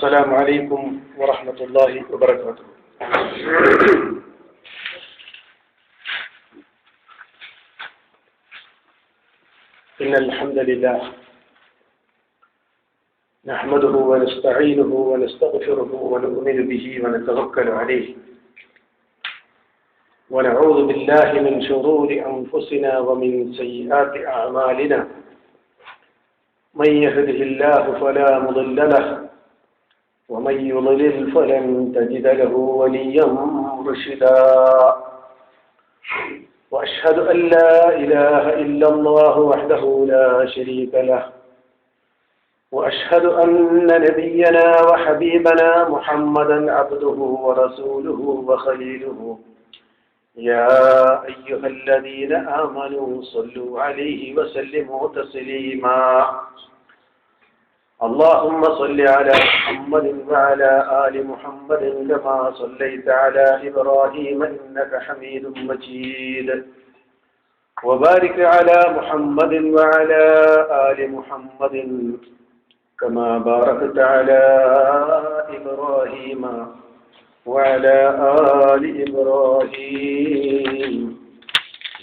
السلام عليكم ورحمة الله وبركاته. إن الحمد لله نحمده ونستعينه ونستغفره ونؤمن به ونتوكل عليه ونعوذ بالله من شرور أنفسنا ومن سيئات أعمالنا. من يهده الله فلا مضل له ومن يضلل فلن تجد له وليا مرشدا. وأشهد أن لا إله إلا الله وحده لا شريك له وأشهد أن نبينا وحبيبنا محمدا عبده ورسوله وخليله. يا أيها الذين آمنوا صلوا عليه وسلموا تسليما. اللهم صل على محمد وعلى آل محمد كما صليت على إبراهيم إنك حميد مجيد. وبارك على محمد وعلى آل محمد كما باركت على إبراهيم وعلى آل إبراهيم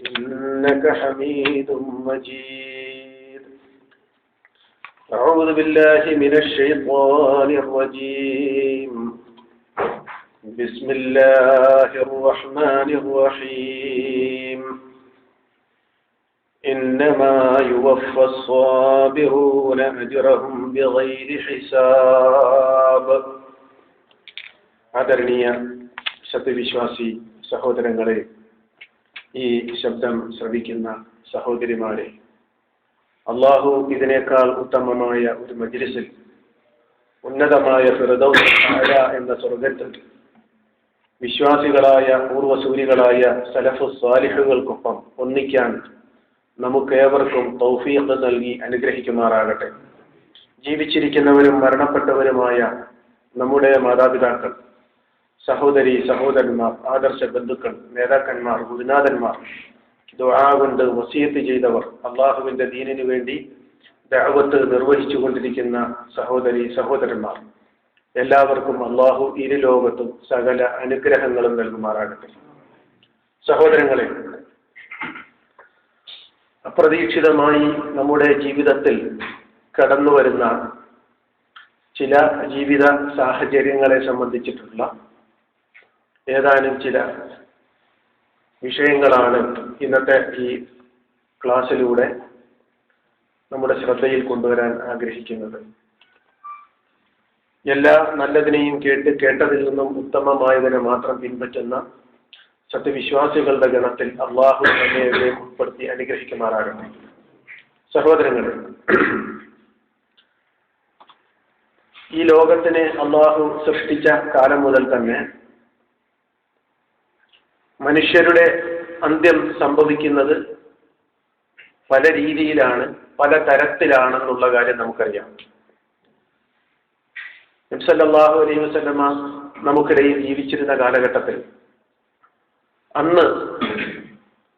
إنك حميد مجيد. أعوذ بالله من الشيطان الرجيم. بسم الله الرحمن الرحيم. إنما يوفى الصابرون أجرهم بغير حساب. ആദരണീയ സത്യവിശ്വാസി സഹോദരങ്ങളെ, ഈ ശബ്ദം ശ്രവിക്കുന്ന സഹോദരിമാരെ, അള്ളാഹു ഇതിനേക്കാൾ ഉത്തമമായ ഒരു മജ്ലിസിൽ, ഉന്നതമായ ഫിർദൗസ് അഅല എന്ന സ്വർഗ്ഗത്തിൽ വിശ്വാസികളായ പൂർവ്വസൂരികളായ സലഫു സ്വാലിഹുകൾക്കൊപ്പം ഒന്നിക്കാൻ നമുക്കേവർക്കും തൗഫീഖ് നൽകി അനുഗ്രഹിക്കുമാറാകട്ടെ. ജീവിച്ചിരിക്കുന്നവരും മരണപ്പെട്ടവരുമായ നമ്മുടെ മാതാപിതാക്കൾ, സഹോദരി സഹോദരന്മാർ, ആദർശ ബന്ധുക്കൾ, നേതാക്കന്മാർ, ഗുരുനാഥന്മാർ, ദുആ കൊണ്ട് വസിയത്ത് ചെയ്തവർ, അള്ളാഹുവിന്റെ ദീനിനു വേണ്ടി ദഅവത്ത് നിർവഹിച്ചു കൊണ്ടിരിക്കുന്ന സഹോദരി സഹോദരന്മാർ, എല്ലാവർക്കും അള്ളാഹു ഇരു ലോകത്തും സകല അനുഗ്രഹങ്ങളും നൽകുമാറാകട്ടെ. സഹോദരങ്ങളെ, അപ്രതീക്ഷിതമായി നമ്മുടെ ജീവിതത്തിൽ കടന്നു വരുന്ന ചില ജീവിത സാഹചര്യങ്ങളെ സംബന്ധിച്ചിട്ടുള്ള ഏതാനും ചില വിഷയങ്ങളാണ് ഇന്നത്തെ ഈ ക്ലാസ്സിലൂടെ നമ്മുടെ ശ്രദ്ധയിൽ കൊണ്ടുവരാൻ ആഗ്രഹിക്കുന്നത്. എല്ലാ നല്ലതിനെയും കേട്ടതിൽ നിന്നും ഉത്തമമായതിനെ മാത്രം പിൻപറ്റുന്ന സത്യവിശ്വാസികളുടെ ഗണത്തിൽ അള്ളാഹു നമ്മെ ഉൾപ്പെടുത്തി അനുഗ്രഹിക്കുമാറാകട്ടെ. സഹോദരങ്ങളെ, ഈ ലോകത്തിനെ അള്ളാഹു സൃഷ്ടിച്ച കാലം മുതൽ തന്നെ മനുഷ്യരുടെ അന്ത്യം സംഭവിക്കുന്നത് പല രീതിയിലാണ്, പല തരത്തിലാണെന്നുള്ള കാര്യം നമുക്കറിയാം. നബി സല്ലല്ലാഹു അലൈഹി വസല്ലമ നമുക്കിടയിൽ ജീവിച്ചിരുന്ന കാലഘട്ടത്തിൽ അന്ന്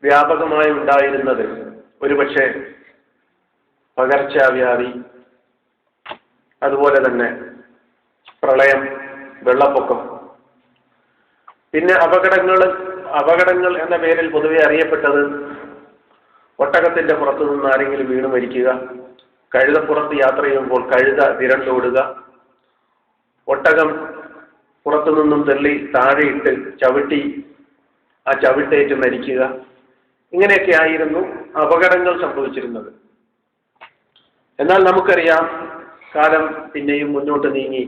വ്യാപകമായി ഉണ്ടായിരുന്നത് ഒരുപക്ഷെ പകർച്ചവ്യാധി, അതുപോലെ പ്രളയം, വെള്ളപ്പൊക്കം, പിന്നെ അപകടങ്ങൾ എന്ന പേരിൽ പൊതുവെ അറിയപ്പെട്ടത് ഒട്ടകത്തിന്റെ പുറത്തു നിന്ന് ആരെങ്കിലും വീണ് മരിക്കുക, കഴുതപ്പുറത്ത് യാത്ര ചെയ്യുമ്പോൾ കഴുത വിരണ്ടോടുക, ഒട്ടകം പുറത്തു നിന്നും തള്ളി താഴെയിട്ട് ആ ചവിട്ടേറ്റ് മരിക്കുക, ഇങ്ങനെയൊക്കെ ആയിരുന്നു അപകടങ്ങൾ സംഭവിച്ചിരുന്നത്. എന്നാൽ നമുക്കറിയാം, കാലം പിന്നെയും മുന്നോട്ട് നീങ്ങി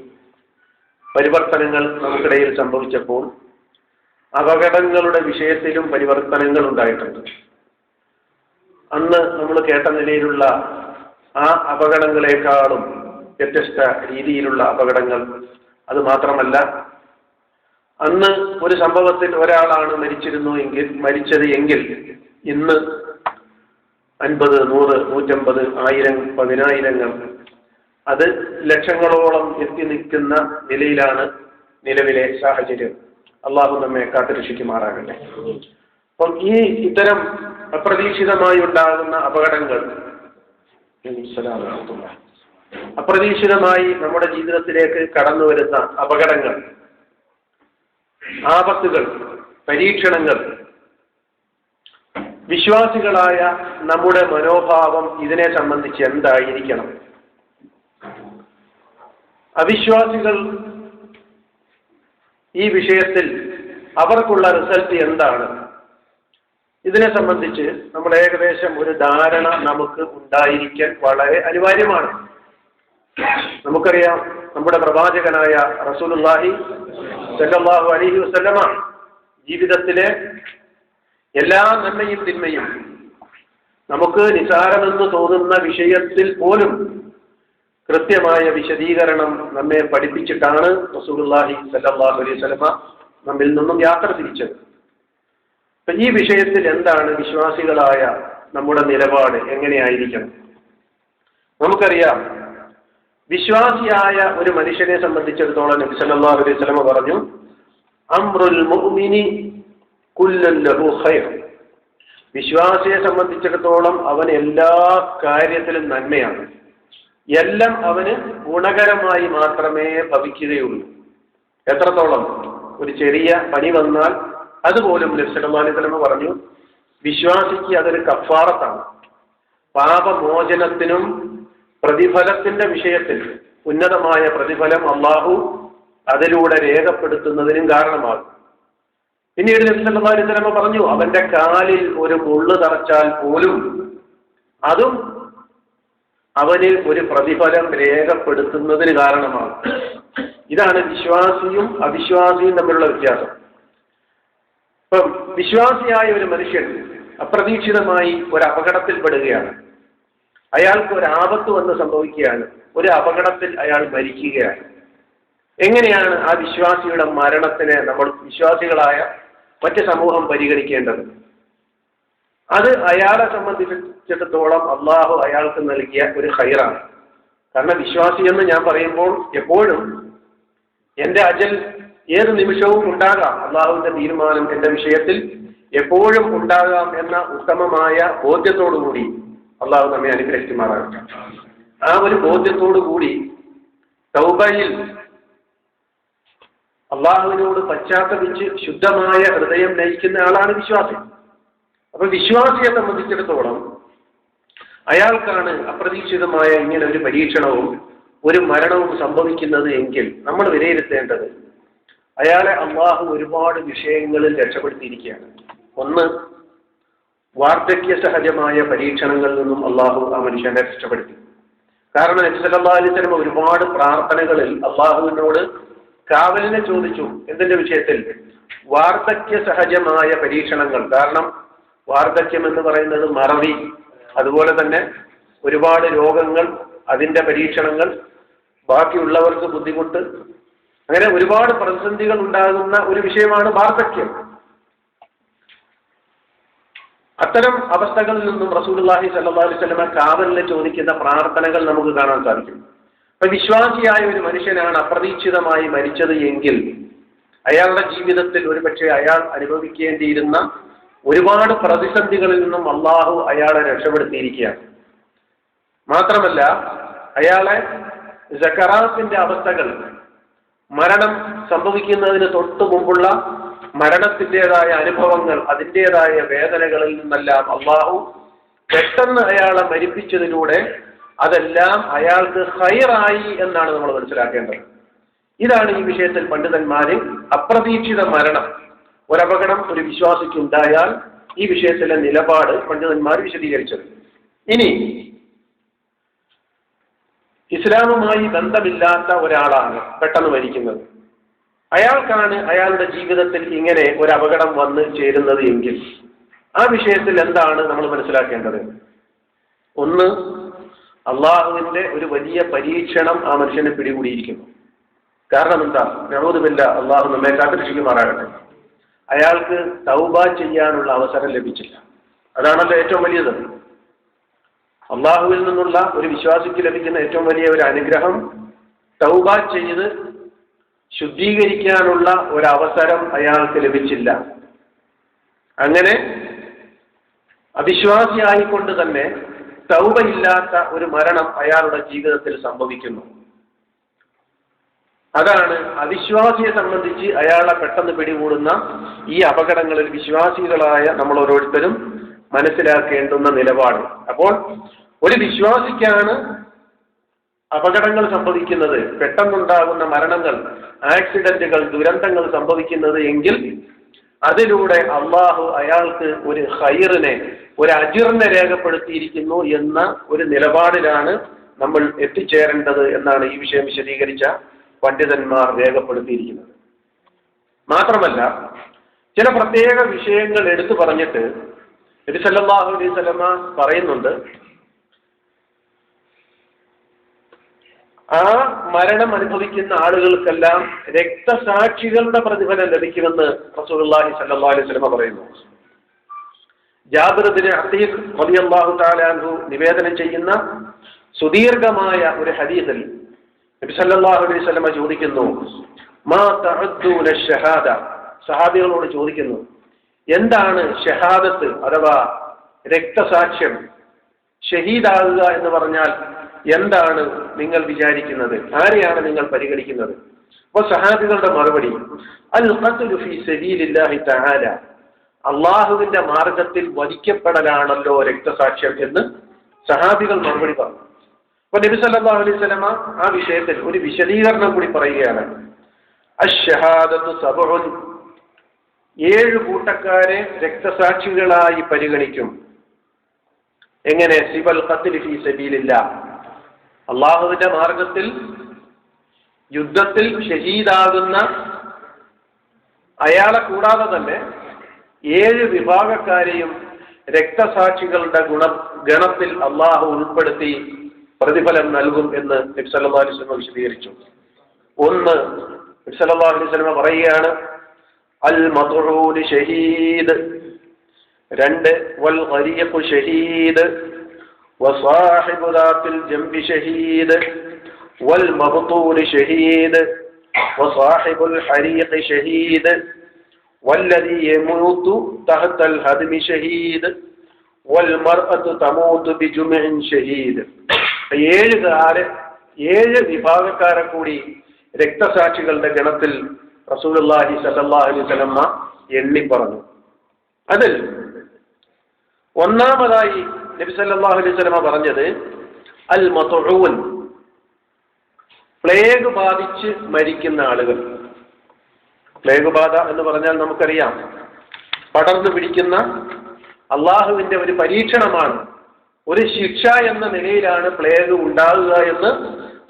പരിവർത്തനങ്ങൾ നമുക്കിടയിൽ സംഭവിച്ചപ്പോൾ അപകടങ്ങളുടെ വിഷയത്തിലും പരിവർത്തനങ്ങൾ ഉണ്ടായിട്ടുണ്ട്. അന്ന് നമ്മൾ കേട്ട നിലയിലുള്ള ആ അപകടങ്ങളെക്കാളും വ്യത്യസ്ത രീതിയിലുള്ള അപകടങ്ങൾ. അത് മാത്രമല്ല, അന്ന് ഒരു സംഭവത്തിൽ ഒരാളാണ് മരിച്ചത് എങ്കിൽ ഇന്ന് 50, 100, 150, 1000, 10000 അത് ലക്ഷങ്ങളോളം എത്തി നിൽക്കുന്ന നിലയിലാണ് നിലവിലെ സാഹചര്യം. അള്ളാഹു നമ്മെ കാത്തുരക്ഷിക്കുമാറാകട്ടെ. അപ്പം ഇത്തരം അപ്രതീക്ഷിതമായി ഉണ്ടാകുന്ന അപകടങ്ങൾ അപ്രതീക്ഷിതമായി നമ്മുടെ ജീവിതത്തിലേക്ക് കടന്നു വരുന്ന അപകടങ്ങൾ, ആപത്തുകൾ, പരീക്ഷണങ്ങൾ, വിശ്വാസികളായ നമ്മുടെ മനോഭാവം ഇതിനെ സംബന്ധിച്ച് എന്തായിരിക്കണം? അവിശ്വാസികൾ ഈ വിഷയത്തിൽ അവർക്കുള്ള റിസൾട്ട് എന്താണ്? ഇതിനെ സംബന്ധിച്ച് നമ്മൾ ഏകദേശം ഒരു ധാരണ നമുക്ക് ഉണ്ടായിരിക്കാൻ വളരെ അനിവാര്യമാണ്. നമുക്കറിയാം, നമ്മുടെ പ്രവാചകനായ റസൂലുള്ളാഹി സ്വല്ലല്ലാഹു അലൈഹി വസല്ലമ ജീവിതത്തിലെ എല്ലാ നന്മയും തിന്മയും നമുക്ക് നിസാരമെന്ന് തോന്നുന്ന വിഷയത്തിൽ പോലും കൃത്യമായ വിശദീകരണം നമ്മെ പഠിപ്പിച്ചിട്ടാണ് റസൂലുള്ളാഹി സ്വല്ലല്ലാഹു അലൈഹി വസല്ലമ നമ്മിൽ നിന്നും യാത്ര തിരിച്ചത്. അപ്പൊ ഈ വിഷയത്തിൽ എന്താണ് വിശ്വാസികളായ നമ്മുടെ നിലപാട്, എങ്ങനെയായിരിക്കണം? നമുക്കറിയാം, വിശ്വാസിയായ ഒരു മനുഷ്യനെ സംബന്ധിച്ചിടത്തോളം നബി സല്ലല്ലാഹു അലൈഹി വസല്ലം പറഞ്ഞു, അംറുൽ മുഅ്മിനി കുല്ലൻ ലഹു ഖൈർ. വിശ്വാസിയെ സംബന്ധിച്ചിടത്തോളം അവൻ എല്ലാ കാര്യത്തിലും നന്മയാണ്, എല്ലാം അവന് ഗുണകരമായി മാത്രമേ ഭവിക്കുകയുള്ളൂ. എത്രത്തോളം? ഒരു ചെറിയ പനി വന്നാൽ അതുപോലും നബി സല്ലല്ലാഹു അലൈഹി വസല്ലം പറഞ്ഞു, വിശ്വാസിക്ക് അതൊരു കഫാറത്താണ്. പാപമോചനത്തിനും പ്രതിഫലത്തിന്റെ വിഷയത്തിൽ ഉന്നതമായ പ്രതിഫലം അള്ളാഹു അതിലൂടെ രേഖപ്പെടുത്തുന്നതിനും കാരണമാകും. പിന്നീട് നബി സല്ലല്ലാഹു അലൈഹി വസല്ലം പറഞ്ഞു, അവന്റെ കാലിൽ ഒരു മുള്ള് തറച്ചാൽ പോലും അതും അവന് ഒരു പ്രതിഫലം രേഖപ്പെടുത്തുന്നതിന് കാരണമാകും. ഇതാണ് വിശ്വാസിയും അവിശ്വാസിയും തമ്മിലുള്ള വ്യത്യാസം. ഇപ്പം വിശ്വാസിയായ ഒരു മനുഷ്യൻ അപ്രതീക്ഷിതമായി ഒരു അപകടത്തിൽപ്പെടുകയാണ്, അയാൾക്ക് ഒരു ആപത്ത് വന്ന് സംഭവിക്കുകയാണ്, ഒരു അപകടത്തിൽ അയാൾ മരിക്കുകയാണ്. എങ്ങനെയാണ് ആ വിശ്വാസിയുടെ മരണത്തിനെ നമ്മൾ വിശ്വാസികളായ മറ്റ് സമൂഹം പരിഗണിക്കേണ്ടത്? അത് അയാളെ സംബന്ധിച്ചിടത്തോളം അള്ളാഹു അയാൾക്ക് നൽകിയ ഒരു ഖൈറാണ്. കാരണം വിശ്വാസി എന്ന് ഞാൻ പറയുമ്പോൾ എപ്പോഴും എന്റെ അജൽ ഏത് നിമിഷവും ഉണ്ടാകാം, അള്ളാഹുവിന്റെ തീരുമാനം എന്റെ വിഷയത്തിൽ എപ്പോഴും ഉണ്ടാകാം എന്ന ഉത്തമമായ ബോധ്യത്തോടുകൂടി അള്ളാഹു നമ്മെ അനുഗ്രഹിക്കുമാറാകട്ടെ. ആ ഒരു ബോധ്യത്തോടു കൂടി തൗബയിൽ അള്ളാഹുവിനോട് പശ്ചാത്തപിച്ച് ശുദ്ധമായ ഹൃദയം നയിക്കുന്ന ആളാണ് വിശ്വാസി. അപ്പൊ വിശ്വാസിയെ സംബന്ധിച്ചിടത്തോളം അയാൾക്കാണ് അപ്രതീക്ഷിതമായ ഇങ്ങനെ ഒരു പരീക്ഷണവും ഒരു മരണവും സംഭവിക്കുന്നത് എങ്കിൽ നമ്മൾ വിലയിരുത്തേണ്ടത് അയാളെ അള്ളാഹു ഒരുപാട് വിഷയങ്ങളിൽ രക്ഷപ്പെടുത്തിയിരിക്കുകയാണ്. ഒന്ന്, വാർദ്ധക്യ സഹജമായ പരീക്ഷണങ്ങളിൽ നിന്നും അള്ളാഹു ആ മനുഷ്യനെ രക്ഷപ്പെടുത്തി. കാരണം നബി സല്ലല്ലാഹു അലൈഹി വസല്ലം ഒരുപാട് പ്രാർത്ഥനകളിൽ അള്ളാഹുവിനോട് കാവലിനെ ചോദിച്ചു. എന്തിന്റെ വിഷയത്തിൽ? വാർദ്ധക്യ സഹജമായ പരീക്ഷണങ്ങൾ. കാരണം വാർദ്ധക്യം എന്ന് പറയുന്നത് മറവി, അതുപോലെ തന്നെ ഒരുപാട് രോഗങ്ങൾ, അതിന്റെ പരീക്ഷണങ്ങൾ, ബാക്കിയുള്ളവർക്ക് ബുദ്ധിമുട്ട്, അങ്ങനെ ഒരുപാട് പ്രതിസന്ധികൾ ഉണ്ടാകുന്ന ഒരു വിഷയമാണ് വാർദ്ധക്യം. അത്തരം അവസ്ഥകളിൽ നിന്നും റസൂലുള്ളാഹി സ്വല്ലല്ലാഹു അലൈഹി വസല്ലം കാവലിനെ ചോദിക്കുന്ന പ്രാർത്ഥനകൾ നമുക്ക് കാണാൻ സാധിക്കും. അപ്പൊ വിശ്വാസിയായ ഒരു മനുഷ്യനാണ് അപ്രതീക്ഷിതമായി മരിച്ചത് എങ്കിൽ അയാളുടെ ജീവിതത്തിൽ ഒരുപക്ഷെ അയാൾ അനുഭവിക്കേണ്ടിയിരുന്ന ഒരുപാട് പ്രതിസന്ധികളിൽ നിന്നും അള്ളാഹു അയാളെ രക്ഷപ്പെടുത്തിയിരിക്കുകയാണ്. മാത്രമല്ല, അയാളെ സക്കറാത്തിന്റെ അവസ്ഥകൾ, മരണം സംഭവിക്കുന്നതിന് തൊട്ടു മുമ്പുള്ള മരണത്തിൻ്റെതായ അനുഭവങ്ങൾ, അതിൻ്റെതായ വേദനകളിൽ നിന്നെല്ലാം അള്ളാഹു പെട്ടെന്ന് അയാളെ മരിപ്പിച്ചതിലൂടെ അതെല്ലാം അയാൾക്ക് ഖൈറായി എന്നാണ് നമ്മൾ മനസ്സിലാക്കേണ്ടത്. ഇതാണ് ഈ വിഷയത്തിൽ പണ്ഡിതന്മാര് അപ്രതീക്ഷിത മരണം, ഒരപകടം ഒരു വിശ്വാസിക്കുണ്ടായാൽ ഈ വിഷയത്തിലെ നിലപാട് പണ്ഡിതന്മാർ വിശദീകരിച്ചത്. ഇനി ഇസ്ലാമുമായി ബന്ധമില്ലാത്ത ഒരാളാണ് പെട്ടെന്ന് മരിക്കുന്നത്, അയാൾക്കാണ് അയാളുടെ ജീവിതത്തിൽ ഇങ്ങനെ ഒരു അപകടം വന്ന് ചേരുന്നത് എങ്കിൽ ആ വിഷയത്തിൽ എന്താണ് നമ്മൾ മനസ്സിലാക്കേണ്ടത്? ഒന്ന്, അള്ളാഹുവിന്റെ ഒരു വലിയ പരീക്ഷണം ആ മനുഷ്യനെ പിടികൂടിയിരിക്കുന്നു. കാരണം എന്താ? നഊദുബില്ല, അള്ളാഹു നമ്മെ കാത്തുരക്ഷിക്കുമാറാകട്ടെ. അയാൾക്ക് തൗബ ചെയ്യാനുള്ള അവസരം ലഭിച്ചില്ല. അതാണല്ലോ ഏറ്റവും വലിയത്. അള്ളാഹുവിൽ നിന്നുള്ള ഒരു വിശ്വാസിക്ക് ലഭിക്കുന്ന ഏറ്റവും വലിയ ഒരു അനുഗ്രഹം തൗബ ചെയ്ത് ശുദ്ധീകരിക്കാനുള്ള ഒരവസരം അയാൾക്ക് ലഭിച്ചില്ല. അങ്ങനെ അവിശ്വാസിയായിക്കൊണ്ട് തന്നെ തൗബയില്ലാത്ത ഒരു മരണം അയാളുടെ ജീവിതത്തിൽ സംഭവിക്കുന്നു. അതാണ് അവിശ്വാസിയെ സംബന്ധിച്ച് അയാളെ പെട്ടെന്ന് പിടികൂടുന്ന ഈ അപകടങ്ങളിൽ വിശ്വാസികളായ നമ്മൾ ഓരോരുത്തരും മനസ്സിലാക്കേണ്ടുന്ന നിലപാട്. അപ്പോൾ ഒരു വിശ്വാസിക്കാണ് അപകടങ്ങൾ സംഭവിക്കുന്നത്, പെട്ടെന്നുണ്ടാകുന്ന മരണങ്ങൾ, ആക്സിഡന്റുകൾ, ദുരന്തങ്ങൾ സംഭവിക്കുന്നത് എങ്കിൽ അതിലൂടെ അള്ളാഹു അയാൾക്ക് ഒരു ഖൈറിനെ, ഒരു അജിറിനെ രേഖപ്പെടുത്തിയിരിക്കുന്നു എന്ന ഒരു നിലപാടിലാണ് നമ്മൾ എത്തിച്ചേരേണ്ടത് എന്നാണ് ഈ വിഷയം വിശദീകരിച്ച പണ്ഡിതന്മാർ രേഖപ്പെടുത്തിയിരിക്കുന്നത്. മാത്രമല്ല ചില പ്രത്യേക വിഷയങ്ങൾ എടുത്തു പറഞ്ഞിട്ട് നബി സല്ലല്ലാഹു അലൈഹി വസല്ലമ പറയുന്നുണ്ട്, ആ മരണം അനുഭവിക്കുന്ന ആളുകൾക്കെല്ലാം രക്തസാക്ഷികളുടെ പ്രതിഫലം ലഭിക്കുമെന്ന് റസൂലുള്ളാഹി സ്വല്ലല്ലാഹു അലൈഹി വസല്ലമ പറയുന്നു. ജാബിർ ഇബ്നു അത്തീഖ് റളിയല്ലാഹു തആല അൻഹു നിവേദനം ചെയ്യുന്ന സുദീർഘമായ ഒരു ഹദീസിൽ നബി സല്ലല്ലാഹു അലൈഹി വസല്ലമ ചോദിക്കുന്നു, മാ തഅദ്ദൂന ഷഹാദ, സഹാബികളോട് ചോദിക്കുന്നു, എന്താണ് ഷഹാദത്ത് അഥവാ രക്തസാക്ഷ്യം, ഷഹീദാകുക എന്ന് പറഞ്ഞാൽ എന്താണ് നിങ്ങൾ വിചാരിക്കുന്നത്, ആരെയാണ് നിങ്ങൾ പരിഗണിക്കുന്നത്? അപ്പോൾ സഹാബികളുടെ മറുപടി, അൽ ഖത്ലു ഫീ സബീലില്ലാഹി തആല, അള്ളാഹുവിന്റെ മാർഗത്തിൽ വധിക്കപ്പെടലാണല്ലോ രക്തസാക്ഷ്യം എന്ന് സഹാബികൾ മറുപടി പറഞ്ഞു. അപ്പോൾ നബി സല്ലല്ലാഹു അലൈഹി വസല്ലമ ആ വിഷയത്തിൽ ഒരു വിശദീകരണം കൂടി പറയുകയാണ്. അശ്ശഹാദത്തു സബ്ഉൻ, 7 കൂട്ടക്കാരെ രക്തസാക്ഷികളായി പരിഗണിക്കും. എങ്ങനെ? സിവൽ ഖത്ലി ഫീ സബീലില്ലാഹ്, അള്ളാഹുവിന്റെ മാർഗത്തിൽ യുദ്ധത്തിൽ ഷഹീദാകുന്ന അയാളെ കൂടാതെ തന്നെ 7 വിഭാഗക്കാരെയും രക്തസാക്ഷികളുടെ ഗണത്തിൽ അള്ളാഹു ഉൾപ്പെടുത്തി പ്രതിഫലം നൽകും എന്ന് നബി സല്ലല്ലാഹു അലൈഹി വസല്ലം വിശദീകരിച്ചു. ഒന്ന്, നബി സല്ലല്ലാഹു അലൈഹി വസല്ലം പറയുകയാണ്, അൽ മദ്ഊൻ ഷഹീദ്. 2, വൽ ഗരീഖ് ഷഹീദ്, വസാഹിബു ദാത്തിൽ ജംബി ഷഹീദ്, വൽ മബ്തൂൻ ഷഹീദ്, വസാഹിബുൽ ഹരീഖ് ഷഹീദ്, വല്ലദീ യമൂതു തഹ്തൽ ഹദ്മി ഷഹീദ്, വൽ മർഅതു തമൂതു ബിജുമഇൻ ഷഹീദ്. 7 വിഭാഗക്കാരെ കൂടി രക്തസാക്ഷികളുടെ ഗണത്തിൽ റസൂലുള്ളാഹി സ്വല്ലല്ലാഹു അലൈഹി വസല്ലം എണ്ണി പറഞ്ഞു. അതിൽ ഒന്നാമതായി നബി സല്ലല്ലാഹു അലൈഹി വസല്ലം പറഞ്ഞത് അൽ മത്ഊൻ, പ്ലേഗ് ബാധിച്ച് മരിക്കുന്ന ആളുകൾ. പ്ലേഗ് ബാധ എന്ന് പറഞ്ഞാൽ നമുക്കറിയാം, പടർന്നു പിടിക്കുന്ന അള്ളാഹുവിന്റെ ഒരു പരീക്ഷണമാണ്, ഒരു ശിക്ഷ എന്ന നിലയിലാണ് പ്ലേഗ് ഉണ്ടാകുക എന്ന്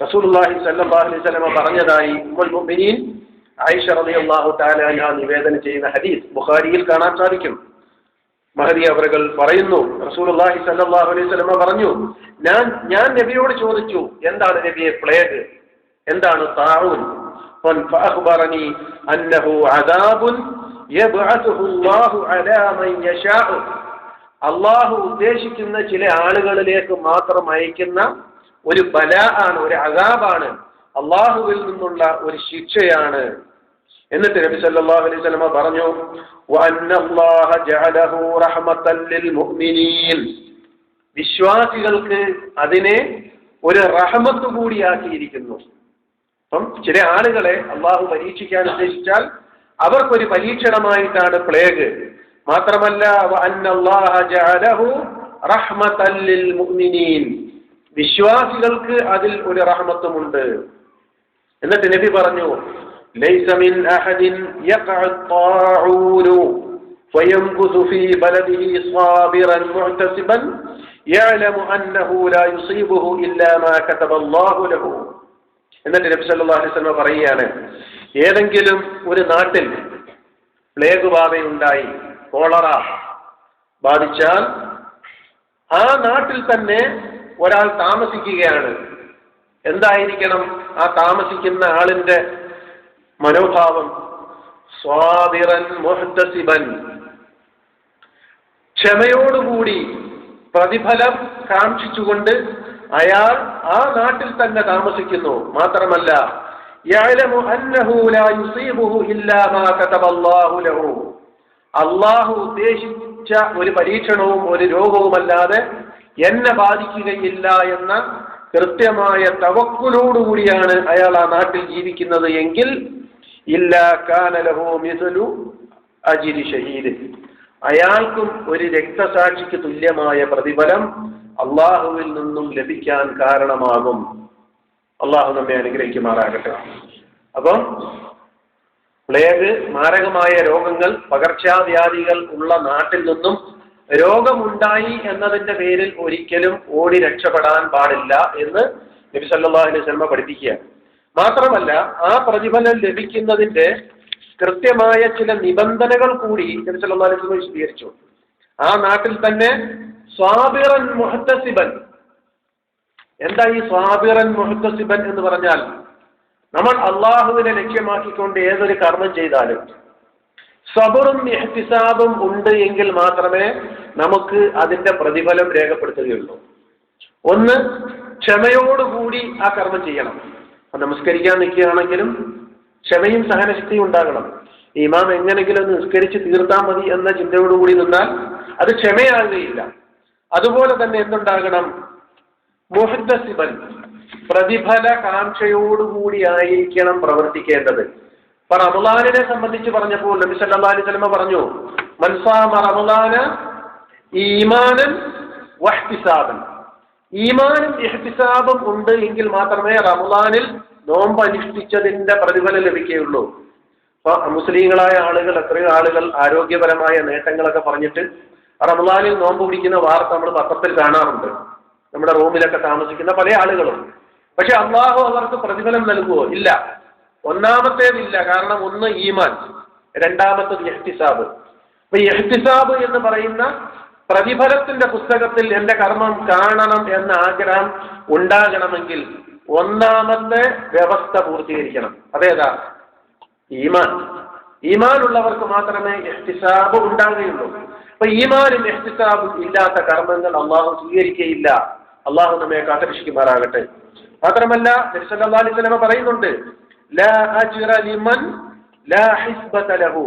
റസൂലുള്ളാഹി സ്വല്ലല്ലാഹു അലൈഹി വസല്ലം പറഞ്ഞതായി ഉമ്മുൽ മുഅ്മിനീൻ ആയിഷ റളിയല്ലാഹു തആല അൻഹ നിവേദനം ചെയ്യുന്ന ഹദീസ് ബുഖാരിയിൽ കാണാൻ സാധിക്കും. മഹദി അവറുകൾ പറയുന്നു, റസൂലുള്ളാഹി സ്വല്ലല്ലാഹു അലൈഹി വസല്ലം പറഞ്ഞു, ഞാൻ നബിയോട് ചോദിച്ചു, എന്താണ് നബിയെ പ്ലേഗ്, എന്താണ് താഊൻ? ഫഅഖ്ബറനി അന്നഹു അദാബുൻ യബ്അസുഹു അല്ലാഹു അലാ മൻ യശാഉ, അള്ളാഹു ഉദ്ദേശിക്കുന്ന ചില ആളുകളിലേക്ക് മാത്രം അയക്കുന്ന ഒരു ബലാ ആണ്, ഒരു അദാബാണ്, അള്ളാഹുവിൽ നിന്നുള്ള ഒരു ശിക്ഷയാണ്. എന്നിട്ട് നബി സല്ലല്ലാഹു അലൈഹി വസല്ലം പറഞ്ഞു, വഅന്നല്ലാഹ ജഅലഹു റഹ്മത്തൻ ലിൽ മുഅ്മിനീൻ, വിശ്വാസികൾക്ക് അതിനെ ഒരു റഹ്മത്ത് കൂടിയാക്കിയിരിക്കുന്നു. അപ്പം ചില ആളുകളെ അള്ളാഹു പരീക്ഷിക്കാൻ ഉദ്ദേശിച്ചാൽ അവർക്കൊരു പരീക്ഷണമായിട്ടാണ് പ്ലേഗ്. മാത്രമല്ല വഅന്നല്ലാഹ ജഅലഹു റഹ്മത്തൻ ലിൽ മുഅ്മിനീൻ, വിശ്വാസികൾക്ക് അതിൽ ഒരു റഹ്മത്തുമുണ്ട്. എന്നിട്ട് നബി പറഞ്ഞു, ലൈസ മിൻ അഹദിൻ യഖഉ ത്വാഊനു ഫയംകുസു ഫീ ബലദിഹി സാബിറൻ മുഅ്തസിബൻ യഅലമു അന്നഹു ലാ യുസീബുഹു ഇല്ലാ മാ കതബല്ലാഹു ലഹു. എന്നിട്ട് നബി സല്ലല്ലാഹു അലൈഹി വസല്ലം പറയുകയാണ്, ഏതെങ്കിലും ഒരു നാട്ടിൽ പ്ലേഗ് ബാധയുണ്ടായി, കോളറ ബാധിച്ചാൽ ആ നാട്ടിൽ തന്നെ ഒരാൾ താമസിക്കുകയാണ്. എന്തായിരിക്കണം ആ താമസിക്കുന്ന ആളിന്റെ മനോഭാവം? സ്വാബിറൻ മുഹ്തസിബൻ, ക്ഷമയോടുകൂടി പ്രതിഫലം കാക്ഷിച്ചുകൊണ്ട് അയാൾ ആ നാട്ടിൽ തന്നെ താമസിക്കുന്നു. മാത്രമല്ല യഅലമു അന്നഹു ലാ യുസീബുഹു ഇല്ലാ മാ കതബല്ലാഹു ലഹു, അല്ലാഹു ഉദ്ദേശിച്ച ഒരു പരീക്ഷണവും ഒരു രോഗവുമല്ലാതെ എന്നെ ബാധിക്കുകയില്ല എന്ന കൃത്യമായ തവക്കുലോടുകൂടിയാണ് അയാൾ ആ നാട്ടിൽ ജീവിക്കുന്നത് എങ്കിൽ ഇല്ലാ കാന ലഹു മിസ്ലു അജ്രി ഷഹീദ്, അയാൾക്കും ഒരു രക്തസാക്ഷിക്ക് തുല്യമായ പ്രതിഫലം അള്ളാഹുവിൽ നിന്നും ലഭിക്കാൻ കാരണമാകും. അള്ളാഹു നമ്മെ അനുഗ്രഹിക്കുമാറാകട്ടെ. അപ്പം പ്ലേഗ്, മാരകമായ രോഗങ്ങൾ, പകർച്ചവ്യാധികൾ ഉള്ള നാട്ടിൽ നിന്നും രോഗമുണ്ടായി എന്നതിന്റെ പേരിൽ ഒരിക്കലും ഓടി രക്ഷപ്പെടാൻ പാടില്ല എന്ന് നബി സല്ലല്ലാഹു അലൈഹി വസല്ലം പഠിപ്പിക്കുകയാണ്. മാത്രമല്ല ആ പ്രതിഫലം ലഭിക്കുന്നതിന്റെ കൃത്യമായ ചില നിബന്ധനകൾ കൂടി നബി സല്ലല്ലാഹു അലൈഹി വസല്ലം വിശദീകരിച്ചു. ആ നാട്ടിൽ തന്നെ സ്വാബിറൻ മുഹ്തസിബൻ. എന്താ ഈ സ്വാബിറൻ മുഹ്തസിബൻ എന്ന് പറഞ്ഞാൽ? നമ്മൾ അള്ളാഹുവിനെ ലക്ഷ്യമാക്കിക്കൊണ്ട് ഏതൊരു കർമ്മം ചെയ്താലും സബറും ഇഹ്തിസാബും ഉണ്ട് എങ്കിൽ മാത്രമേ നമുക്ക് അതിന്റെ പ്രതിഫലം രേഖപ്പെടുത്തുകയുള്ളൂ. ഒന്ന്, ക്ഷമയോടുകൂടി ആ കർമ്മം ചെയ്യണം. നമസ്കരിക്കാൻ നിൽക്കുകയാണെങ്കിലും ക്ഷമയും സഹനശക്തിയും ഉണ്ടാകണം. ഇമാം എങ്ങനെങ്കിലും ഒന്ന് നിസ്കരിച്ച് തീർത്താൽ മതി എന്ന ചിന്തയോടുകൂടി നിന്നാൽ അത് ക്ഷമയാകുകയില്ല. അതുപോലെ തന്നെ എന്തുണ്ടാകണം? മുഹ്തസിബൻ, പ്രതിഫല കാംക്ഷയോടുകൂടി ആയിരിക്കണം പ്രവർത്തിക്കേണ്ടത്. ഇപ്പൊ റമളാനിനെ സംബന്ധിച്ച് പറഞ്ഞപ്പോൾ നബി സല്ലല്ലാഹു അലൈഹി വസല്ലം പറഞ്ഞു, മൻ സാമ റമളാന ഈമാനൻ വഹ്തിസാബൻ. ഈമാനും ഇഹ്തിസാബും ഉണ്ട് എങ്കിൽ മാത്രമേ റമളാനിൽ നോമ്പ് അനുഷ്ഠിച്ചതിന്റെ പ്രതിഫലം ലഭിക്കുകയുള്ളൂ. അപ്പൊ മുസ്ലിങ്ങളായ ആളുകൾ, എത്രയോ ആളുകൾ ആരോഗ്യപരമായ നേട്ടങ്ങളൊക്കെ പറഞ്ഞിട്ട് റമളാനിൽ നോമ്പ് പിടിക്കുന്ന വാർത്ത നമ്മൾ പത്രത്തിൽ കാണാറുണ്ട്. നമ്മുടെ റൂമിലൊക്കെ താമസിക്കുന്ന പല ആളുകളും. പക്ഷെ അള്ളാഹു അവർക്ക് പ്രതിഫലം നൽകുമോ? ഇല്ല. ഒന്നാമത്തേതില്ല. കാരണം ഒന്ന് ഈമാൻ, രണ്ടാമത്തത് ഇഹ്തിസാബ്. അപ്പൊ ഇഹ്തിസാബ് എന്ന് പറയുന്ന പ്രതിഫലത്തിന്റെ പുസ്തകത്തിൽ എന്റെ കർമ്മം കാണണം എന്ന ആഗ്രഹം ഉണ്ടാകണമെങ്കിൽ ഒന്നാമത്തെ വ്യവസ്ഥ പൂർത്തീകരിക്കണം. അതേതാ? ഈമാൻ. ഈമാൻ ഉള്ളവർക്ക് മാത്രമേ ഇഹ്തിസാബ് ഉണ്ടാകുകയുള്ളൂ. അപ്പൊ ഈമാനും ഇഹ്തിസാബും ഇല്ലാത്ത കർമ്മങ്ങൾ അള്ളാഹു സ്വീകരിക്കുകയില്ല. അള്ളാഹു നമ്മെ കാത്തുരക്ഷിക്കുമാറാകട്ടെ. മാത്രമല്ല നബി സല്ലല്ലാഹു അലൈഹി വസല്ലം പറയുന്നുണ്ട്, ലാ അജ്റ ലിമൻ ലാ ഹിസ്ബത ലഹു.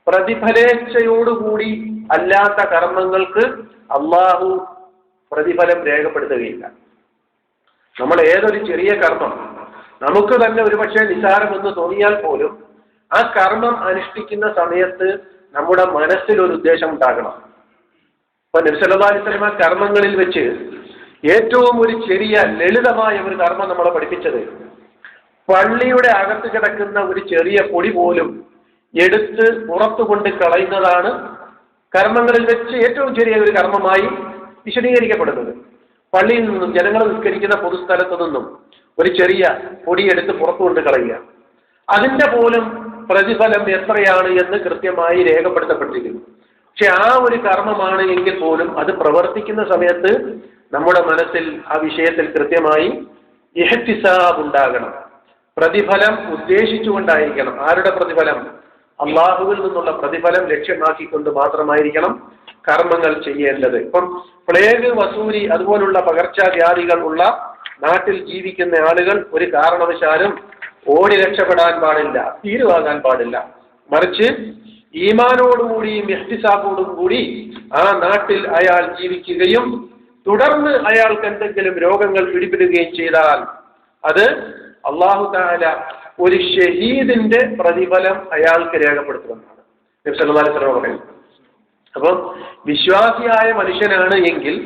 പ്രതിഫലേച്ഛയോടുകൂടി അല്ലാത്ത കർമ്മങ്ങൾക്ക് അള്ളാഹു പ്രതിഫലം രേഖപ്പെടുത്തുകയില്ല. നമ്മൾ ഏതൊരു ചെറിയ കർമ്മം നമുക്ക് തന്നെ ഒരുപക്ഷെ നിസാരമെന്ന് തോന്നിയാൽ പോലും ആ കർമ്മം അനുഷ്ഠിക്കുന്ന സമയത്ത് നമ്മുടെ മനസ്സിൽ ഒരു ഉദ്ദേശം ഉണ്ടാകണം. ഇപ്പൊ നബി സല്ലല്ലാഹു അലൈഹി വസല്ലം കർമ്മങ്ങളിൽ വെച്ച് ഏറ്റവും ഒരു ചെറിയ ലളിതമായ ഒരു കർമ്മം നമ്മളെ പഠിപ്പിച്ചത്, പള്ളിയുടെ അകത്ത് കിടക്കുന്ന ഒരു ചെറിയ പൊടി പോലും എടുത്ത് പുറത്തു കൊണ്ട് കളയുന്നതാണ് കർമ്മങ്ങളിൽ വെച്ച് ഏറ്റവും ചെറിയ ഒരു കർമ്മമായി വിശദീകരിക്കപ്പെടുന്നത്. പള്ളിയിൽ നിന്നും ജനങ്ങൾ നിസ്കരിക്കുന്ന പൊതുസ്ഥലത്തു നിന്നും ഒരു ചെറിയ പൊടിയെടുത്ത് പുറത്തു കൊണ്ട് കളയുക, അതിന്റെ പോലും പ്രതിഫലം എത്രയാണ് എന്ന് കൃത്യമായി രേഖപ്പെടുത്തപ്പെട്ടിരിക്കുന്നു. പക്ഷെ ആ ഒരു കർമ്മമാണ് എങ്കിൽ പോലും അത് പ്രവർത്തിക്കുന്ന സമയത്ത് നമ്മുടെ മനസ്സിൽ ആ വിഷയത്തിൽ കൃത്യമായി ഇഹ്തിസാബ് ഉണ്ടാകണം. പ്രതിഫലം ഉദ്ദേശിച്ചുകൊണ്ടായിരിക്കണം. ആരുടെ പ്രതിഫലം? അള്ളാഹുവിൽ നിന്നുള്ള പ്രതിഫലം ലക്ഷ്യമാക്കിക്കൊണ്ട് മാത്രമായിരിക്കണം കർമ്മങ്ങൾ ചെയ്യേണ്ടത്. ഇപ്പം പ്ലേഗ്, വസൂരി അതുപോലുള്ള പകർച്ചവ്യാധികൾ ഉള്ള നാട്ടിൽ ജീവിക്കുന്ന ആളുകൾ ഒരു കാരണവശാലും ഓടി രക്ഷപ്പെടാൻ പാടില്ല, തീരുവാകാൻ പാടില്ല. മറിച്ച് ഈമാനോടുകൂടിയും ഇഹ്തിസാബോടും കൂടി ആ നാട്ടിൽ അയാൾ ജീവിക്കുകയും തുടർന്ന് അയാൾക്ക് എന്തെങ്കിലും രോഗങ്ങൾ പിടിപെടുകയും ചെയ്താൽ അത് അല്ലാഹു തആല ഒരു ഷഹീദിന്റെ പ്രതിഫലം അയാൾക്ക് രേഖപ്പെടുത്തുമെന്നാണ് നബി സല്ലല്ലാഹു അലൈഹി വസല്ലം പറയുന്നത്. അപ്പം വിശ്വാസിയായ മനുഷ്യനാണ് എങ്കിൽ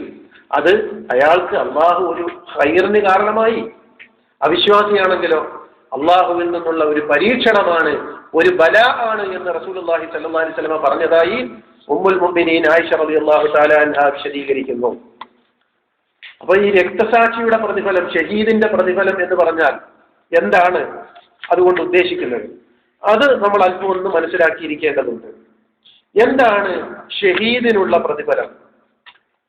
അത് അയാൾക്ക് അള്ളാഹു ഒരു ഖൈറിന് കാരണമായി. അവിശ്വാസിയാണെങ്കിലോ അള്ളാഹുവിൽ നിന്നുള്ള ഒരു പരീക്ഷണമാണ്, ഒരു ബലാ ആണ് എന്ന് റസൂലുള്ളാഹി സ്വല്ലല്ലാഹു അലൈഹി വസല്ലം പറഞ്ഞതായി ഉമ്മുൽ മുഅ്മിനീൻ ആയിഷ റളിയല്ലാഹു തആല അൻഹാ വിശദീകരിക്കുന്നു. അപ്പൊ ഈ രക്തസാക്ഷിയുടെ പ്രതിഫലം, ഷഹീദിന്റെ പ്രതിഫലം എന്ന് പറഞ്ഞാൽ എന്താണ് അതുകൊണ്ട് ഉദ്ദേശിക്കുന്നത്? അത് നമ്മൾ അല്പം ഒന്ന് മനസ്സിലാക്കിയിരിക്കേണ്ടതുണ്ട്. എന്താണ് ഷഹീദിനുള്ള പ്രതിഫലം?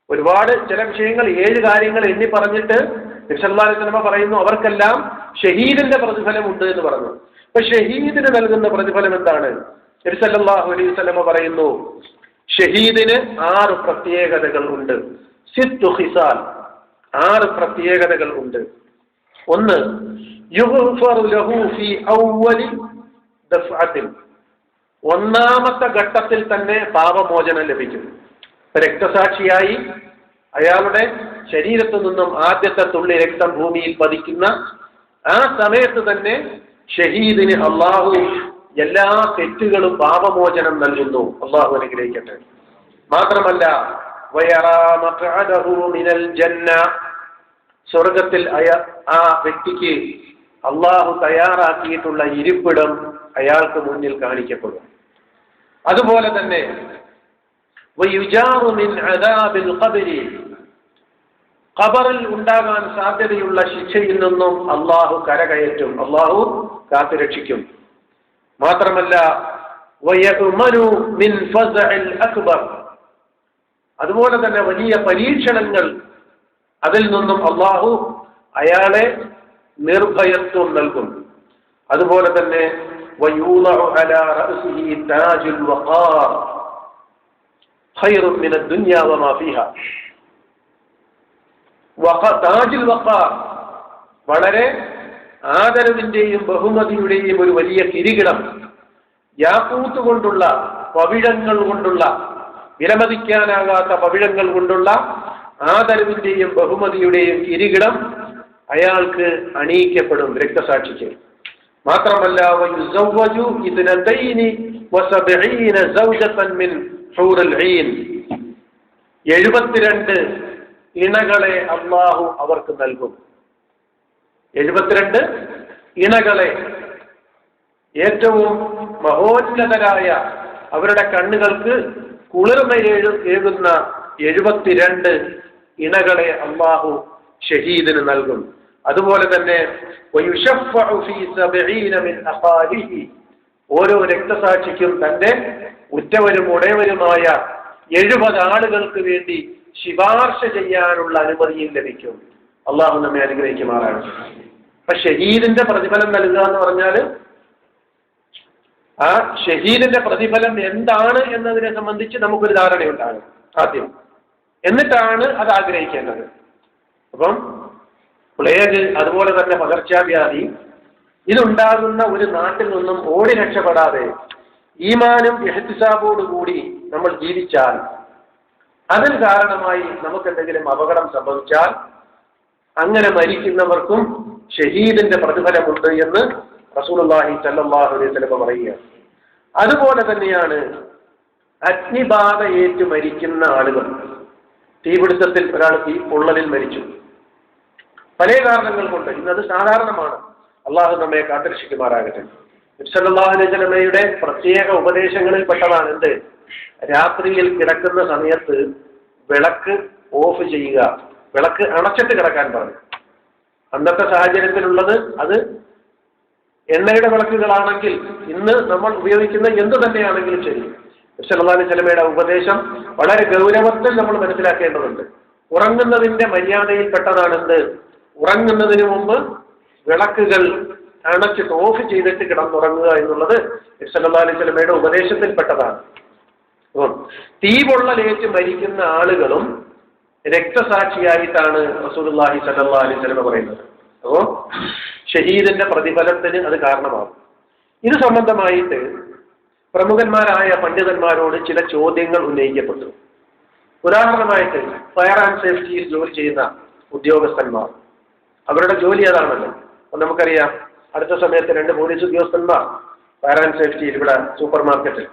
ഒരുപാട് ചില വിഷയങ്ങൾ 7 കാര്യങ്ങൾ എണ്ണി പറഞ്ഞിട്ട് നബി സല്ലല്ലാഹു അലൈഹി വസല്ലം പറയുന്നു അവർക്കെല്ലാം ഷഹീദിന്റെ പ്രതിഫലം ഉണ്ട് എന്ന് പറഞ്ഞു. അപ്പൊ ഷഹീദിന് നൽകുന്ന പ്രതിഫലം എന്താണ്? നബി സല്ലല്ലാഹു അലൈഹി വസല്ലം പറയുന്നു ഷഹീദിന് 6 പ്രത്യേകതകൾ ഉണ്ട്. സിത്തു ഖിസാൽ, 6 പ്രത്യേകതകൾ ഉണ്ട്. ഒന്ന്, യുഗ്ഫറു ലഹു ഫീ അവ്വലി ദഫഅത്തിൻ, ഒന്നാമത്തെ ഘട്ടത്തിൽ തന്നെ പാപമോചനം ലഭിക്കും. രക്തസാക്ഷിയായി അയാളുടെ ശരീരത്തു നിന്നും ആദ്യത്തെ തുള്ളി രക്തം ഭൂമിയിൽ പതിക്കുന്ന ആ സമയത്ത് തന്നെ ഷഹീദിന് അള്ളാഹു എല്ലാ തെറ്റുകളും പാപമോചനം നൽകുന്നു. അള്ളാഹു അനുഗ്രഹിക്കട്ടെ. മാത്രമല്ല മിനൽ ജന്ന, സ്വർഗത്തിൽ ആ വ്യക്തിക്ക് അള്ളാഹു തയ്യാറാക്കിയിട്ടുള്ള ഇരിപ്പിടം അയാൾക്ക് മുന്നിൽ കാണിക്കപ്പെടും. അതുപോലെ തന്നെ ഖബറിൽ ഉണ്ടാകാൻ സാധ്യതയുള്ള ശിക്ഷയിൽ നിന്നും അള്ളാഹു കരകയറ്റും, അള്ളാഹു കാത്തുരക്ഷിക്കും. മാത്രമല്ല അതുപോലെ തന്നെ വലിയ പരീക്ഷണങ്ങൾ, അതിൽ നിന്നും അള്ളാഹു അയാളെ നിർഭയത്വം നൽകും. അതുപോലെ തന്നെ താജുൽ വഖാർ, വളരെ ആദരവിന്റെയും ബഹുമതിയുടെയും ഒരു വലിയ കിരീടം, യാഖൂത്ത് കൊണ്ടുള്ള, പവിഴങ്ങൾ കൊണ്ടുള്ള, വിലമതിക്കാനാകാത്ത പവിഴങ്ങൾ കൊണ്ടുള്ള ആദരവിന്റെയും ബഹുമതിയുടെയും കിരീടം അയാൾക്ക് അണിയിക്കപ്പെടും രക്തസാക്ഷിക്ക്. മാത്രമല്ല 72 ഇണകളെ അള്ളാഹു അവർക്ക് നൽകും. 72 ഇണകളെ, ഏറ്റവും മഹോന്നതരായ, അവരുടെ കണ്ണുകൾക്ക് കുളിർമയേകുന്ന 72 ഇണകളെ അള്ളാഹു ഷഹീദിന് നൽകും. അതുപോലെ തന്നെ ഓരോ രക്തസാക്ഷിക്കും തന്റെ ഉറ്റവരും ഉടയവരുമായ 70 ആളുകൾക്ക് വേണ്ടി ശിപാർശ ചെയ്യാനുള്ള അനുമതിയും ലഭിക്കും. അള്ളാഹു നമ്മെ അനുഗ്രഹിക്കുമാറാണ്. അപ്പൊ ഷഹീദിന്റെ പ്രതിഫലം നൽകുക എന്ന് പറഞ്ഞാൽ ആ ഷഹീദിന്റെ പ്രതിഫലം എന്താണ് എന്നതിനെ സംബന്ധിച്ച് നമുക്കൊരു ധാരണയുണ്ടാകും ആദ്യം, എന്നിട്ടാണ് അത് ആഗ്രഹിക്കേണ്ടത്. അപ്പം പ്ലേഗ്, അതുപോലെ തന്നെ പകർച്ചവ്യാധി, ഇതുണ്ടാകുന്ന ഒരു നാട്ടിൽ നിന്നും ഓടി രക്ഷപ്പെടാതെ ഈമാനും ഇഹ്തിസാബോടുകൂടി നമ്മൾ ജീവിച്ചാൽ, അതിന് കാരണമായി നമുക്ക് എന്തെങ്കിലും അപകടം സംഭവിച്ചാൽ, അങ്ങനെ മരിക്കുന്നവർക്കും ഷഹീദിന്റെ പ്രതിഫലമുണ്ട് എന്ന് റസൂലുള്ളാഹി സ്വല്ലല്ലാഹു അലൈഹി വസല്ലം പറയുകയാണ്. അതുപോലെ തന്നെയാണ് അഗ്നിബാധ ഏറ്റു മരിക്കുന്ന ആളുകൾ. തീപിടുത്തത്തിൽ ഒരാൾ പൊള്ളലിൽ മരിച്ചു, പല കാരണങ്ങൾ കൊണ്ട്. ഇന്നത് സാധാരണമാണ്. അള്ളാഹു നമ്മെ കാത്തുരക്ഷിക്കുമാറാകട്ടെ. നബി സല്ലല്ലാഹു അലൈഹി വസല്ലമയുടെ പ്രത്യേക ഉപദേശങ്ങളിൽ പെട്ടതാണ് എന്ത്? രാത്രിയിൽ കിടക്കുന്ന സമയത്ത് വിളക്ക് ഓഫ് ചെയ്യുക, വിളക്ക് അണച്ചിട്ട് കിടക്കാൻ പറഞ്ഞു. അന്നത്തെ സാഹചര്യത്തിലുള്ളത് അത് എണ്ണയുടെ വിളക്കുകളാണെങ്കിൽ, ഇന്ന് നമ്മൾ ഉപയോഗിക്കുന്ന എന്തു തന്നെയാണെങ്കിലും ശരി, നബി സല്ലല്ലാഹു അലൈഹി വസല്ലമയുടെ ഉപദേശം വളരെ ഗൗരവത്തിൽ നമ്മൾ മനസ്സിലാക്കേണ്ടതുണ്ട്. ഉറങ്ങുന്നതിന്റെ മര്യാദയിൽ പെട്ടതാണ് എന്ത്? ഉറങ്ങുന്നതിന് മുമ്പ് വിളക്കുകൾ അണച്ചിട്ട് ഓഫ് ചെയ്തിട്ട് കിടന്നുറങ്ങുക എന്നുള്ളത് നബി സല്ലല്ലാഹു അലൈഹി വസല്ലമയുടെ ഉപദേശത്തിൽപ്പെട്ടതാണ്. തീപൊള്ളലേറ്റ് മരിക്കുന്ന ആളുകളും രക്തസാക്ഷിയായിട്ടാണ് റസൂലുള്ളാഹി സ്വല്ലല്ലാഹു അലൈഹി വസല്ലം പറയുന്നത്. അപ്പോൾ ഷഹീദിന്റെ പ്രതിഫലത്തിന് അത് കാരണമാകും. ഇത് സംബന്ധമായിട്ട് പ്രമുഖന്മാരായ പണ്ഡിതന്മാരോട് ചില ചോദ്യങ്ങൾ ഉന്നയിക്കപ്പെട്ടു. ഉദാഹരണമായിട്ട് ഫയർ ആൻഡ് സേഫ്റ്റിയിൽ ജോലി ചെയ്യുന്ന ഉദ്യോഗസ്ഥന്മാർ, അവരുടെ ജോലി അതാണല്ലോ. അപ്പൊ നമുക്കറിയാം, അടുത്ത സമയത്ത് 2 പോലീസ് ഉദ്യോഗസ്ഥന്മാർ ഫയർ ആൻഡ് സേഫ്റ്റിയിൽ ഇവിടെ സൂപ്പർ മാർക്കറ്റിൽ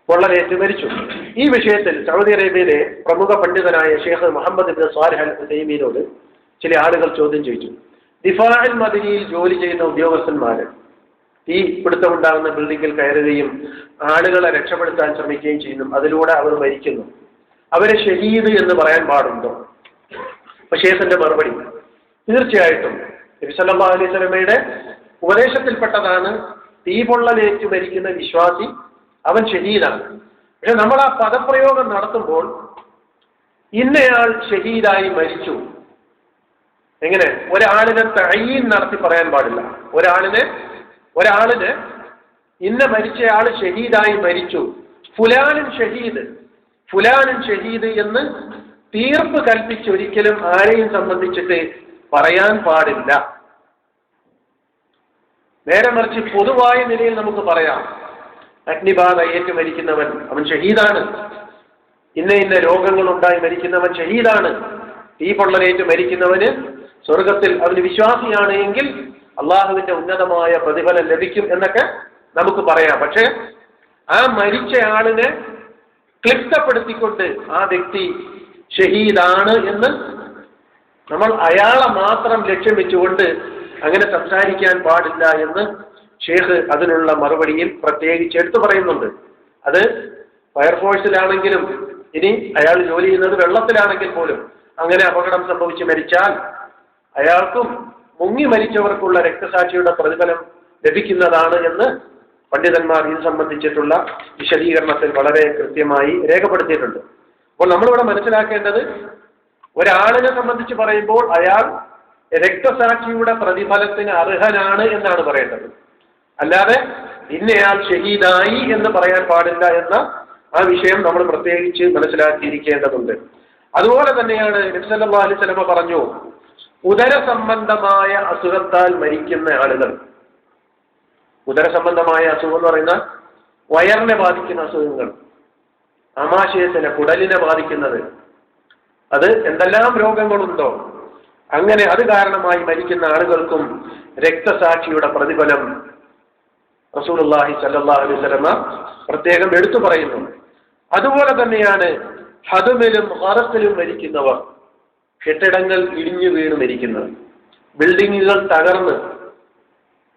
പൊള്ളലേറ്റ് മരിച്ചു. ഈ വിഷയത്തിൽ സൗദി അറേബ്യയിലെ പ്രമുഖ പണ്ഡിതനായ ഷെയ്ഖ് മുഹമ്മദ് ഇബ്നു സാലിഹ് അൽ ഉസൈമീനോട് ചില ആളുകൾ ചോദ്യം ചോദിച്ചു. ദിഫാഉൽ മദനിയിൽ ജോലി ചെയ്യുന്ന ഉദ്യോഗസ്ഥന്മാർ തീ പിടുത്തമുണ്ടാകുന്ന ബിൽഡിങ്ങിൽ കയറുകയും ആളുകളെ രക്ഷപ്പെടുത്താൻ ശ്രമിക്കുകയും ചെയ്യുന്നു, അതിലൂടെ അവർ മരിക്കുന്നു. അവരെ ഷഹീദ് എന്ന് പറയാൻ പാടുണ്ടോ? അപ്പൊ ഷെയ്ഖിന്റെ മറുപടി, തീർച്ചയായിട്ടും നബി സല്ലല്ലാഹു അലൈഹി വസല്ലമയുടെ ഉപദേശത്തിൽപ്പെട്ടതാണ് തീപൊള്ളലേറ്റ് മരിക്കുന്ന വിശ്വാസി അവൻ ഷഹീദാണ്. പക്ഷെ നമ്മൾ ആ പദപ്രയോഗം നടത്തുമ്പോൾ ഇന്നയാൾ ഷഹീദായി മരിച്ചു, എങ്ങനെ? ഒരാളിനെ തഅയീൻ നടത്തി പറയാൻ പാടില്ല. ഒരാളിന് ഇന്ന മരിച്ചയാൾ ഷഹീദായി മരിച്ചു, ഫുലാനുൻ ഷഹീദ് എന്ന് തീർപ്പ് കൽപ്പിച്ച് ഒരിക്കലും ആരെയും സംബന്ധിച്ചിട്ട് പറയാൻ പാടില്ല. നേരെ മറിച്ച് പൊതുവായ നിലയിൽ നമുക്ക് പറയാം, അഗ്നിബാധ ഏറ്റു മരിക്കുന്നവൻ അവൻ ഷഹീദാണ്. ഇന്ന ഇന്ന രോഗങ്ങളുണ്ടായി മരിക്കുന്നവൻ ഷഹീദാണ്, തീ പൊള്ളലേറ്റ് മരിക്കുന്നവന് സ്വർഗത്തിൽ അവന് വിശ്വാസിയാണ് എങ്കിൽ അള്ളാഹുവിന്റെ ഉന്നതമായ പ്രതിഫലം ലഭിക്കും എന്നൊക്കെ നമുക്ക് പറയാം. പക്ഷെ ആ മരിച്ചയാളിനെ ക്ലിപ്തപ്പെടുത്തിക്കൊണ്ട് ആ വ്യക്തി ഷഹീദാണ് എന്ന് നമ്മൾ അയാളെ മാത്രം ലക്ഷ്യം വെച്ചുകൊണ്ട് അങ്ങനെ സംസാരിക്കാൻ പാടില്ല എന്ന് ഷേഖ് അതിനുള്ള മറുപടിയിൽ പ്രത്യേകിച്ച് എടുത്തു പറയുന്നുണ്ട്. അത് ഫയർഫോഴ്സിലാണെങ്കിലും ഇനി അയാൾ ജോലി ചെയ്യുന്നത് വെള്ളത്തിലാണെങ്കിൽ പോലും അങ്ങനെ അപകടം സംഭവിച്ച് മരിച്ചാൽ അയാൾക്കും മുങ്ങി മരിച്ചവർക്കുള്ള രക്തസാക്ഷിയുടെ പ്രതിഫലം ലഭിക്കുന്നതാണ് എന്ന് പണ്ഡിതന്മാർ ഇത് സംബന്ധിച്ചിട്ടുള്ള വിശദീകരണത്തിൽ വളരെ കൃത്യമായി രേഖപ്പെടുത്തിയിട്ടുണ്ട്. അപ്പോൾ നമ്മളിവിടെ മനസ്സിലാക്കേണ്ടത്, ഒരാളിനെ സംബന്ധിച്ച് പറയുമ്പോൾ അയാൾ രക്തസാക്ഷിയുടെ പ്രതിഫലത്തിന് അർഹനാണ് എന്നാണ് പറയേണ്ടത്. അല്ലാതെ ഇന്നയാൾ ഷഹീദായി എന്ന് പറയാൻ പാടില്ല എന്ന ആ വിഷയം നമ്മൾ പ്രത്യേകിച്ച് മനസ്സിലാക്കിയിരിക്കേണ്ടതുണ്ട്. അതുപോലെ തന്നെയാണ് നബി സല്ലല്ലാഹു അലൈഹി വസല്ലം പറഞ്ഞു, ഉദര സംബന്ധമായ അസുഖത്താൽ മരിക്കുന്ന ആളുകൾ, ഉദര സംബന്ധമായ അസുഖം എന്ന് പറയുന്ന വയറിനെ ബാധിക്കുന്ന അസുഖങ്ങൾ, ആമാശയത്തിനെ, കുടലിനെ ബാധിക്കുന്നത്, അത് എന്തെല്ലാം രോഗങ്ങളുണ്ടോ അങ്ങനെ അത് കാരണമായി മരിക്കുന്ന ആളുകൾക്കും രക്തസാക്ഷിയുടെ പ്രതിഫലം റസൂലുള്ളാഹി സ്വല്ലല്ലാഹു അലൈഹി വസല്ലം പ്രത്യേകം എടുത്തു പറയുന്നു. അതുപോലെ തന്നെയാണ് ഹദമിലും ഖറഖിലും മരിക്കുന്നവർ, കെട്ടിടങ്ങൾ ഇടിഞ്ഞു വീണ് മരിക്കുന്നത്, ബിൽഡിങ്ങുകൾ തകർന്ന്,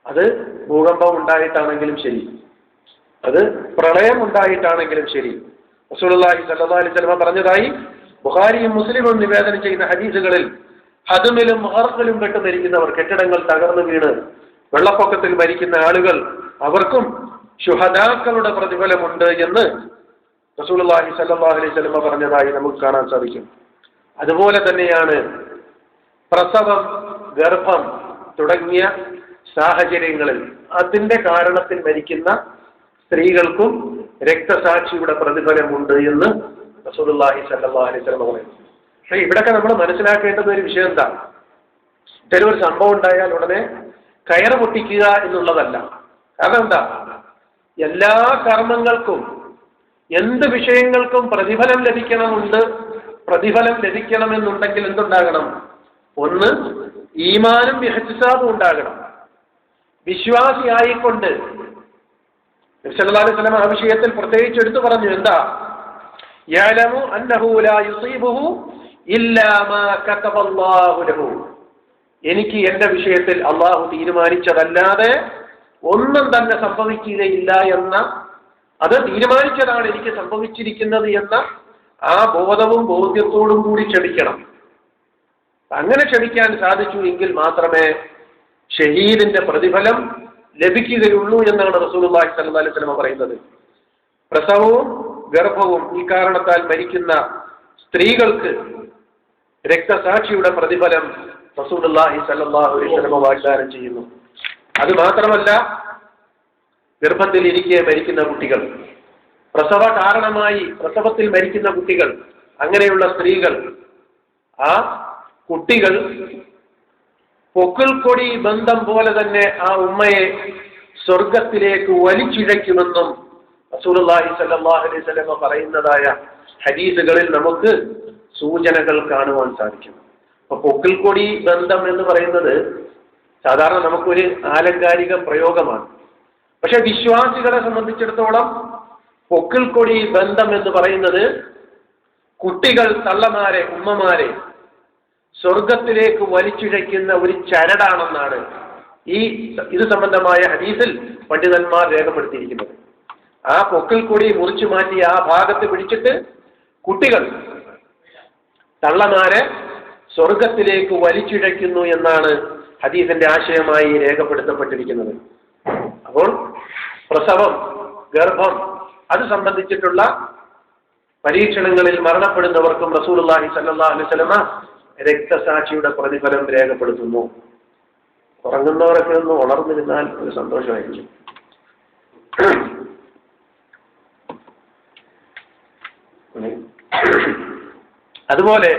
അത് ഭൂകമ്പം ഉണ്ടായിട്ടാണെങ്കിലും ശരി, അത് പ്രളയം ഉണ്ടായിട്ടാണെങ്കിലും ശരി, റസൂലുള്ളാഹി സ്വല്ലല്ലാഹു അലൈഹി വസല്ലം പറഞ്ഞതായി ബുഖാരിയും മുസ്ലിമും നിവേദനം ചെയ്യുന്ന ഹദീസുകളിൽ ഹദമിലും ഖറഖിലും പെട്ട് മരിക്കുന്നവർ, കെട്ടിടങ്ങൾ തകർന്നു വീണ് വെള്ളപ്പൊക്കത്തിൽ മരിക്കുന്ന ആളുകൾ, അവർക്കും ശുഹദാക്കളുടെ പ്രതിഫലമുണ്ട് എന്ന് റസൂലുള്ളാഹി സ്വല്ലല്ലാഹു അലൈഹി വസല്ലം പറഞ്ഞതായി നമുക്ക് കാണാൻ സാധിക്കും. അതുപോലെ തന്നെയാണ് പ്രസവം, ഗർഭം തുടങ്ങിയ സാഹചര്യങ്ങളിൽ അതിന്റെ കാരണത്തിൽ മരിക്കുന്ന സ്ത്രീകൾക്കും രക്തസാക്ഷിയുടെ പ്രതിഫലമുണ്ട് എന്ന് റസൂലുള്ളാഹി സ്വല്ലല്ലാഹു അലൈഹി വസല്ലം പറയുന്നു. പക്ഷേ ഇവിടെയൊക്കെ നമ്മൾ മനസ്സിലാക്കേണ്ടത് ഒരു വിഷയം എന്താ, ഇത്തരം ഒരു സംഭവം ഉണ്ടായാൽ ഉടനെ കയറ് പൊട്ടിക്കുക എന്നുള്ളതല്ല. കാരണം എന്താ, എല്ലാ കർമ്മങ്ങൾക്കും എന്ത് വിഷയങ്ങൾക്കും പ്രതിഫലം ലഭിക്കണമെന്നുണ്ടെങ്കിൽ എന്തുണ്ടാകണം? ഒന്ന്, ഈമാനും ഇഹ്തിസാബും ഉണ്ടാകണം. വിശ്വാസിയായിക്കൊണ്ട് നബി സല്ലല്ലാഹു അലൈഹി വസല്ലം ആ വിഷയത്തിൽ പ്രത്യേകിച്ച് എടുത്തു പറഞ്ഞു. എന്താ? യഅലമു അന്നഹു ലാ യുസീബുഹു ഇല്ലാ മാ കതബല്ലാഹു ലഹു. എനിക്ക് എന്റെ വിഷയത്തിൽ അള്ളാഹു തീരുമാനിച്ചതല്ലാതെ ഒന്നും തന്നെ സംഭവിക്കുകയില്ല എന്ന, അത് തീരുമാനിച്ചതാണ് എനിക്ക് സംഭവിച്ചിരിക്കുന്നത് എന്ന ആ ബോധവും ബോധ്യത്തോടും കൂടി ക്ഷമിക്കണം. അങ്ങനെ ക്ഷമിക്കാൻ സാധിച്ചു എങ്കിൽ മാത്രമേ ഷഹീദിന്റെ പ്രതിഫലം ലഭിക്കുകയുള്ളൂ എന്നാണ് റസൂലുള്ളാഹി സ്വല്ലല്ലാഹു അലൈഹി വസല്ലം പറയുന്നത്. പ്രസവവും ഗർഭവും ഈ കാരണത്താൽ മരിക്കുന്ന സ്ത്രീകൾക്ക് രക്തസാക്ഷിയുടെ പ്രതിഫലം റസൂലുള്ളാഹി സ്വല്ലല്ലാഹു അലൈഹി വസല്ലം വാഗ്ദാനം ചെയ്യുന്നു. അത് മാത്രമല്ല, ഗർഭത്തിൽ ഇരിക്കെ മരിക്കുന്ന കുട്ടികൾ, പ്രസവ കാരണമായി പ്രസവത്തിൽ മരിക്കുന്ന കുട്ടികൾ, അങ്ങനെയുള്ള സ്ത്രീകൾ, ആ കുട്ടികൾ പൊക്കിൾക്കൊടി ബന്ധം പോലെ തന്നെ ആ ഉമ്മയെ സ്വർഗത്തിലേക്ക് വലിച്ചിഴയ്ക്കുമെന്നും റസൂലുള്ളാഹി സ്വല്ലല്ലാഹു അലൈഹി വസല്ലം പറയുന്നതായ ഹദീസുകളിൽ നമുക്ക് സൂചനകൾ കാണുവാൻ സാധിക്കും. അപ്പൊ പൊക്കിൾക്കൊടി ബന്ധം എന്ന് പറയുന്നത് സാധാരണ നമുക്കൊരു ആലങ്കാരിക പ്രയോഗമാണ്. പക്ഷെ വിശ്വാസികളെ സംബന്ധിച്ചിടത്തോളം പൊക്കിൾക്കൊടി ബന്ധം എന്ന് പറയുന്നത് കുട്ടികൾ, തള്ളമാരെ, ഉമ്മമാരെ സ്വർഗത്തിലേക്ക് വലിച്ചിഴയ്ക്കുന്ന ഒരു ചരടാണെന്നാണ് ഇത് സംബന്ധമായ ഹദീസിൽ പണ്ഡിതന്മാർ രേഖപ്പെടുത്തിയിരിക്കുന്നത്. ആ പൊക്കിൾക്കൊടി മുറിച്ചു മാറ്റി ആ ഭാഗത്ത് പിടിച്ചിട്ട് കുട്ടികൾ, തള്ളമാരെ സ്വർഗത്തിലേക്ക് വലിച്ചിഴയ്ക്കുന്നു എന്നാണ് ഹദീസിന്റെ ആശയമായി രേഖപ്പെടുത്തപ്പെട്ടിരിക്കുന്നത്. അപ്പോൾ പ്രസവം, ഗർഭം, അത് സംബന്ധിച്ചിട്ടുള്ള പരീക്ഷണങ്ങളിൽ മരണപ്പെടുന്നവർക്കും റസൂലുള്ളാഹി സ്വല്ലല്ലാഹു അലൈഹി വസല്ലം രക്തസാക്ഷിയുടെ പ്രതിഫലം രേഖപ്പെടുത്തുന്നു. ഉറങ്ങുന്നവരൊക്കെ ഒന്ന് ഉണർന്നിരുന്നാൽ ഒരു സന്തോഷമായിരിക്കും. അതുപോലെ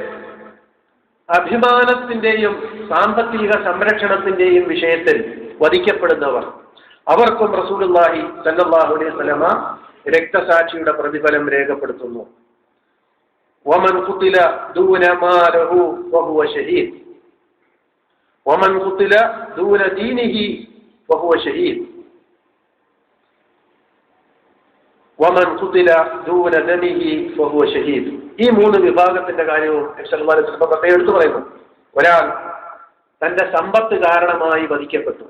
അഭിമാനത്തിന്റെയും സാമ്പത്തിക സംരക്ഷണത്തിന്റെയും വിഷയത്തിൽ വധിക്കപ്പെടുന്നവർ, അവർക്കും റസൂലുള്ളാഹി സ്വല്ലല്ലാഹു അലൈഹി വസല്ലം രക്തസാക്ഷിയുടെ പ്രതിഫലം രേഖപ്പെടുത്തുന്നു. വമൻ ഖുതില ദൂന മാലഹു വഹുവ ഷഹീദ് വമൻ ഖുതില ദൂന ദീനിഹി വഹുവ ഷഹീദ് വമൻ ഖുതില ദൂന ദമിഹി വഹുവ ഷഹീദ്. ഈ മൂന്ന് വിഭാഗത്തിന്റെ കാര്യവും നബി സല്ലല്ലാഹു അലൈഹി വസല്ലം പ്രത്യേകം എടുത്തു പറയുന്നു. ഒരാൾ തന്റെ സമ്പത്ത് കാരണമായി വധിക്കപ്പെട്ടു,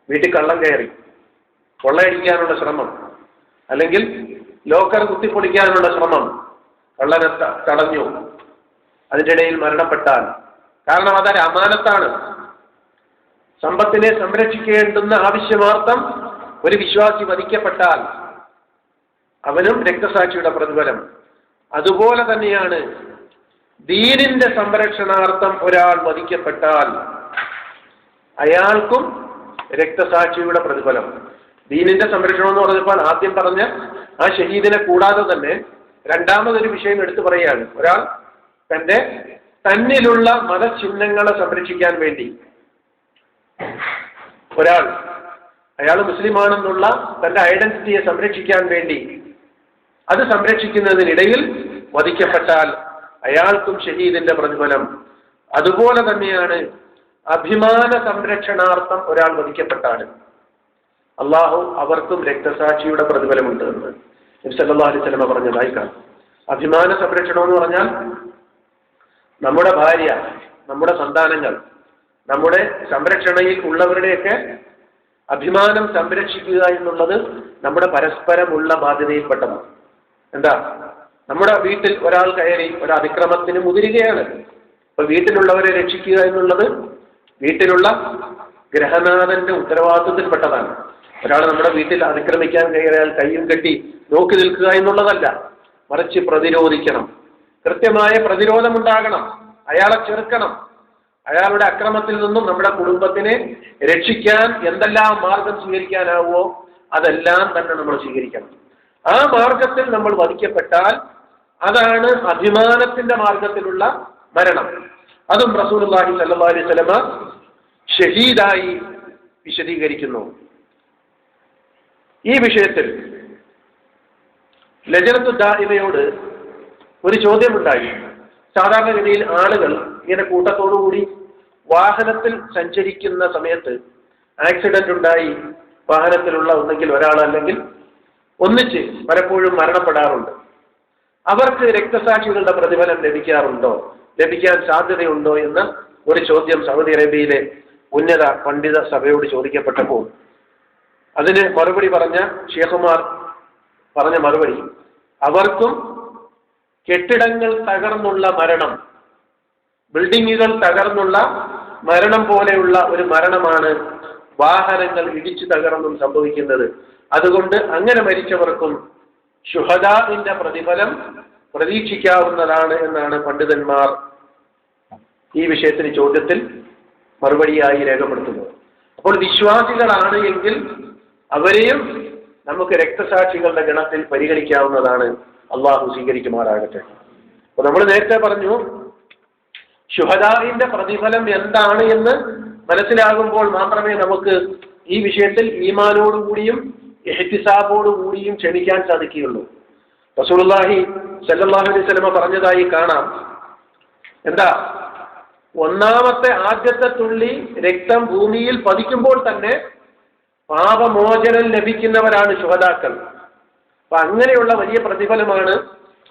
വീട്ടിൽ കള്ളം കയറി, കൊള്ളയടിക്കാനുള്ള ശ്രമം, അല്ലെങ്കിൽ ലോക്കർ കുത്തിപ്പൊളിക്കാനുള്ള ശ്രമം, കള്ളനെ തടഞ്ഞു, അതിൻ്റെ ഇടയിൽ മരണപ്പെട്ടാൽ, കാരണം അതൊരു അമാനത്താണ്, സമ്പത്തിനെ സംരക്ഷിക്കേണ്ടുന്ന ആവശ്യമാർത്ഥം ഒരു വിശ്വാസി വധിക്കപ്പെട്ടാൽ അവനും രക്തസാക്ഷിയുടെ പ്രതിഫലം. അതുപോലെ തന്നെയാണ് ദീനിന്റെ സംരക്ഷണാർത്ഥം ഒരാൾ വധിക്കപ്പെട്ടാൽ അയാൾക്കും രക്തസാക്ഷിയുടെ പ്രതിഫലം. ദീനിന്റെ സംരക്ഷണം എന്ന് പറഞ്ഞപ്പോൾ ആദ്യം പറഞ്ഞ ആ ഷഹീദിനെ കൂടാതെ തന്നെ രണ്ടാമതൊരു വിഷയം എടുത്തു പറയുകയാണ്. ഒരാൾ തന്നിലുള്ള മതചിഹ്നങ്ങളെ സംരക്ഷിക്കാൻ വേണ്ടി, അയാൾ മുസ്ലിമാണെന്നുള്ള തന്റെ ഐഡന്റിറ്റിയെ സംരക്ഷിക്കാൻ വേണ്ടി അത് സംരക്ഷിക്കുന്നതിനിടയിൽ വധിക്കപ്പെട്ടാൽ അയാൾക്കും ഷഹീദിന്റെ പ്രതിഫലം. അതുപോലെ തന്നെയാണ് അഭിമാന സംരക്ഷണാർത്ഥം ഒരാൾ വധിക്കപ്പെട്ടാൽ അള്ളാഹു അവർക്കും രക്തസാക്ഷിയുടെ പ്രതിഫലമുണ്ട് എന്ന് നബി സല്ലല്ലാഹു അലൈഹി വസല്ലം പറഞ്ഞതായി കാണാം. അഭിമാന സംരക്ഷണം എന്ന് പറഞ്ഞാൽ നമ്മുടെ ഭാര്യ, നമ്മുടെ സന്താനങ്ങൾ, നമ്മുടെ സംരക്ഷണയിൽ ഉള്ളവരുടെയൊക്കെ അഭിമാനം സംരക്ഷിക്കുക എന്നുള്ളത് നമ്മുടെ പരസ്പരമുള്ള ബാധ്യതയിൽപ്പെട്ടതാണ്. എന്താ, നമ്മുടെ വീട്ടിൽ ഒരാൾ കയറി ഒരു അതിക്രമത്തിന് മുതിരുകയാണ്. അപ്പൊ വീട്ടിലുള്ളവരെ രക്ഷിക്കുക എന്നുള്ളത് വീട്ടിലുള്ള ഗ്രഹനാഥന്റെ ഉത്തരവാദിത്വത്തിൽപ്പെട്ടതാണ്. ഒരാൾ നമ്മുടെ വീട്ടിൽ അതിക്രമിക്കാൻ കയറിയാൽ കയ്യും കെട്ടി നോക്കി നിൽക്കുക എന്നുള്ളതല്ല, മറിച്ച് പ്രതിരോധിക്കണം. കൃത്യമായ പ്രതിരോധമുണ്ടാകണം, അയാളെ ചെറുക്കണം. അയാളുടെ അക്രമത്തിൽ നിന്നും നമ്മുടെ കുടുംബത്തിനെ രക്ഷിക്കാൻ എന്തെല്ലാം മാർഗം സ്വീകരിക്കാനാവോ അതെല്ലാം തന്നെ നമ്മൾ സ്വീകരിക്കണം. ആ മാർഗത്തിൽ നമ്മൾ വധിക്കപ്പെട്ടാൽ അതാണ് അഭിമാനത്തിന്റെ മാർഗത്തിലുള്ള മരണം. അതും റസൂലുള്ളാഹി സ്വല്ലല്ലാഹു അലൈഹി വസല്ലം ഷഹീദായി വിശദീകരിക്കുന്നു. ഈ വിഷയത്തിൽ ലജനത്തു ദാഇമയോട് ഒരു ചോദ്യമുണ്ടായി. സാധാരണഗതിയിൽ ആളുകൾ ഇങ്ങനെ കൂട്ടത്തോടുകൂടി വാഹനത്തിൽ സഞ്ചരിക്കുന്ന സമയത്ത് ആക്സിഡന്റ് ഉണ്ടായി വാഹനത്തിലുള്ള ഒന്നെങ്കിൽ ഒരാൾ അല്ലെങ്കിൽ ഒന്നിച്ച് പലപ്പോഴും മരണപ്പെടാറുണ്ട്. അവർക്ക് രക്തസാക്ഷികളുടെ പ്രതിഫലം ലഭിക്കാൻ സാധ്യതയുണ്ടോ എന്ന ഒരു ചോദ്യം സൗദി അറേബ്യയിലെ ഉന്നത പണ്ഡിത സഭയോട് ചോദിക്കപ്പെട്ടപ്പോൾ അതിന് മറുപടി പറഞ്ഞ ഷേഖുമാർ പറഞ്ഞ മറുപടി, അവർക്കും കെട്ടിടങ്ങൾ തകർന്നുള്ള മരണം, ബിൽഡിങ്ങുകൾ തകർന്നുള്ള മരണം പോലെയുള്ള ഒരു മരണമാണ് വാഹനങ്ങൾ ഇടിച്ചു തകർന്നും സംഭവിക്കുന്നത്. അതുകൊണ്ട് അങ്ങനെ മരിച്ചവർക്കും ശുഹദാഇന്റെ പ്രതിഫലം പ്രതീക്ഷിക്കാവുന്നതാണ് എന്നാണ് പണ്ഡിതന്മാർ ഈ വിഷയത്തിന് ചോദ്യത്തിൽ മറുപടിയായി രേഖപ്പെടുത്തുന്നത്. അപ്പോൾ വിശ്വാസികളാണ് എങ്കിൽ അവരെയും നമുക്ക് രക്തസാക്ഷികളുടെ ഗണത്തിൽ പരിഗണിക്കാവുന്നതാണ്. അള്ളാഹു സ്വീകരിക്കുമാറാകട്ടെ. അപ്പൊ നമ്മൾ നേരത്തെ പറഞ്ഞു, ശുഹദാഇന്റെ പ്രതിഫലം എന്താണ് എന്ന് മനസ്സിലാകുമ്പോൾ മാത്രമേ നമുക്ക് ഈ വിഷയത്തിൽ ഈമാനോടുകൂടിയും ഇഹ്തിസാബോടുകൂടിയും ക്ഷമിക്കാൻ സാധിക്കുകയുള്ളൂ. റസൂലുള്ളാഹി സ്വല്ലല്ലാഹു അലൈഹി വസല്ലം പറഞ്ഞതായി കാണാം. എന്താ, ആദ്യത്തെ തുള്ളി രക്തം ഭൂമിയിൽ പതിക്കുമ്പോൾ തന്നെ പാപമോചനം ലഭിക്കുന്നവരാണ് ശുഹദാക്കൾ. അപ്പൊ അങ്ങനെയുള്ള വലിയ പ്രതിഫലമാണ്.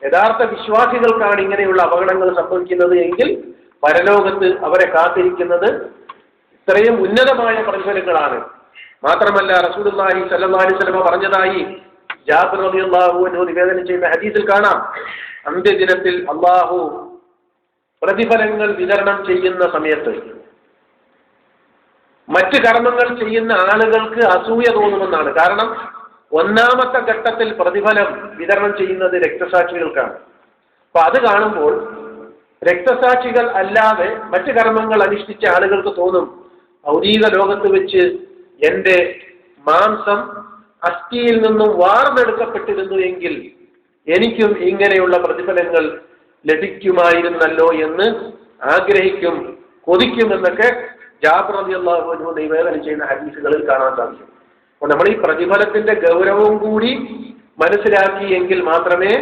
യഥാർത്ഥ വിശ്വാസികൾക്കാണ് ഇങ്ങനെയുള്ള അപകടങ്ങൾ സംഭവിക്കുന്നത് എങ്കിൽ പരലോകത്ത് അവരെ കാത്തിരിക്കുന്നത് ഇത്രയും ഉന്നതമായ പ്രതിഫലങ്ങളാണ്. മാത്രമല്ല റസൂലുള്ളാഹി സ്വല്ലല്ലാഹു അലൈഹി വസല്ലം പറഞ്ഞതായി ജാബിർ റളിയല്ലാഹു അൻഹു നിവേദനം ചെയ്യുന്ന ഹദീസിൽ കാണാം, അന്ത്യദിനത്തിൽ അല്ലാഹു പ്രതിഫലങ്ങൾ വിതരണം ചെയ്യുന്ന സമയത്ത് മറ്റ് കർമ്മങ്ങൾ ചെയ്യുന്ന ആളുകൾക്ക് അസൂയ തോന്നുമെന്നാണ്. കാരണം ഒന്നാമത്തെ ഘട്ടത്തിൽ പ്രതിഫലം വിതരണം ചെയ്യുന്നത് രക്തസാക്ഷികൾക്കാണ്. അപ്പൊ അത് കാണുമ്പോൾ രക്തസാക്ഷികൾ അല്ലാതെ മറ്റ് കർമ്മങ്ങൾ അനുഷ്ഠിച്ച ആളുകൾക്ക് തോന്നും, ഭൗതിക ലോകത്ത് വെച്ച് എന്റെ മാംസം അസ്ഥിയിൽ നിന്നും വാർന്നെടുക്കപ്പെട്ടിരുന്നു എങ്കിൽ എനിക്കും ഇങ്ങനെയുള്ള പ്രതിഫലങ്ങൾ ലഭിക്കുമായിരുന്നല്ലോ എന്ന് ആഗ്രഹിക്കും, കൊതിക്കുമെന്നൊക്കെ ജാബിർ റളിയല്ലാഹു അൻഹു നിവേദനം ചെയ്യുന്ന ഹദീസുകളിൽ കാണാൻ സാധിക്കും. അപ്പോൾ നമ്മൾ ഈ പ്രതിഫലത്തിന്റെ ഗൗരവവും കൂടി മനസ്സിലാക്കിയെങ്കിൽ മാത്രമേ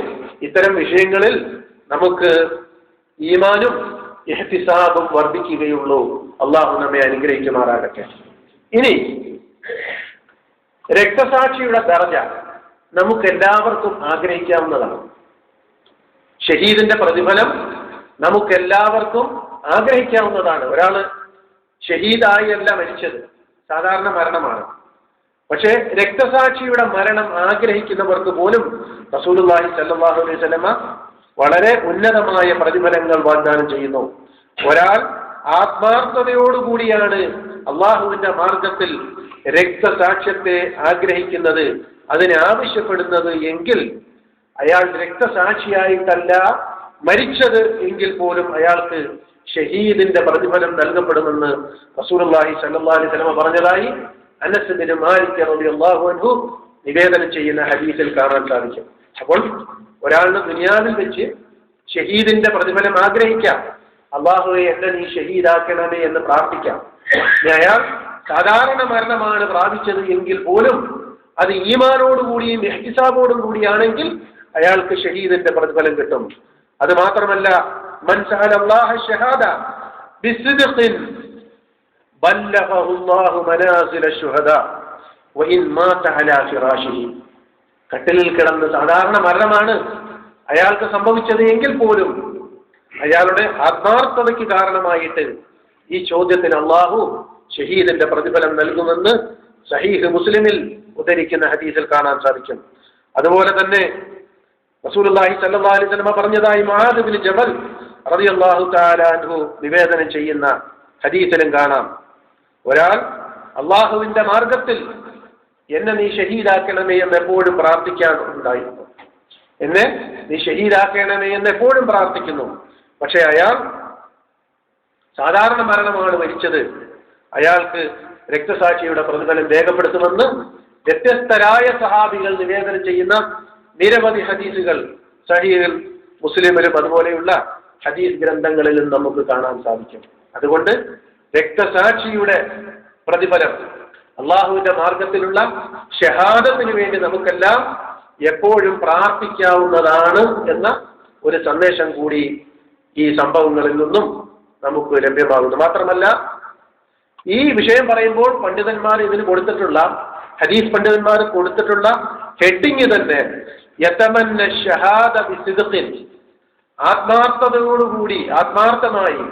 ഇത്തരം വിഷയങ്ങളിൽ നമുക്ക് ഈമാനും ഇഹ്തിസാബും വർദ്ധിക്കുകയുള്ളൂ. അള്ളാഹു നമ്മെ അനുഗ്രഹിക്കുമാറാകട്ടെ. ഇനി രക്തസാക്ഷിയുടെ ദർജ നമുക്കെല്ലാവർക്കും ആഗ്രഹിക്കാവുന്നതാണ്. ഷഹീദിന്റെ പ്രതിഫലം നമുക്കെല്ലാവർക്കും ആഗ്രഹിക്കാവുന്നതാണ്. ഒരാള് ഷഹീദായി അല്ല മരിച്ചത്, സാധാരണ മരണമാണ്. പക്ഷേ രക്തസാക്ഷിയുടെ മരണം ആഗ്രഹിക്കുന്നവർക്ക് പോലും റസൂലുള്ളാഹി സ്വല്ലല്ലാഹു അലൈഹി വസല്ലമ വളരെ ഉന്നതമായ പ്രതിഫലങ്ങൾ വാഗ്ദാനം ചെയ്യുന്നു. ഒരാൾ ആത്മാർത്ഥതയോടുകൂടിയാണ് അള്ളാഹുവിന്റെ മാർഗത്തിൽ രക്തസാക്ഷ്യത്തെ ആഗ്രഹിക്കുന്നത്, അതിനെ ആവശ്യപ്പെടുന്നത് എങ്കിൽ അയാൾ രക്തസാക്ഷിയായിട്ടല്ല മരിച്ചത് എങ്കിൽ പോലും അയാൾക്ക് ഷഹീദിന്റെ പ്രതിഫലം നൽകപ്പെടുമെന്ന് റസൂലുള്ളാഹി സ്വല്ലല്ലാഹു അലൈഹി വസല്ലം പറഞ്ഞതായി അനസ് ബിൻ മാലിക് റളിയല്ലാഹു അൻഹു നിവേദനം ചെയ്യുന്ന ഹദീസിൽ കാണാൻ സാധിക്കും. അപ്പോൾ ഒരാളിന് ദുനിയാവിൽ വെച്ച് ഷഹീദിന്റെ പ്രതിഫലം ആഗ്രഹിക്കാം, അള്ളാഹുവെ എന്നെ നീ ഷഹീദാക്കണമേ എന്ന് പ്രാർത്ഥിക്കാം. അയാൾ സാധാരണ മരണമാണ് പ്രാപിച്ചത് എങ്കിൽ പോലും അത് ഈമാനോടുകൂടിയും ഇഹ്തിസാബോടും കൂടിയാണെങ്കിൽ അയാൾക്ക് ഷഹീദിന്റെ പ്രതിഫലം കിട്ടും. അത് മാത്രമല്ല, മൻ സഅല അല്ലാഹ ശഹാദ ബിസ്ദിഖിൻ ബല്ലഗഹു അല്ലാഹു മനാസില ശുഹദാ വഇൻ മാത അലാ ഫിറാശിഹി. കട്ടിലിൽ കിടന്ന് സാധാരണ മരണമാണ് അയാൾക്ക് സംഭവിച്ചത് എങ്കിൽ പോലും അയാളുടെ ആത്മാർത്ഥതയ്ക്ക് കാരണമായിട്ട് ഈ ചോദ്യത്തിന് അള്ളാഹു ഷഹീദിന്റെ പ്രതിഫലം നൽകുമെന്ന് സഹീഹ് മുസ്ലിമിൽ ഉദ്ധരിക്കുന്ന ഹദീസിൽ കാണാൻ സാധിക്കും. അതുപോലെ തന്നെ റസൂലുള്ളാഹി സ്വല്ലല്ലാഹു അലൈഹി വസല്ലം പറഞ്ഞതായി മുആദ് ബിൻ ജബൽ റളിയല്ലാഹു തആല അൻഹു നിവേദനം ചെയ്യുന്ന ഹദീസിലും കാണാം, ഒരാൾ അള്ളാഹുവിന്റെ മാർഗത്തിൽ എന്നെ നീ ഷഹീദാക്കണമേ എന്ന് എപ്പോഴും പ്രാർത്ഥിക്കാൻ ഉണ്ടായിരുന്നു. എന്നെ നീ ഷഹീദാക്കണമേ എന്ന് എപ്പോഴും പ്രാർത്ഥിക്കുന്നു. പക്ഷെ അയാൾ സാധാരണ മരണമാണ് മരിച്ചത്, അയാൾക്ക് രക്തസാക്ഷിയുടെ പ്രതിഫലം രേഖപ്പെടുത്തുമെന്ന് വ്യത്യസ്തരായ സഹാബികൾ നിവേദനം ചെയ്യുന്ന നിരവധി ഹദീസുകൾ സഹീഹ് മുസ്ലിമിലും അതുപോലെയുള്ള ഹദീസ് ഗ്രന്ഥങ്ങളിലും നമുക്ക് കാണാൻ സാധിക്കും. അതുകൊണ്ട് രക്തസാക്ഷിയുടെ പ്രതിഫലം, അള്ളാഹുവിന്റെ മാർഗത്തിലുള്ള ഷഹാദത്തിന് വേണ്ടി നമുക്കെല്ലാം എപ്പോഴും പ്രാർത്ഥിക്കാവുന്നതാണ് എന്ന ഒരു സന്ദേശം കൂടി ഈ സംഭവങ്ങളിൽ നിന്നും നമുക്ക് ലഭ്യമാകുന്നു. മാത്രമല്ല, ഈ വിഷയം പറയുമ്പോൾ പണ്ഡിതന്മാർ ഇതിന് കൊടുത്തിട്ടുള്ള, ഹദീസ് പണ്ഡിതന്മാർ കൊടുത്തിട്ടുള്ള ഹെഡിങ് തന്നെ യതമന്ന ഷഹാദ ബിസിദ്ഖിൻ, ആത്മാർത്ഥതയോടുകൂടി, ആത്മാർത്ഥമായി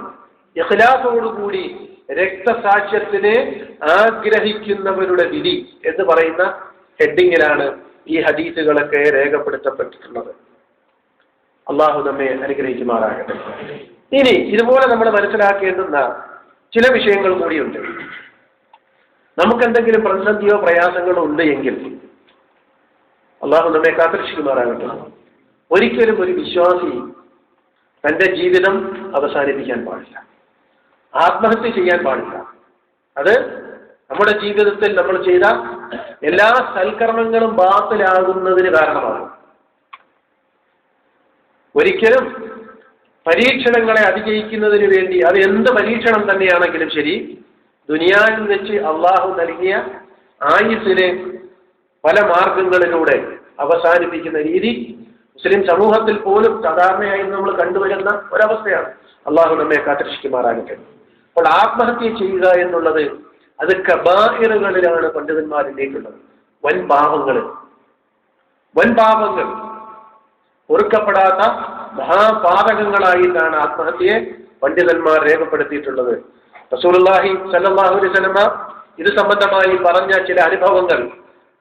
ഇഖ്ലാസോടുകൂടി രക്തസാക്ഷ്യത്തിനെ ആഗ്രഹിക്കുന്നവരുടെ വിധി എന്ന് പറയുന്ന ഹെഡിങ്ങിലാണ് ഈ ഹദീസുകളൊക്കെ രേഖപ്പെടുത്തപ്പെട്ടിട്ടുള്ളത്. അള്ളാഹു നമ്മെ അനുഗ്രഹിക്കുമാറാകട്ടെ. ഇനി ഇതുപോലെ നമ്മൾ മനസ്സിലാക്കേണ്ടുന്ന ചില വിഷയങ്ങൾ കൂടിയുണ്ട്. നമുക്കെന്തെങ്കിലും പ്രതിസന്ധിയോ പ്രയാസങ്ങളോ ഉണ്ട് എങ്കിൽ അള്ളാഹു നമ്മെ കാത്തുരക്ഷിക്കുമാറാകട്ടെ. ഒരിക്കലും ഒരു വിശ്വാസി തന്റെ ജീവിതം അവസാനിപ്പിക്കാൻ പാടില്ല, ആത്മഹത്യ ചെയ്യാൻ പാടില്ല. അത് നമ്മുടെ ജീവിതത്തിൽ നമ്മൾ ചെയ്ത എല്ലാ സൽക്കർമ്മങ്ങളും ബാത്തിലാകുന്നതിന് കാരണമാകും. ഒരിക്കലും പരീക്ഷണങ്ങളെ അതിജയിക്കുന്നതിന് വേണ്ടി, അത് എന്ത് പരീക്ഷണം തന്നെയാണെങ്കിലും ശരി, ദുനിയാവിൽ വെച്ച് അള്ളാഹു നൽകിയ ആയുസ്സിനെ പല മാർഗങ്ങളിലൂടെ അവസാനിപ്പിക്കുന്ന രീതി മുസ്ലിം സമൂഹത്തിൽ പോലും സാധാരണയായി നമ്മൾ കണ്ടുവരുന്ന ഒരവസ്ഥയാണ്. അള്ളാഹു നമ്മെ കാത്തുരക്ഷിക്കുമാറാകട്ടെ. അപ്പോൾ ആത്മഹത്യ ചെയ്യുക എന്നുള്ളത് അത് കബായിറുകളിലാണ് പണ്ഡിതന്മാരിലേക്കുള്ളത്. വൻപാപങ്ങൾ പൊറുക്കപ്പെടാത്ത മഹാപാതകങ്ങളായിട്ടാണ് ആത്മഹത്യയെ പണ്ഡിതന്മാർ രേഖപ്പെടുത്തിയിട്ടുള്ളത്. റസൂലുള്ളാഹി സ്വല്ലല്ലാഹു അലൈഹി വസല്ലം ഇത് സംബന്ധമായി പറഞ്ഞ ചില അനുഭവങ്ങൾ,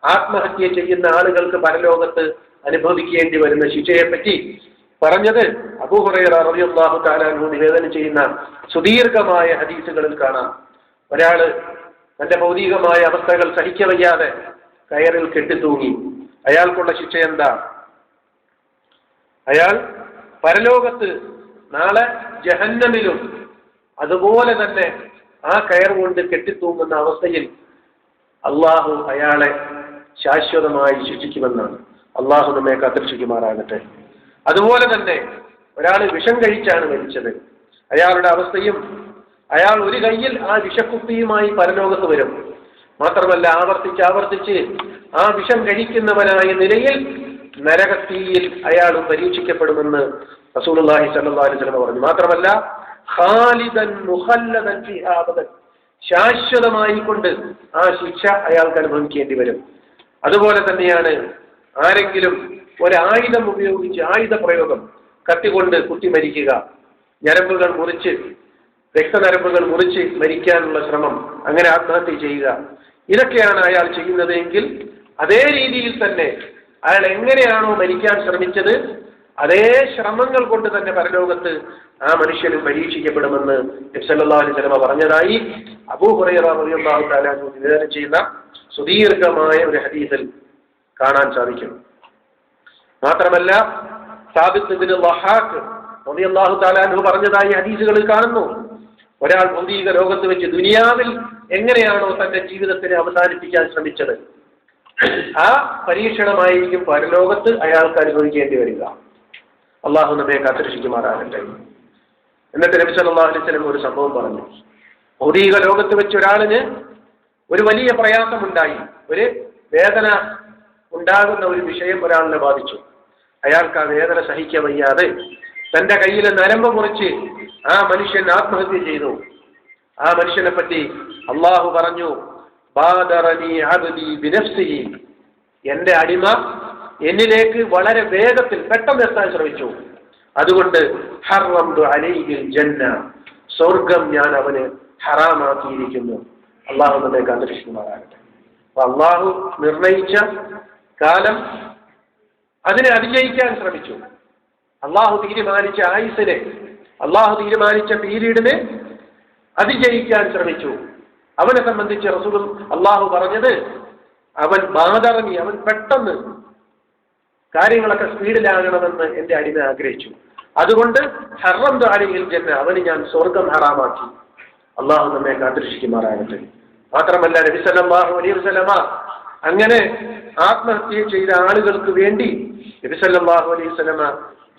ആത്മഹത്യ ചെയ്യുന്ന ആളുകൾക്ക് പരലോകത്ത് അനുഭവിക്കേണ്ടി വരുന്ന ശിക്ഷയെപ്പറ്റി പറഞ്ഞത് അബൂ ഹുറൈറ റളിയല്ലാഹു തആല അൻഹു നിവേദനം ചെയ്യുന്ന സുദീർഘമായ ഹദീസുകളിൽ കാണാം. ഒരാള് തന്റെ ഭൗതികമായ അവസ്ഥകൾ സഹിക്കവയ്യാതെ കയറിൽ കെട്ടിത്തൂങ്ങി. അയാൾക്കുള്ള ശിക്ഷ എന്താ? അയാൾ പരലോകത്ത് നാളെ ജഹന്നമിലും അതുപോലെ തന്നെ ആ കയർ കൊണ്ട് കെട്ടിത്തൂങ്ങുന്ന അവസ്ഥയിൽ അള്ളാഹു അയാളെ ശാശ്വതമായി ശിക്ഷിക്കുമെന്നാണ്. അള്ളാഹു നമ്മെ കാത്തുരക്ഷിക്കുമാറാകട്ടെ. അതുപോലെ തന്നെ ഒരാൾ വിഷം കഴിച്ചാണ് മരിച്ചത്. അയാളുടെ അവസ്ഥയും, അയാൾ ഒരു കയ്യിൽ ആ വിഷക്കുപ്പിയുമായി പരലോകത്ത് വരും. മാത്രമല്ല ആവർത്തിച്ച് ആ വിഷം കഴിക്കുന്നവനായ നിലയിൽ നരകത്തീയിൽ അയാളും പരീക്ഷിക്കപ്പെടുമെന്ന് റസൂലുള്ളാഹി സ്വല്ലല്ലാഹു അലൈഹി വസല്ലം പറഞ്ഞു. മാത്രമല്ല ഖാലിദൻ മുഖല്ലദൻ ഫീഹാ അബദൻ, ശാശ്വതമായി കൊണ്ട് ആ ശിക്ഷ അയാൾക്ക് അനുഭവിക്കേണ്ടി വരും. അതുപോലെ തന്നെയാണ് ആരെങ്കിലും ഒരായുധം ഉപയോഗിച്ച് ആയുധ പ്രയോഗം കത്തികൊണ്ട് കുത്തി മരിക്കുക, ഞരമ്പുകൾ മുറിച്ച് രക്തനരമ്പുകൾ മുറിച്ച് മരിക്കാനുള്ള ശ്രമം, അങ്ങനെ ആത്മഹത്യ ചെയ്യുക, ഇതൊക്കെയാണ് അയാൾ ചെയ്യുന്നത് എങ്കിൽ അതേ രീതിയിൽ തന്നെ അയാൾ എങ്ങനെയാണോ മരിക്കാൻ ശ്രമിച്ചത് അതേ ശ്രമങ്ങൾ കൊണ്ട് തന്നെ പരലോകത്ത് ആ മനുഷ്യനും പരീക്ഷിക്കപ്പെടുമെന്ന് നബി സല്ലല്ലാഹു അലൈഹി വസല്ലം പറഞ്ഞതായി അബൂ ഹുറൈറ റളിയല്ലാഹു തആല അൻഹു നിവേദനം ചെയ്യുന്ന സുദീർഘമായ ഒരു ഹദീസിൽ കാണാൻ സാധിക്കും. മാത്രമല്ല സാബിത്ത് ഇബ്നു വഹാഖ് റളിയല്ലാഹു തആല അൻഹു പറഞ്ഞതായി ഹദീസുകളിൽ കാണുന്നു, ഒരാൾ ഭൗതിക ലോകത്ത് വെച്ച് ദുനിയാവിൽ എങ്ങനെയാണോ തന്റെ ജീവിതത്തിനെ അവസാനിപ്പിക്കാൻ ശ്രമിച്ചത് ആ പരീക്ഷണമായിരിക്കും പരലോകത്ത് അയാൾക്ക് അനുഭവിക്കേണ്ടി വരിക. അള്ളാഹു നമ്മെ കാത്തുരക്ഷിക്കുമാറാകട്ടെ. എന്നിട്ട് നബി സല്ലല്ലാഹു അലൈഹി വസല്ലം ഒരു സംഭവം പറഞ്ഞു. ഭൗതിക ലോകത്ത് വെച്ച് ഒരാളിന് ഒരു വലിയ പ്രയാസമുണ്ടായി, ഒരു വേദന ഉണ്ടാകുന്ന ഒരു വിഷയം ഒരാളിനെ ബാധിച്ചു. അയാൾക്ക് ആ വേദന സഹിക്കാൻ വയ്യാതെ തന്റെ കയ്യിലെ നരമ്പ് മുറിച്ച് ആ മനുഷ്യൻ ആത്മഹത്യ ചെയ്തു. ആ മനുഷ്യനെ പറ്റി അള്ളാഹു പറഞ്ഞു, ബാദറനി അബ്ദി ബിനഫ്സിഹി, എന്റെ അടിമ എന്നിലേക്ക് വളരെ വേഗത്തിൽ പെട്ടെന്ന് എത്താൻ ശ്രമിച്ചു, അതുകൊണ്ട് ഹറംതു അലൈഹിൽ ജന്ന, സ്വർഗം ഞാൻ അവന് ഹറാമാക്കിയിരിക്കുന്നു. അള്ളാഹു നമ്മെ കാത്തുരക്ഷിക്കുമാറാകട്ടെ. അപ്പൊ അള്ളാഹു നിർണയിച്ച കാലം അതിനെ അതിജയിക്കാൻ ശ്രമിച്ചു. അള്ളാഹു തീരുമാനിച്ച ആയുസിനെ, അള്ളാഹു തീരുമാനിച്ച പീരീഡിനെ അതിജയിക്കാൻ ശ്രമിച്ചു. അവനെ സംബന്ധിച്ച് റസൂൽ അള്ളാഹു പറഞ്ഞത്, അവൻ ബാദറനി, അവൻ പെട്ടെന്ന് കാര്യങ്ങളൊക്കെ സ്പീഡിലാകണമെന്ന് എന്റെ അടിമ ആഗ്രഹിച്ചു, അതുകൊണ്ട് ഹറംതു അലൈഹിൽ ജന്ന, അവന് ഞാൻ സ്വർഗം ഹറാമാക്കി. അള്ളാഹു നമ്മെ കാത്തുരക്ഷിക്കുമാറാകട്ടെ. മാത്രമല്ല നബി സല്ലല്ലാഹു അലൈഹി വസല്ലമ അങ്ങനെ ആത്മഹത്യ ചെയ്ത ആളുകൾക്ക് വേണ്ടി നബി സല്ലല്ലാഹു അലൈഹി വസല്ലമ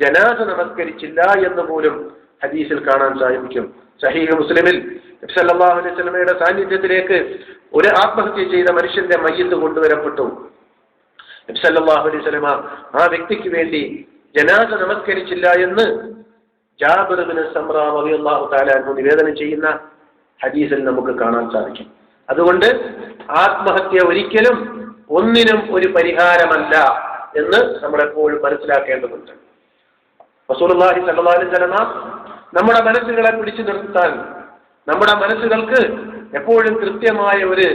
ജനാസ നമസ്കരിച്ചില്ല എന്ന് പോലും ഹദീസിൽ കാണാൻ സാധിക്കും. സഹീഹ് മുസ്ലിമിൽ നബി സല്ലല്ലാഹു അലൈഹി വസല്ലമയുടെ സാന്നിധ്യത്തിലേക്ക് ഒരു ആത്മഹത്യ ചെയ്ത മനുഷ്യന്റെ മയ്യിത്ത് കൊണ്ടുവരപ്പെട്ടു. നബി സല്ലല്ലാഹു അലൈഹി വസല്ലമ ആ വ്യക്തിക്ക് വേണ്ടി ജനാസ നമസ്കരിച്ചില്ല എന്ന് ജാബിർ ഇബ്നു സമ്റ റളിയല്ലാഹു തആല അൻഹു നിവേദനം ചെയ്യുന്ന ഹദീസിൽ നമുക്ക് കാണാൻ സാധിക്കും. അതുകൊണ്ട് ആത്മഹത്യ ഒരിക്കലും ഒന്നിനും ഒരു പരിഹാരമല്ല എന്ന് നമ്മൾ എപ്പോഴും മനസ്സിലാക്കേണ്ടതുണ്ട്. റസൂലുള്ളാഹി സ്വല്ലല്ലാഹു അലൈഹി വസല്ലമ നമ്മുടെ മനസ്സുകളെ പിടിച്ചു നിർത്താൻ, നമ്മുടെ മനസ്സുകൾക്ക് എപ്പോഴും കൃത്യമായ ഒരു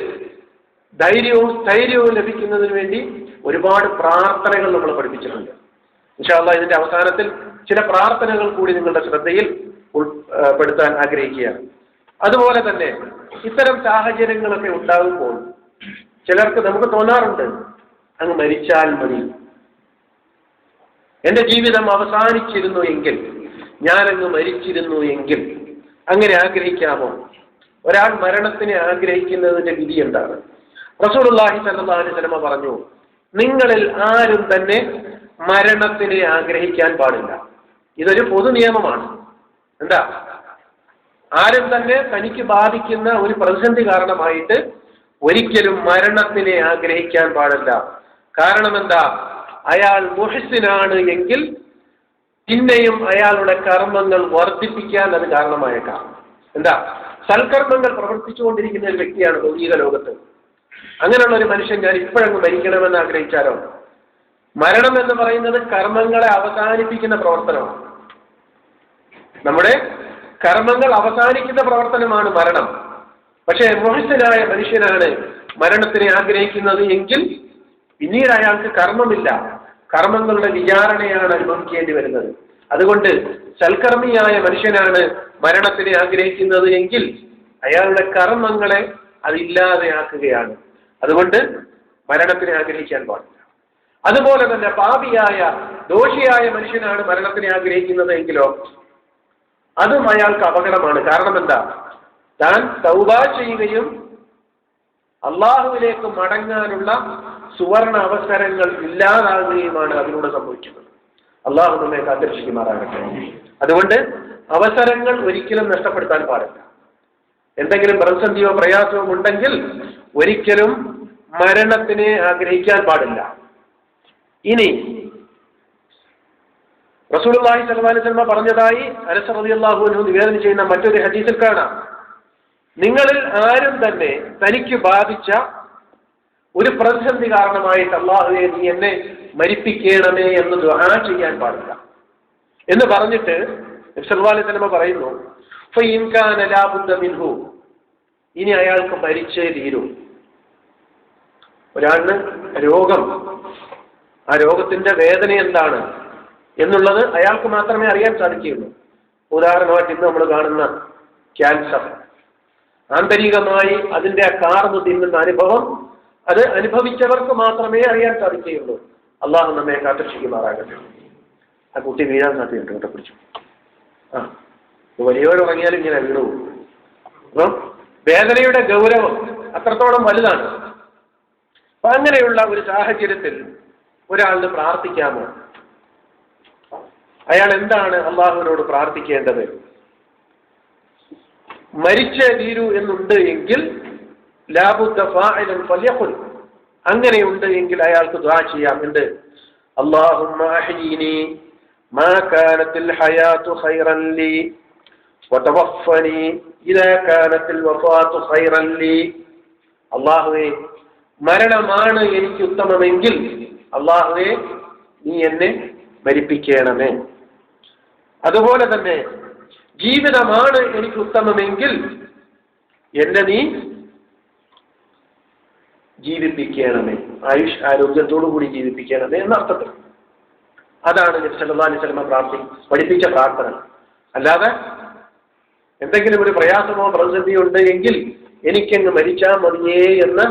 ധൈര്യവും സ്ഥൈര്യവും ലഭിക്കുന്നതിന് വേണ്ടി ഒരുപാട് പ്രാർത്ഥനകൾ നമ്മൾ പഠിപ്പിച്ചിട്ടുണ്ട്. ഇൻഷാ അല്ലാഹ് ഇതിന്റെ അവസാനത്തിൽ ചില പ്രാർത്ഥനകൾ കൂടി നിങ്ങളുടെ ശ്രദ്ധയിൽ ഉൾപ്പെടുത്താൻ ആഗ്രഹിക്കുകയാണ്. അതുപോലെ തന്നെ ഇത്തരം സാഹചര്യങ്ങളൊക്കെ ഉണ്ടാകുമ്പോൾ ചിലർക്ക് നമുക്ക് തോന്നാറുണ്ട്, അങ്ങ് മരിച്ചാൽ മതി, എന്റെ ജീവിതം അവസാനിച്ചിരുന്നു എങ്കിൽ, ഞാനങ്ങ് മരിച്ചിരുന്നു എങ്കിൽ, അങ്ങനെ ആഗ്രഹിക്കാമോ? ഒരാൾ മരണത്തിനെ ആഗ്രഹിക്കുന്നതിന്റെ വിധി എന്താണ്? റസൂലുള്ളാഹി സ്വല്ലല്ലാഹു അലൈഹി വസല്ലം പറഞ്ഞു, നിങ്ങളിൽ ആരും തന്നെ മരണത്തിനെ ആഗ്രഹിക്കാൻ പാടില്ല. ഇതൊരു പൊതു നിയമമാണ്. എന്താ? ആരും തന്നെ തനിക്ക് ബാധിക്കുന്ന ഒരു പ്രതിസന്ധി കാരണമായിട്ട് ഒരിക്കലും മരണത്തിനെ ആഗ്രഹിക്കാൻ പാടില്ല. കാരണം എന്താ? അയാൾ മുഹ്സിനാണ് എങ്കിൽ പിന്നെയും അയാളുടെ കർമ്മങ്ങൾ വർദ്ധിപ്പിക്കാൻ അത് കാരണമായേക്കാം. എന്താ? സൽക്കർമ്മങ്ങൾ പ്രവർത്തിച്ചുകൊണ്ടിരിക്കുന്ന ഒരു വ്യക്തിയാണ് ഭൗതിക ലോകത്ത്. അങ്ങനെയുള്ള ഒരു മനുഷ്യൻ ഞാൻ ഇപ്പോഴങ്ങ് മരിക്കണമെന്ന് ആഗ്രഹിച്ചാലോ? മരണം എന്ന് പറയുന്നത് കർമ്മങ്ങളെ അവസാനിപ്പിക്കുന്ന പ്രവർത്തനമാണ്. നമ്മുടെ കർമ്മങ്ങൾ അവസാനിക്കുന്ന പ്രവർത്തനമാണ് മരണം. പക്ഷേ മുഹ്സിനായ മനുഷ്യനാണ് മരണത്തിനെ ആഗ്രഹിക്കുന്നത് എങ്കിൽ പിന്നീട് അയാൾക്ക് കർമ്മമില്ല, കർമ്മങ്ങളുടെ വിചാരണയാണ് അനുഭവിക്കേണ്ടി വരുന്നത്. അതുകൊണ്ട് സൽക്കർമ്മിയായ മനുഷ്യനാണ് മരണത്തിനെ ആഗ്രഹിക്കുന്നത് എങ്കിൽ അയാളുടെ കർമ്മങ്ങളെ അതില്ലാതെയാക്കുകയാണ്. അതുകൊണ്ട് മരണത്തിനെ ആഗ്രഹിക്കാൻ പാടില്ല. അതുപോലെ തന്നെ പാപിയായ ദോഷിയായ മനുഷ്യനാണ് മരണത്തിനെ ആഗ്രഹിക്കുന്നത് എങ്കിലോ അതും അയാൾക്ക് അപകടമാണ്. കാരണം എന്താ? താൻ തൗബ ചെയ്യുകയും അള്ളാഹുവിലേക്ക് മടങ്ങാനുള്ള സുവർണ അവസരങ്ങൾ ഇല്ലാതാകുകയുമാണ് അതിലൂടെ സംഭവിക്കുന്നത്. അള്ളാഹു നമ്മെ കാത്തിരക്ഷിക്കുമാറാകട്ടെ. അതുകൊണ്ട് അവസരങ്ങൾ ഒരിക്കലും നഷ്ടപ്പെടുത്താൻ പാടില്ല. എന്തെങ്കിലും പ്രതിസന്ധിയോ പ്രയാസവും ഉണ്ടെങ്കിൽ ഒരിക്കലും മരണത്തിനെ ആഗ്രഹിക്കാൻ പാടില്ല. ഇനി റസൂലുള്ളാഹി സ്വല്ലല്ലാഹു അലൈഹി വസല്ലം പറഞ്ഞതായി അനസ് റളിയല്ലാഹു അൻഹു നിവേദനം ചെയ്യുന്ന മറ്റൊരു ഹദീസിൽ കാണാം, നിങ്ങളിൽ ആരും തന്നെ തനിക്ക് ബാധിച്ച ഒരു പ്രതിസന്ധി കാരണമായിട്ട് അല്ലാഹുവേ നീ എന്നെ മരിപ്പിക്കണമേ എന്ന് ദുആ ചെയ്യാൻ പാടില്ല എന്ന് പറഞ്ഞിട്ട് നബി സല്ലല്ലാഹു അലൈഹി വസല്ലം പറയുന്നു, ഫഇൻ കാന ലാ ബുദ്ദ മിൻഹു, ഇനി അയാൾക്ക് മരിച്ചേ തീരൂ. ഒരാളിന് രോഗം, ആ രോഗത്തിന്റെ വേദന എന്താണ് എന്നുള്ളത് അയാൾക്ക് മാത്രമേ അറിയാൻ സാധിക്കുകയുള്ളൂ. ഉദാഹരണമായിട്ട് ഇന്ന് നമ്മൾ കാണുന്ന ക്യാൻസർ, ആന്തരികമായി അതിന്റെ കാർന്ന് തിന്നുന്ന അനുഭവം അത് അനുഭവിച്ചവർക്ക് മാത്രമേ അറിയാൻ സാധിക്കുകയുള്ളൂ. അള്ളാഹു നമ്മെ കാത്തുരക്ഷിക്കുമാറാകട്ടെ. ആ കുട്ടി വീഴാൻ സാധ്യതയുണ്ട്, കേട്ടോ, പിടിച്ചു. വലിയവരുറങ്ങിയാലും ഇങ്ങനെ വീണു. അപ്പം വേദനയുടെ ഗൗരവം അത്രത്തോളം വലുതാണ്. അപ്പൊ അങ്ങനെയുള്ള ഒരു സാഹചര്യത്തിൽ ഒരാളിന് പ്രാർത്ഥിക്കാമോ? അയാൾ എന്താണ് അള്ളാഹുവിനോട് പ്രാർത്ഥിക്കേണ്ടത്? മരിച്ചേ തീരൂ എന്നുണ്ട് എങ്കിൽ ലാബുദ്ദ ഫാഇലൻ ഫല്യഖുൽ, അങ്ങനെയുണ്ട് എങ്കിൽ അയാൾക്ക് ദുആ ചെയ്യാം. എന്ത്? അല്ലാഹുമ്മ അഹ്യിനി മാ കാനത്തിൽ ഹയാതു ഖൈറൻ ലി വതവഫനി ഇദാ കാനത്തിൽ വഫാതു ഖൈറൻ ലി. അല്ലാഹുവേ, മരണമാണ് എനിക്ക് ഉത്തമമെങ്കിൽ അല്ലാഹുവേ നീ എന്നെ മരിപ്പിക്കണമേ. അതുപോലെ തന്നെ ജീവിതമാണ് എനിക്ക് ഉത്തമമെങ്കിൽ എന്നെ നീ ജീവിപ്പിക്കണമേ, ആരോഗ്യത്തോടു കൂടി ജീവിപ്പിക്കണമേ എന്നർത്ഥത്തിൽ. അതാണ് നബി സല്ലല്ലാഹു അലൈഹി വസല്ലം പഠിപ്പിച്ച പ്രാർത്ഥന. അല്ലാതെ എന്തെങ്കിലും ഒരു പ്രയാസമോ പ്രതിസന്ധിയോ ഉണ്ട് എങ്കിൽ എനിക്കങ്ങ് മരിച്ചാൽ മതിയേ എന്ന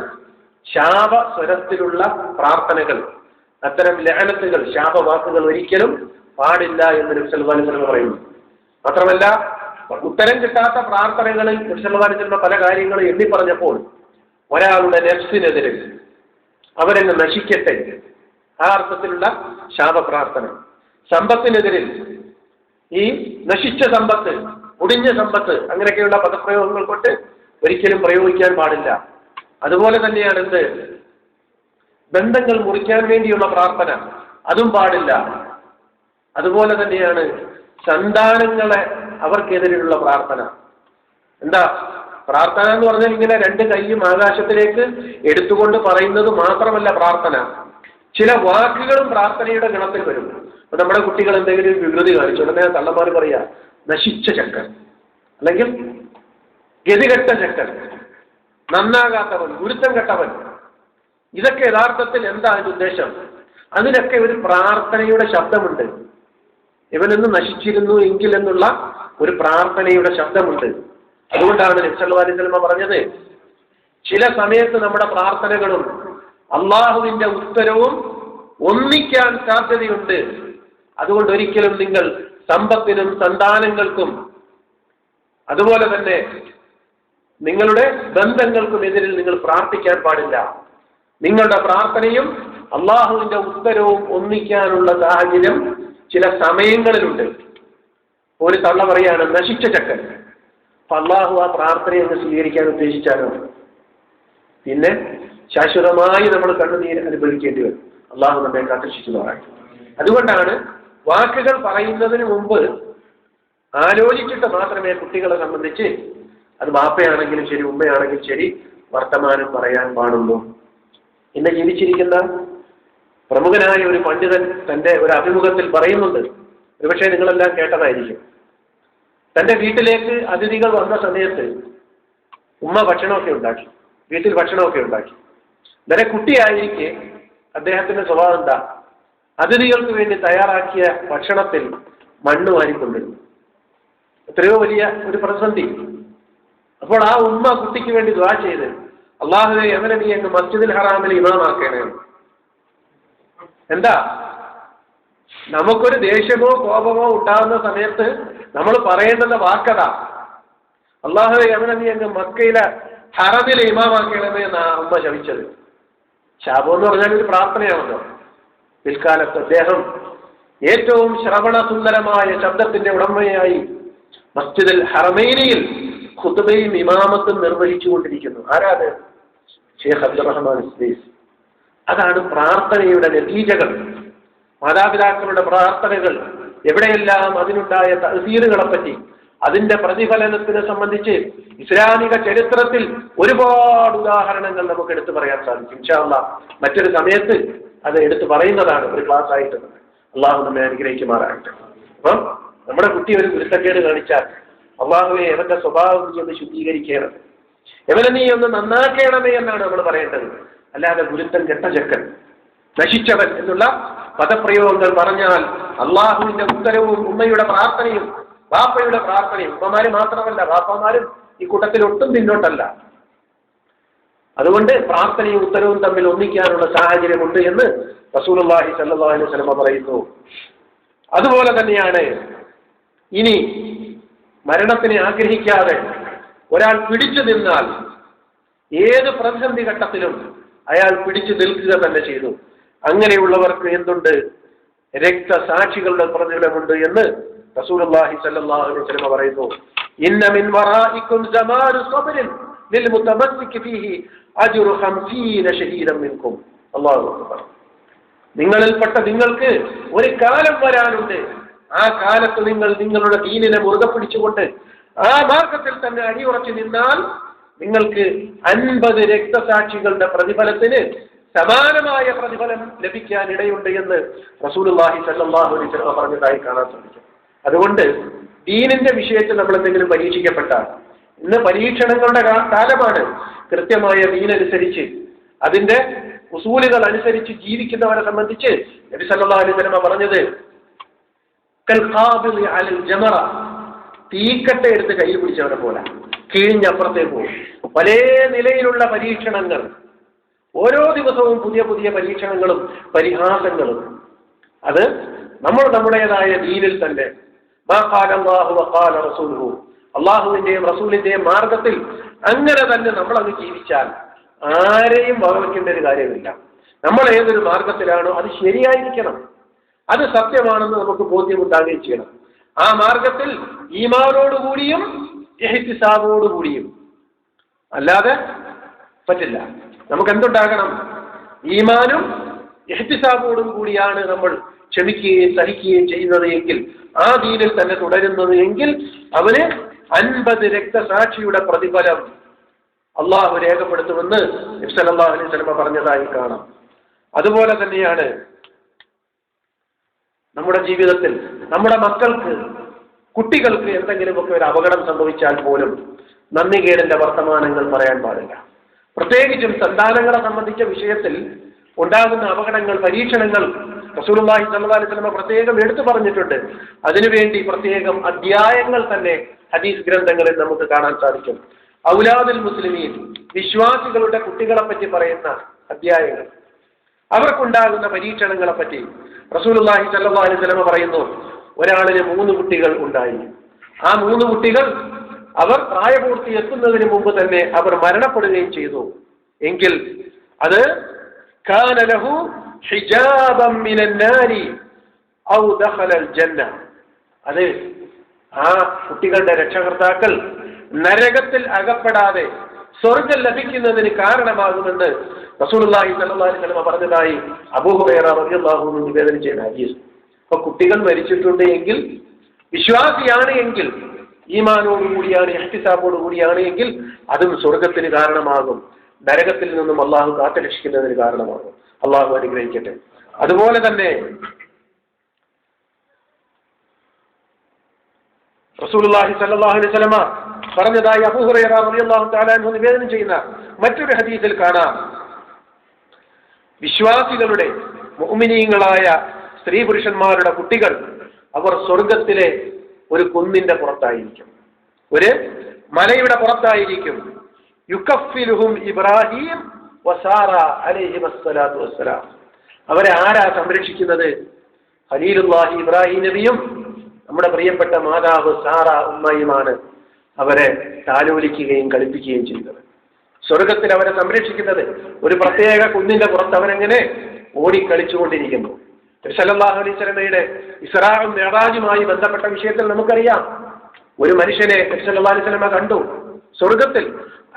ശാപ സ്വരത്തിലുള്ള പ്രാർത്ഥനകൾ, അത്തരം ലഅനത്തുകൾ, ശാപവാക്കുകൾ ഒരിക്കലും പാടില്ല എന്ന് നബി സല്ലല്ലാഹു അലൈഹി വസല്ലം പറയുന്നു. മാത്രമല്ല, ഉത്തരം കിട്ടാത്ത പ്രാർത്ഥനകളിൽ നബി സല്ലല്ലാഹു അലൈഹി വസല്ലം പല കാര്യങ്ങളും എണ്ണി പറഞ്ഞപ്പോൾ ഒരാളുടെ നഫ്സിനെതിരെ അവരെന്നെ നശിക്കട്ടെ, ആ അർത്ഥത്തിലുള്ള ശാപപ്രാർത്ഥന. സമ്പത്തിനെതിരിൽ ഈ നശിച്ച സമ്പത്ത്, ഒടിഞ്ഞ സമ്പത്ത്, അങ്ങനെയൊക്കെയുള്ള പദപ്രയോഗങ്ങൾ കൊണ്ട് ഒരിക്കലും പ്രയോഗിക്കാൻ പാടില്ല. അതുപോലെ തന്നെയാണ് എന്ത്? ബന്ധങ്ങൾ മുറിക്കാൻ വേണ്ടിയുള്ള പ്രാർത്ഥന, അതും പാടില്ല. അതുപോലെ തന്നെയാണ് സന്താനങ്ങളെ അവർക്കെതിരെയുള്ള പ്രാർത്ഥന. എന്താ പ്രാർത്ഥന എന്ന് പറഞ്ഞാൽ ഇങ്ങനെ രണ്ട് കൈയും ആകാശത്തിലേക്ക് എടുത്തുകൊണ്ട് പറയുന്നത് മാത്രമല്ല പ്രാർത്ഥന. ചില വാക്കുകളും പ്രാർത്ഥനയുടെ ഗണത്തിൽ വരും. അപ്പൊ നമ്മുടെ കുട്ടികൾ എന്തെങ്കിലും വികൃതി കാണിച്ചു ഉടനെ തള്ളമാർ പറയാ നശിച്ച ചക്കൻ, അല്ലെങ്കിൽ ഗതികെട്ട ചക്കൻ, നന്നാകാത്തവൻ, ഗുരുത്തം കെട്ടവൻ. ഇതൊക്കെ യഥാർത്ഥത്തിൽ എന്താ അതിന്റെ ഉദ്ദേശം? അതിനൊക്കെ ഒരു പ്രാർത്ഥനയുടെ ശബ്ദമുണ്ട്. ഇവനൊന്ന് നശിച്ചിരുന്നു എങ്കിൽ എന്നുള്ള ഒരു പ്രാർത്ഥനയുടെ ശബ്ദമുണ്ട്. അതുകൊണ്ടാണ് നബി സല്ലല്ലാഹു അലൈഹി വസല്ലം പറഞ്ഞത്, ചില സമയത്ത് നമ്മുടെ പ്രാർത്ഥനകളും അള്ളാഹുവിന്റെ ഉത്തരവും ഒന്നിക്കാൻ സാധ്യതയുണ്ട്. അതുകൊണ്ട് ഒരിക്കലും നിങ്ങൾ സമ്പത്തിനും സന്താനങ്ങൾക്കും അതുപോലെ തന്നെ നിങ്ങളുടെ ബന്ധങ്ങൾക്കും എതിരിൽ നിങ്ങൾ പ്രാർത്ഥിക്കാൻ പാടില്ല. നിങ്ങളുടെ പ്രാർത്ഥനയും അള്ളാഹുവിന്റെ ഉത്തരവും ഒന്നിക്കാനുള്ള സാഹചര്യം ചില സമയങ്ങളിലുണ്ട്. ഒരു തള്ള പറയാണ് നശിച്ച ചക്കൻ. അപ്പൊ അള്ളാഹു ആ പ്രാർത്ഥനയെ ഒന്ന് സ്വീകരിക്കാൻ ഉദ്ദേശിച്ചാലോ പിന്നെ ശാശ്വതമായി നമ്മൾ കണ്ണുനീര് അനുഭവിക്കേണ്ടി വരും. അള്ളാഹു നമ്മെ കാത്തുരക്ഷിക്കുന്നതാണ്. അതുകൊണ്ടാണ് വാക്കുകൾ പറയുന്നതിന് മുമ്പ് ആലോചിച്ചിട്ട് മാത്രമേ കുട്ടികളെ സംബന്ധിച്ച്, അത് ബാപ്പയാണെങ്കിലും ശരി ഉമ്മയാണെങ്കിലും ശരി, വർത്തമാനം പറയാൻ പാടുള്ളൂ. ഇന്ന് ജീവിച്ചിരിക്കുന്ന പ്രമുഖനായ ഒരു പണ്ഡിതൻ തന്റെ ഒരു അഭിമുഖത്തിൽ പറയുന്നുണ്ട്, ഒരുപക്ഷെ നിങ്ങളെല്ലാം കേട്ടതായിരിക്കും. തന്റെ വീട്ടിലേക്ക് അതിഥികൾ വന്ന സമയത്ത് ഉമ്മ ഭക്ഷണമൊക്കെ ഉണ്ടാക്കി, വീട്ടിൽ ഭക്ഷണമൊക്കെ ഉണ്ടാക്കി. ഇന്നലെ കുട്ടിയായിരിക്കെ അദ്ദേഹത്തിന്റെ സ്വഭാവം എന്താ? അതിഥികൾക്ക് വേണ്ടി തയ്യാറാക്കിയ ഭക്ഷണത്തിൽ മണ്ണ് വാരിക്കൊണ്ടിരുന്നു. എത്രയോ വലിയ ഒരു പ്രതിസന്ധി. അപ്പോൾ ആ ഉമ്മ കുട്ടിക്ക് വേണ്ടി ദുആ ചെയ്ത്, അല്ലാഹുവേ അവനെ നീ അങ്ങ് മസ്ജിദുൽ ഹറാമിൽ ഇമാമാക്കണേ. എന്താ? നമുക്കൊരു ദേഷ്യമോ കോപമോ ഉണ്ടാകുന്ന സമയത്ത് നമ്മൾ പറയേണ്ടുന്ന വാക്കതാ, അല്ലാഹുവേ അവനെ നീ അങ്ങ് മക്കയിലെ ഹറമിൽ ഇമാമാക്കണമേ എന്നാ ഉമ്മ ശപിച്ചത്. ശാപം എന്ന് പറഞ്ഞാൽ ഒരു പ്രാർത്ഥനയാണല്ലോ. പിൽക്കാലത്ത് അദ്ദേഹം ഏറ്റവും ശ്രവണസുന്ദരമായ ശബ്ദത്തിന്റെ ഉടമയായി മസ്ജിദുൽ ഹറമൈനിയിൽ ഖുതുബയും ഇമാമത്തും നിർവഹിച്ചുകൊണ്ടിരിക്കുന്നു. ആരാത്? ഷെയ്ഖ് അബ്ദുറഹ്മാൻ ഇസ്ലീസ്. അതാണ് പ്രാർത്ഥനയുടെ നതീജകൾ. മാതാപിതാക്കളുടെ പ്രാർത്ഥനകൾ എവിടെയെല്ലാം അതിനുണ്ടായ തഅ്സീറുകളെ പറ്റി, അതിന്റെ പ്രതിഫലനത്തിനെ സംബന്ധിച്ച് ഇസ്ലാമിക ചരിത്രത്തിൽ ഒരുപാട് ഉദാഹരണങ്ങൾ നമുക്ക് എടുത്തു പറയാൻ സാധിക്കും. ഇൻഷാ അല്ലാഹ് മറ്റൊരു സമയത്ത് അത് എടുത്തു പറയുന്നതാണ് ഒരു ക്ലാസ് ആയിട്ട്. അള്ളാഹു നമ്മെ അനുഗ്രഹിക്കുമാറാകട്ടെ. അപ്പം നമ്മുടെ കുട്ടി ഒരു ഗുരുത്തക്കേട് കാണിച്ചാൽ അള്ളാഹുവെ എവന്റെ സ്വഭാവം നീ ഒന്ന് ശുദ്ധീകരിക്കണം, എവനെ നീ ഒന്ന് നന്നാക്കണമേ എന്നാണ് നമ്മൾ പറയേണ്ടത്. അല്ലാതെ ഗുരുത്തൻ കെട്ട ചെക്കൻ നശിച്ചവൻ എന്നുള്ള പദപ്രയോഗങ്ങൾ പറഞ്ഞാൽ അള്ളാഹുവിന്റെ ഉത്തരവും ഉമ്മയുടെ പ്രാർത്ഥനയും ബാപ്പയുടെ പ്രാർത്ഥനയും, ഉമ്മമാര് മാത്രമല്ല ബാപ്പമാരും ഈ കൂട്ടത്തിൽ ഒട്ടും പിന്നോട്ടല്ല. അതുകൊണ്ട് പ്രാർത്ഥനയും ഉത്തരവും തമ്മിൽ ഒന്നിക്കാനുള്ള സാഹചര്യമുണ്ട് എന്ന് റസൂലുള്ളാഹി സ്വല്ലല്ലാഹു അലൈഹി വസല്ലം പറയുന്നു. അതുപോലെ തന്നെയാണ് ഇനി മരണത്തിനെ ആഗ്രഹിക്കാതെ ഒരാൾ പിടിച്ചു നിന്നാൽ ഏത് പ്രതിസന്ധി ഘട്ടത്തിലും അയാൾ പിടിച്ചു നിൽക്കുക തന്നെ ചെയ്തു. അങ്ങനെയുള്ളവർക്ക് എന്തുണ്ട്? രക്തസാക്ഷികളുടെ പ്രതിഫലമുണ്ട് എന്ന് റസൂലുള്ളാഹി സ്വല്ലല്ലാഹു അലൈഹി വസല്ലം പറയുന്നു. ഇന്ന മിൻ വറാഇകും സമാനു സബ്രിൻ ലിൽ മുതമസ്സികി ഫീഹി അജ്റു 50 ശഹീദൻ മിൻകും. അല്ലാഹു അക്ബർ. നിങ്ങളിൽപ്പെട്ട നിങ്ങൾക്ക് ഒരു കാലം വരാനുണ്ട്. ആ കാലത്ത് നിങ്ങൾ നിങ്ങളുടെ ദീനിനെ മുറുകെ പിടിച്ചുകൊണ്ട് ആ മാർഗത്തിൽ തന്നെ അടിയുറച്ചു നിന്നാൽ നിങ്ങൾക്ക് 50 രക്തസാക്ഷികളുടെ പ്രതിഫലത്തിന് സമാനമായ പ്രതിഫലം ലഭിക്കാൻ ഇടയുണ്ട് എന്ന് റസൂലുള്ളാഹി സ്വല്ലല്ലാഹു അലൈഹി വസല്ലം പറഞ്ഞതായി കാണാൻ സാധിക്കും. അതുകൊണ്ട് ദീനിന്റെ വിഷയത്തിൽ നമ്മൾ എന്തെങ്കിലും പരീക്ഷിക്കപ്പെട്ടാൽ, ഇന്ന് പരീക്ഷണങ്ങളുടെ കാലമാണ്, കൃത്യമായ ദീനനുസരിച്ച് അതിന്റെ ഉസൂലുകൾ അനുസരിച്ച് ജീവിക്കുന്നവരെ സംബന്ധിച്ച് നബി സല്ലല്ലാഹു അലൈഹി വസല്ലം പറഞ്ഞത് കൽ ഖാബിദി അലൽ ജമറ, തീക്കട്ട എടുത്ത് കയ്യിൽ പിടിച്ചവനെ പോലെ കിഴിഞ്ഞപ്പുറത്തേക്ക് പോകും. പല നിലയിലുള്ള പരീക്ഷണങ്ങൾ, ഓരോ ദിവസവും പുതിയ പുതിയ പരീക്ഷണങ്ങളും പരിഹാസങ്ങളും. അത് നമ്മൾ നമ്മുടേതായ ദീനിൽ തന്നെ അള്ളാഹുവിന്റെയും റസൂലിന്റെയും മാർഗത്തിൽ അങ്ങനെ തന്നെ നമ്മളങ്ങ് ജീവിച്ചാൽ ആരെയും വകവയ്ക്കേണ്ട ഒരു കാര്യമില്ല. നമ്മൾ ഏതൊരു മാർഗത്തിലാണോ അത് ശരിയായിരിക്കണം, അത് സത്യമാണെന്ന് നമുക്ക് ബോധ്യമുണ്ടാകുകയും ചെയ്യണം. ആ മാർഗത്തിൽ ഈമാനോടുകൂടിയും ഇഹ്തിസാബോടുകൂടിയും, അല്ലാതെ പറ്റില്ല. നമുക്ക് എന്തുണ്ടാകണം? ഈമാനും ഇഹ്തിസാബോടും കൂടിയാണ് നമ്മൾ ക്ഷമിക്കുകയും സഹിക്കുകയും ചെയ്യുന്നത് എങ്കിൽ, ആ ദീനിൽ തന്നെ തുടരുന്നത് എങ്കിൽ അവന് 50 രക്തസാക്ഷിയുടെ പ്രതിഫലം അള്ളാഹു രേഖപ്പെടുത്തുമെന്ന് നബി സല്ലല്ലാഹു അലൈഹി വസല്ലം പറഞ്ഞതായി കാണാം. അതുപോലെ തന്നെയാണ് നമ്മുടെ ജീവിതത്തിൽ നമ്മുടെ മക്കൾക്ക്, കുട്ടികൾക്ക് എന്തെങ്കിലുമൊക്കെ ഒരു അപകടം സംഭവിച്ചാൽ പോലും നന്ദികേടിന്റെ വർത്തമാനങ്ങൾ പറയാൻ പാടില്ല. പ്രത്യേകിച്ചും സന്താനങ്ങളെ സംബന്ധിച്ച വിഷയത്തിൽ ഉണ്ടാകുന്ന അപകടങ്ങൾ, പരീക്ഷണങ്ങൾ റസൂലുള്ളാഹി സ്വല്ലല്ലാഹു അലൈഹി വസല്ലം പ്രത്യേകം എടുത്തു പറഞ്ഞിട്ടുണ്ട്. അതിനുവേണ്ടി പ്രത്യേകം അധ്യായങ്ങൾ തന്നെ ഹദീസ് ഗ്രന്ഥങ്ങളിൽ നമുക്ക് കാണാൻ സാധിക്കും. ഔലാദുൽ മുസ്ലിമീൻ, വിശ്വാസികളുടെ കുട്ടികളെ പറ്റി പറയുന്ന അധ്യായങ്ങൾ, അവർക്കുണ്ടാകുന്ന പരീക്ഷണങ്ങളെ പറ്റി റസൂലുള്ളാഹി സ്വല്ലല്ലാഹു അലൈഹി വസല്ലം പറയുന്നു, ഒരാളിന് 3 കുട്ടികൾ ഉണ്ടായി. ആ 3 കുട്ടികൾ അവർ പ്രായപൂർത്തി എത്തുന്നതിന് മുമ്പ് തന്നെ അവർ മരണപ്പെടുകയും ചെയ്തു എങ്കിൽ അത് കാന ലഹു ഹിജാബൻ മിനൻ നാരി ഔ ദഖലൽ ജന്ന, അത് ആ കുട്ടികളുടെ രക്ഷകർത്താക്കൾ നരകത്തിൽ അകപ്പെടാതെ സ്വർഗ്ഗം ലഭിക്കുന്നതിന് കാരണമാകുമെന്ന് റസൂലുള്ളാഹി സ്വല്ലല്ലാഹു അലൈഹി വസല്ലം പറഞ്ഞതായി അബൂ ഹുറൈറ റളിയല്ലാഹു അൻഹു നിവേദനം ചെയ്യുന്ന ഹദീസ്. അപ്പൊ കുട്ടികൾ മരിച്ചിട്ടുണ്ട് എങ്കിൽ, വിശ്വാസിയാണ് എങ്കിൽ, ഈമാനോട് കൂടിയാണ്, ഇഹ്തിസാബോട് കൂടിയാണ് എങ്കിൽ അതും സ്വർഗത്തിന് കാരണമാകും, നരകത്തിൽ നിന്നും അള്ളാഹു കാത്തുരക്ഷിക്കുന്നതിന് കാരണമാകും. അള്ളാഹു അനുഗ്രഹിക്കട്ടെ. അതുപോലെ തന്നെ റസൂലുള്ളാഹി സ്വല്ലല്ലാഹു അലൈഹി വസല്ലം പറഞ്ഞതായി അബൂ ഹുറൈറ റളിയല്ലാഹു തആല അൻഹു നിവേദനം ചെയ്യുന്ന മറ്റൊരു ഹദീസിൽ കാണാം, വിശ്വാസികളുടെ മുഅ്മിനീങ്ങളായ സ്ത്രീ പുരുഷന്മാരുടെ കുട്ടികൾ അവർ സ്വർഗത്തിലെ ഒരു കുന്നിന്റെ പുറത്തായിരിക്കും, ഒരു മലയുടെ പുറത്തായിരിക്കും. യുകഫിലുഹും ഇബ്രാഹിം വസാറ അലൈഹിമസ്സലാത്തു വസ്സലാം. അവരെ ആരാ സംരക്ഷിക്കുന്നത്? ഖലീലുല്ലാഹി ഇബ്രാഹിം നബിയും നമ്മുടെ പ്രിയപ്പെട്ട മാതാവ് സാറ ഉമ്മയുമാണ് അവരെ താലോലിക്കുകയും കളിപ്പിക്കുകയും ചെയ്തത്. സ്വർഗത്തിൽ അവരെ സംരക്ഷിക്കുന്നത് ഒരു പ്രത്യേക കുന്നിന്റെ പുറത്ത് അവരെങ്ങനെ ഓടിക്കളിച്ചുകൊണ്ടിരിക്കുന്നു. സല്ലല്ലാഹു അലൈഹി വസല്ലമയുടെ ഇസ്രാഉം മിഅ്റാജുമായി ബന്ധപ്പെട്ട വിഷയത്തിൽ നമുക്കറിയാം, ഒരു മനുഷ്യനെ സല്ലല്ലാഹു അലൈഹി വസല്ലമ കണ്ടു സ്വർഗത്തിൽ.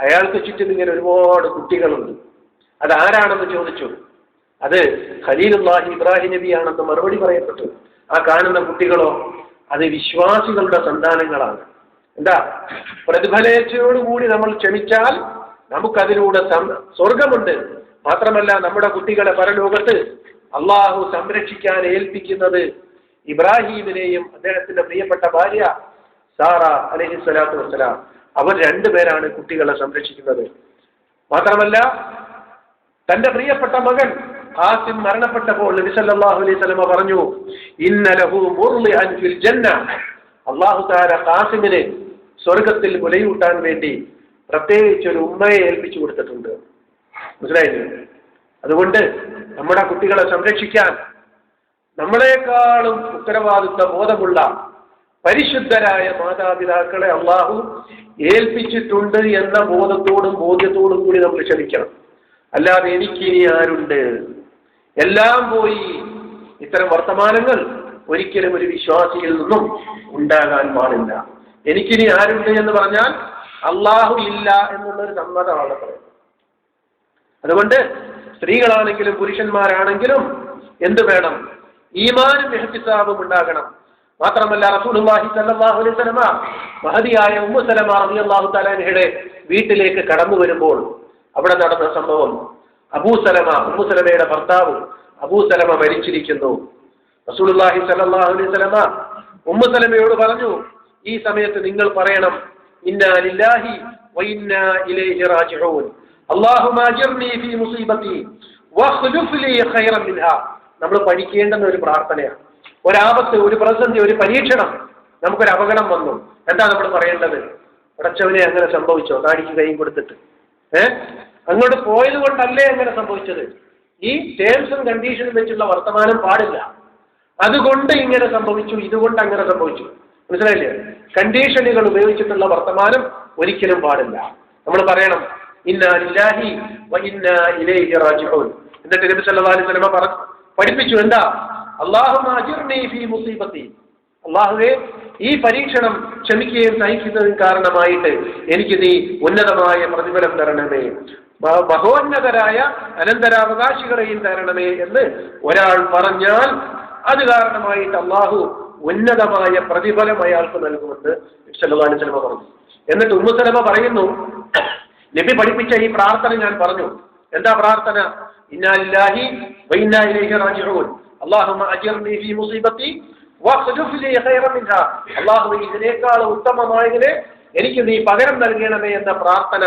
അയാൾക്ക് ചുറ്റും ഇങ്ങനെ ഒരുപാട് കുട്ടികളുണ്ട്. അത് ആരാണെന്ന് ചോദിച്ചു. അത് ഖലീലുല്ലാഹി ഇബ്രാഹിം നബിയാണെന്ന് മറുപടി പറയപ്പെട്ടു. ആ കാണുന്ന കുട്ടികളോ അത് വിശ്വാസികളുടെ സന്താനങ്ങളാണ്. എന്താ, പ്രതിഫലേച്ഛയോടുകൂടി നമ്മൾ ക്ഷമിച്ചാൽ നമുക്കതിലൂടെ സ്വർഗമുണ്ട്. മാത്രമല്ല നമ്മുടെ കുട്ടികളെ പരലോകത്ത് അള്ളാഹു സംരക്ഷിക്കാൻ ഏൽപ്പിക്കുന്നത് ഇബ്രാഹീമിനെയും അദ്ദേഹത്തിന്റെ പ്രിയപ്പെട്ട ഭാര്യ സാറ അലൈഹി സ്വലാത്തു വസ്സലാം, അവർ രണ്ടുപേരാണ് കുട്ടികളെ സംരക്ഷിക്കുന്നത്. മാത്രമല്ല തന്റെ പ്രിയപ്പെട്ട മകൻ ഖാസിം മരണപ്പെട്ടപ്പോൾ നബി സല്ലല്ലാഹു അലൈഹി വസല്ലം പറഞ്ഞു, ഇന്ന ലഹു മുർളിഅൻ ഫിൽ ജന്ന, അല്ലാഹു തആല ഖാസിമിനെ സ്വർഗ്ഗത്തിൽ മുലയൂട്ടാൻ വേണ്ടി പ്രത്യേകിച്ച് ഒരു ഉമ്മയെ ഏൽപ്പിച്ചു കൊടുത്തിട്ടുണ്ട്. മനസ്സിലായില്ലേ? അതുകൊണ്ട് നമ്മുടെ കുട്ടികളെ സംരക്ഷിക്കാൻ നമ്മളെക്കാളും ഉത്തരവാദിത്വ ബോധമുള്ള പരിശുദ്ധരായ മാതാപിതാക്കളെ അള്ളാഹു ഏൽപ്പിച്ചിട്ടുണ്ട് എന്ന ബോധ്യത്തോടും കൂടി നമ്മൾ ക്ഷമിക്കണം. അല്ലാതെ എനിക്കിനി ആരുണ്ട്, എല്ലാം പോയി, ഇത്തരം വർത്തമാനങ്ങൾ ഒരിക്കലും ഒരു വിശ്വാസിയിൽ നിന്നും ഉണ്ടാകാൻ പാടില്ല. എനിക്കിനി ആരുണ്ട് എന്ന് പറഞ്ഞാൽ അള്ളാഹു ഇല്ല എന്നുള്ളൊരു സമ്മതമാണ് പറയുന്നത്. അതുകൊണ്ട് സ്ത്രീകളാണെങ്കിലും പുരുഷന്മാരാണെങ്കിലും എന്ത് വേണം? ഈമാനും ഇഹ്തിസാബും ഉണ്ടാകണം. മാത്രമല്ല റസൂലുള്ളാഹി സ്വല്ലല്ലാഹു അലൈഹി വസല്ലം മഹദിയായ ഉമ്മു സലമ റളിയല്ലാഹു തആല അൻഹയുടെ വീട്ടിലേക്ക് കടന്നു വരുമ്പോൾ അവിടെ നടന്ന സംഭവം, ഉമ്മു സലമയുടെ ഭർത്താവ് അബൂ സലമ മരിച്ചിരിക്കുന്നു. റസൂലുള്ളാഹി സ്വല്ലല്ലാഹു അലൈഹി വസല്ലം ഉമ്മു സലമയോട് പറഞ്ഞു, ഈ സമയത്ത് നിങ്ങൾ പറയണം, ഇന്നാ ലില്ലാഹി വ ഇന്നാ ഇലൈഹി റാജിഊൻ, അല്ലാഹുമ്മ അജിർനി ഫീ മുസീബതി വഖ്ലുഫ് ലീ ഖൈറൻ മിൻഹാ. നമ്മൾ പഠിക്കേണ്ടുന്ന ഒരു പ്രാർത്ഥനയാണ്. ഒരാപത്ത്, ഒരു പ്രതിസന്ധി, ഒരു പരീക്ഷണം, നമുക്കൊരു അപകടം വന്നു, എന്താ നമ്മൾ പറയേണ്ടത്? പടച്ചവനെ അങ്ങനെ സംഭവിച്ചോ? താടിക്ക് കൈയും കൊടുത്തിട്ട് അങ്ങോട്ട് പോയത് കൊണ്ടല്ലേ അങ്ങനെ സംഭവിച്ചത്? ഈ ടേംസും കണ്ടീഷനും വെച്ചുള്ള വർത്തമാനം പാടില്ല. അതുകൊണ്ട് ഇങ്ങനെ സംഭവിച്ചു, ഇതുകൊണ്ട് അങ്ങനെ സംഭവിച്ചു. മനസ്സിലായില്ലേ? കണ്ടീഷനുകൾ ഉപയോഗിച്ചിട്ടുള്ള വർത്തമാനം ഒരിക്കലും പാടില്ല. നമ്മൾ പറയണം, ഇന്നാ ലില്ലാഹി വ ഇന്നാ ഇലൈഹി റാജിഊൻ. എന്നിട്ട് നബി സല്ലല്ലാഹു അലൈഹി വസല്ലം പഠിപ്പിച്ചു, എന്താ? അല്ലാഹുമ്മ അജിർനി ഫീ മുസീബതി, അല്ലാഹുവേ ഈ പരീക്ഷണം ക്ഷമിക്കുകയും സഹിക്കുന്നതിന് കാരണമായിട്ട് എനിക്ക് നീ ഉന്നതമായ പ്രതിഫലം തരണമേ, മഹോന്നതരായ അനന്തരാവകാശികളെയും തരണമേ എന്ന് ഒരാൾ പറഞ്ഞാൽ അത് കാരണമായിട്ട് അള്ളാഹു ഉന്നതമായ പ്രതിഫലം അയാൾക്ക് നൽകുമെന്ന് നബി സല്ലല്ലാഹു അലൈഹി വസല്ലം പറഞ്ഞു. എന്നിട്ട് ഉമ്മു സലമ പറയുന്നു, നബി പഠിപ്പിച്ച ഈ പ്രാർത്ഥന ഞാൻ പറഞ്ഞു. എന്താ പ്രാർത്ഥന? ഇന്നാ ലില്ലാഹി വ ഇന്നാ ഇലൈഹി റാജിഊൻ, അല്ലാഹുമ്മ അജിർനി ഫീ മുസീബതി വഖ്ലുഫ് ലീ ഖൈറൻ മിൻഹാ, അല്ലാഹുവേ ഇതിനേക്കാൾ ഉത്തമമായതിനെ എനിക്ക് നീ പകരം നൽകണമേ എന്ന പ്രാർത്ഥന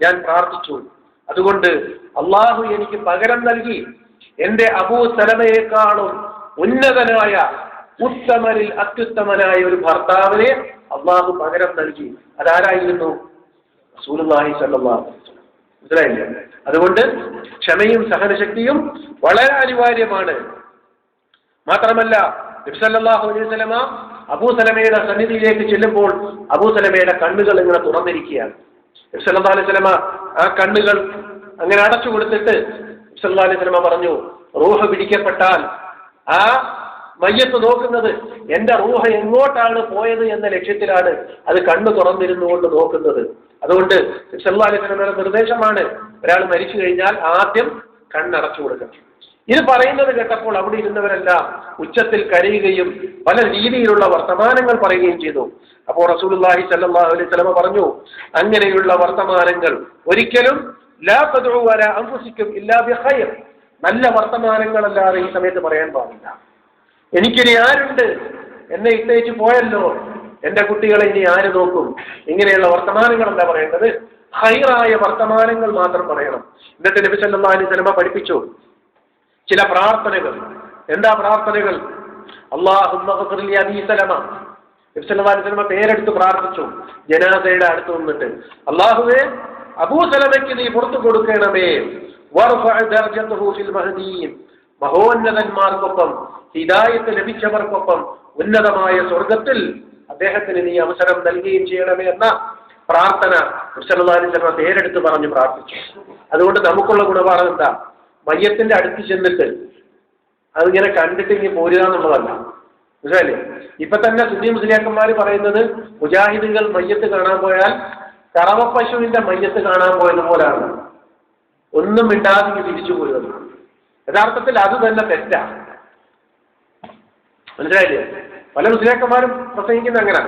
ഞാൻ പ്രാർത്ഥിച്ചു. അതുകൊണ്ട് അള്ളാഹു എനിക്ക് പകരം നൽകി എന്റെ അബൂ സലമയെക്കാളും ഉന്നതനായ ഉത്തമരിൽ അത്യുത്തമനായ ഒരു ഭർത്താവിനെ അള്ളാഹു പകരം നൽകി. അതാരായിരുന്നു? റസൂലുള്ളാഹി സ്വല്ലല്ലാഹു അലൈഹി വസല്ലം. മനസ്സിലായില്ലേ? അതുകൊണ്ട് ക്ഷമയും സഹനശക്തിയും വളരെ അനിവാര്യമാണ്. മാത്രമല്ല നബി സല്ലല്ലാഹു അലൈഹി വസല്ലം അബൂ സലമയുടെ സന്നിധിയിലേക്ക് ചെല്ലുമ്പോൾ അബൂ സലമയുടെ കണ്ണുകൾ ഇങ്ങനെ തുറന്നിരിക്കുകയാണ്. നബി സല്ലല്ലാഹു അലൈഹി വസല്ലം ആ കണ്ണുകൾ അങ്ങനെ അടച്ചു കൊടുത്തിട്ട് നബി സല്ലല്ലാഹു അലൈഹി വസല്ലം പറഞ്ഞു, റൂഹ് പിടിക്കപ്പെട്ടാൽ ആ മയ്യത്ത് നോക്കുന്നത് എന്റെ റൂഹ് എങ്ങോട്ടാണ് പോയത് എന്ന ലക്ഷ്യത്തിലാണ് അത് കണ്ണു തുറന്നിരുന്നുകൊണ്ട് നോക്കുന്നത്. അതുകൊണ്ട് നബി സല്ലല്ലാഹു അലൈഹി വസല്ലമയുടെ നിർദ്ദേശമാണ്, ഒരാൾ മരിച്ചു കഴിഞ്ഞാൽ ആദ്യം കണ്ണടച്ചു കൊടുക്കണം. ഇത് പറയുന്നത് കേട്ടപ്പോൾ അവിടെ ഇരുന്നവരെല്ലാം ഉച്ചത്തിൽ കരയുകയും പല രീതിയിലുള്ള വർത്തമാനങ്ങൾ പറയുകയും ചെയ്തു. അപ്പോൾ റസൂലുള്ളാഹി സ്വല്ലല്ലാഹു അലൈഹി വസല്ലം പറഞ്ഞു, അങ്ങനെയുള്ള വർത്തമാനങ്ങൾ ഒരിക്കലും ലാ തദ്ഉ വലാ അൻഫുസിക്കും ഇല്ലാ ബിഖൈർ, നല്ല വർത്തമാനങ്ങളല്ലാതെ ഈ സമയത്ത് പറയാൻ പാടില്ല. എനിക്കിനി ആരുണ്ട്, എന്നെ ഇട്ടേച്ച് പോയല്ലോ, എന്റെ കുട്ടികളെ ഇനി ആര് നോക്കും? ഇങ്ങനെയുള്ള വർത്തമാനങ്ങൾ എന്താ പറയേണ്ടത്? ഖൈറായ വർത്തമാനങ്ങൾ മാത്രം പറയണം. എന്നിട്ട് നബി സല്ലല്ലാഹു അലൈഹി വസല്ലം പഠിപ്പിച്ചു ചില പ്രാർത്ഥനകൾ. എന്താ പ്രാർത്ഥനകൾ? അല്ലാഹുമ്മ ഗ്ഫിർ ലി അബീ സലമ. നബി സല്ലല്ലാഹു അലൈഹി വസല്ലം പേരെടുത്ത് പ്രാർത്ഥിച്ചു. ജനാസയുടെ അടുത്ത് നിന്നിട്ട്, അല്ലാഹുവേ അബൂ സലമയ്ക്ക് നീ പുറത്തു കൊടുക്കണമേ, വർഫഅ ദർജതഹു ഫിൽ മഹ്ദിയീൻ, മഹോന്നതന്മാർക്കൊപ്പം ഹിദായത്ത് ലഭിച്ചവർക്കൊപ്പം ഉന്നതമായ സ്വർഗത്തിൽ അദ്ദേഹത്തിന് നീ അവസരം നൽകുകയും ചെയ്യണമേ എന്ന പ്രാർത്ഥന നബി സല്ലല്ലാഹു അലൈഹി വസല്ലം പേരെടുത്ത് പറഞ്ഞു പ്രാർത്ഥിച്ചു. അതുകൊണ്ട് നമുക്കുള്ള ഗുണപാഠം എന്താ? മയ്യത്തിന്റെ അടുത്ത് ചെന്നിട്ട് അതിങ്ങനെ കണ്ടിട്ട് ഇനി പോരുക എന്നുള്ളതല്ല. മനസ്സിലായില്ലേ? ഇപ്പൊ തന്നെ സുന്നി മുസ്ലിയാക്കന്മാർ പറയുന്നത് മുജാഹിദുകൾ മയ്യത്ത് കാണാൻ പോയാൽ കറവപ്പശുവിന്റെ മയ്യത്ത് കാണാൻ പോയതുപോലാണ്, ഒന്നും മിണ്ടാതെ തിരിച്ചു പോരുന്നത്. യഥാർത്ഥത്തിൽ അത് തന്നെ തെറ്റാണ്. മനസ്സിലായില്ലേ? പല മുസ്ലിയാക്കന്മാരും പ്രസംഗിക്കുന്ന അങ്ങനെ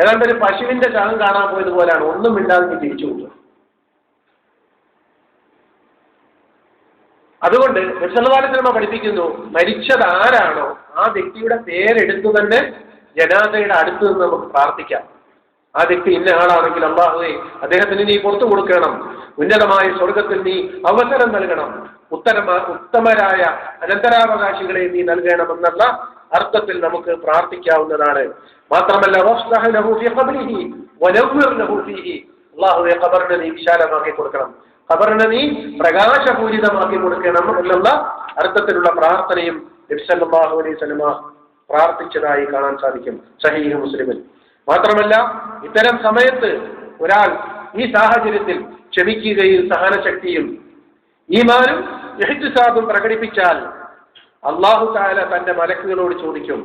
ഏതാണ്ട് ഒരു പശുവിന്റെ ശവം കാണാൻ പോയതുപോലെയാണ്, ഒന്നും മിണ്ടാതെ തിരിച്ചു പോകുക. അതുകൊണ്ട് നബിസല്ലല്ലാഹു പഠിപ്പിക്കുന്നു, മരിച്ചത് ആരാണോ ആ വ്യക്തിയുടെ പേരെടുത്തു തന്നെ ജനാസയുടെ അടുത്ത് നിന്ന് നമുക്ക് പ്രാർത്ഥിക്കാം. ആ വ്യക്തി ഇന്ന ആളാണെങ്കിൽ അല്ലാഹുവേ അദ്ദേഹത്തിന് നീ പുറത്തു കൊടുക്കണം, ഉന്നതമായ സ്വർഗത്തിൽ നീ അവസരം നൽകണം, ഉത്തമരായ അനന്തരാവകാശികളെ നീ നൽകണമെന്നുള്ള അർത്ഥത്തിൽ നമുക്ക് പ്രാർത്ഥിക്കാവുന്നതാണ്. മാത്രമല്ല അല്ലാഹുവേ ഖബറിനെ നീ വിശാലമാക്കി കൊടുക്കണം, ഖബറിനെ നീ പ്രകാശപൂരിതമാക്കി കൊടുക്കണം എന്നുള്ള അർത്ഥത്തിലുള്ള പ്രാർത്ഥനയും നബി സല്ലല്ലാഹു അലൈഹി വസല്ലം പ്രാർത്ഥിച്ചതായി കാണാൻ സാധിക്കും സഹീഹ് മുസ്ലിമിൽ. മാത്രമല്ല ഇത്തരം സമയത്ത് ഒരാൾ ഈ സാഹചര്യത്തിൽ ക്ഷമിക്കുകയും സഹനശക്തിയും ഈമാനും ഇഹ്തിസാബും പ്രകടിപ്പിച്ചാൽ അല്ലാഹു തആല തന്റെ മലക്കുകളോട് ചോദിക്കും,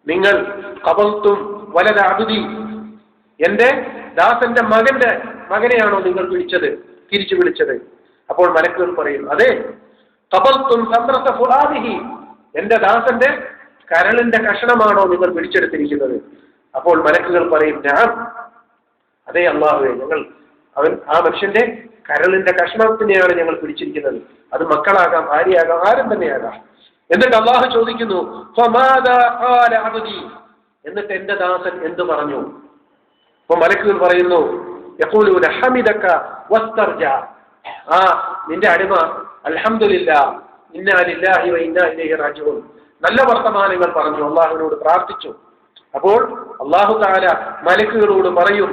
നിങ്ങൾ ഖബൽതും വലദ അബ്ദി, എന്റെ ദാസന്റെ മകനെയാണോ നിങ്ങൾ തിരിച്ചു വിളിച്ചത്? അപ്പോൾ മലക്കുകൾ പറയും, അതെ. ഖബൽതും സമ്രത ഫുആദിഹി, എന്റെ ദാസന്റെ കരളിന്റെ കഷണമാണോ നിങ്ങൾ പിടിച്ചെടുത്തിരിക്കുന്നത്? അപ്പോൾ മലക്കുകൾ പറയും, ഞാൻ അതെ അല്ലാഹുവേ, ആ മനുഷ്യന്റെ കരളിന്റെ കഷണത്തിനെയാണ് ഞങ്ങൾ പിടിച്ചിരിക്കുന്നത്. അത് മക്കളാകാം, ഭാര്യയാകാം, ആരും തന്നെയാകാം. എന്നിട്ട് അല്ലാഹു ചോദിക്കുന്നു, ഫമാദാ ഖാല അബ്ദി, എന്നിട്ട് എന്റെ ദാസൻ എന്ത് പറഞ്ഞു? അപ്പൊ മലക്കുകൾ പറയുന്നു, യഖൂലൂന ഹമിദക വസ്തർജ, ആ നിന്റെ അടിമ അൽഹംദുലില്ലാഹ് ഇന്നാ ലില്ലാഹി വ ഇന്നാ ഇലൈഹി റാജിഊൻ, നല്ല വർത്തമാനങ്ങൾ പറഞ്ഞു, അല്ലാഹുവിനോട് പ്രാർത്ഥിച്ചു. അപ്പോൾ അല്ലാഹു തആല മലക്കുകളോട് പറയും,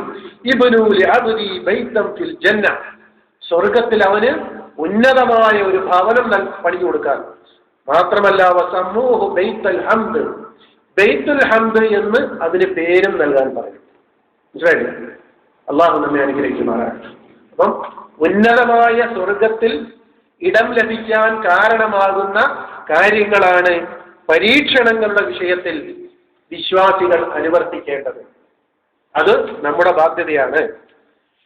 ഇബ്നു ലിഅബ്ദി ബൈതൻ ഫിൽ ജന്ന, സ്വർഗ്ഗത്തിൽ അവന് ഉന്നതമായ ഒരു ഭവനം പണിഞ്ഞു കൊടുക്കാൻ. മാത്രമല്ല വസമ്മൂഹു ബൈത്തുൽ ഹംദ്, ബൈത്തുൽ ഹംദ് എന്ന് അതിന് പേരും നൽകാൻ പറയും. മനസ്സിലായില്ലേ? അല്ലാഹു നമ്മെ അനുഗ്രഹിക്കുമാറാകട്ടെ. അപ്പം ഉന്നതമായ സ്വർഗത്തിൽ ഇടം ലഭിക്കാൻ കാരണമാകുന്ന കാര്യങ്ങളാണ് പരീക്ഷണങ്ങളുടെ വിഷയത്തിൽ വിശ്വാസികൾ അനുവർത്തിക്കേണ്ടത്. അത് നമ്മുടെ ബാധ്യതയാണ്.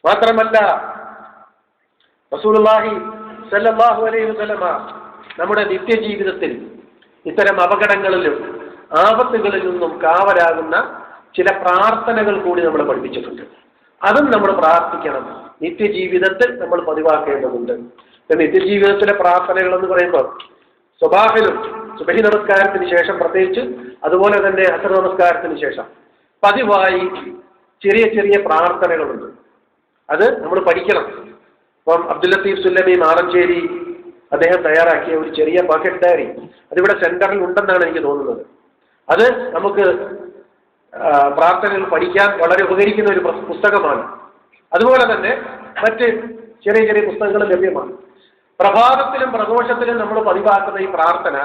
മാത്രമല്ല റസൂലുള്ളാഹി സ്വല്ലല്ലാഹു അലൈഹി വസല്ലമ നമ്മുടെ നിത്യജീവിതത്തിൽ ഇത്തരം അപകടങ്ങളിലും ആപത്തുകളിൽ നിന്നും കാവലാകുന്ന ചില പ്രാർത്ഥനകൾ കൂടി നമ്മൾ പഠിപ്പിച്ചിട്ടുണ്ട്. അതും നമ്മൾ പ്രാർത്ഥിക്കണം, നിത്യജീവിതത്തിൽ നമ്മൾ പതിവാക്കേണ്ടതുണ്ട്. നിത്യജീവിതത്തിലെ പ്രാർത്ഥനകൾ എന്ന് പറയുമ്പോൾ സ്വബാഹിലും സുബഹി നമസ്കാരത്തിന് ശേഷം പ്രത്യേകിച്ച്, അതുപോലെ തന്നെ അസർ നമസ്കാരത്തിന് ശേഷം പതിവായി ചെറിയ ചെറിയ പ്രാർത്ഥനകളുണ്ട്. അത് നമ്മൾ പഠിക്കണം. ഇപ്പം അബ്ദുൽ ലത്തീഫ് സുല്ലമി മാറഞ്ചേരി അദ്ദേഹം തയ്യാറാക്കിയ ഒരു ചെറിയ ബക്കറ്റ് ഡയറി അതിവിടെ സെന്ററിൽ ഉണ്ടെന്നാണ് എനിക്ക് തോന്നുന്നത്. അത് നമുക്ക് പ്രാർത്ഥനകൾ പഠിക്കാൻ വളരെ ഉപകരിക്കുന്ന ഒരു പുസ്തകമാണ്. അതുപോലെ തന്നെ മറ്റ് ചെറിയ ചെറിയ പുസ്തകങ്ങൾ ലഭ്യമാണ്. പ്രഭാതത്തിലും പ്രദോഷത്തിലും നമ്മൾ പതിവാക്കുന്ന ഈ പ്രാർത്ഥന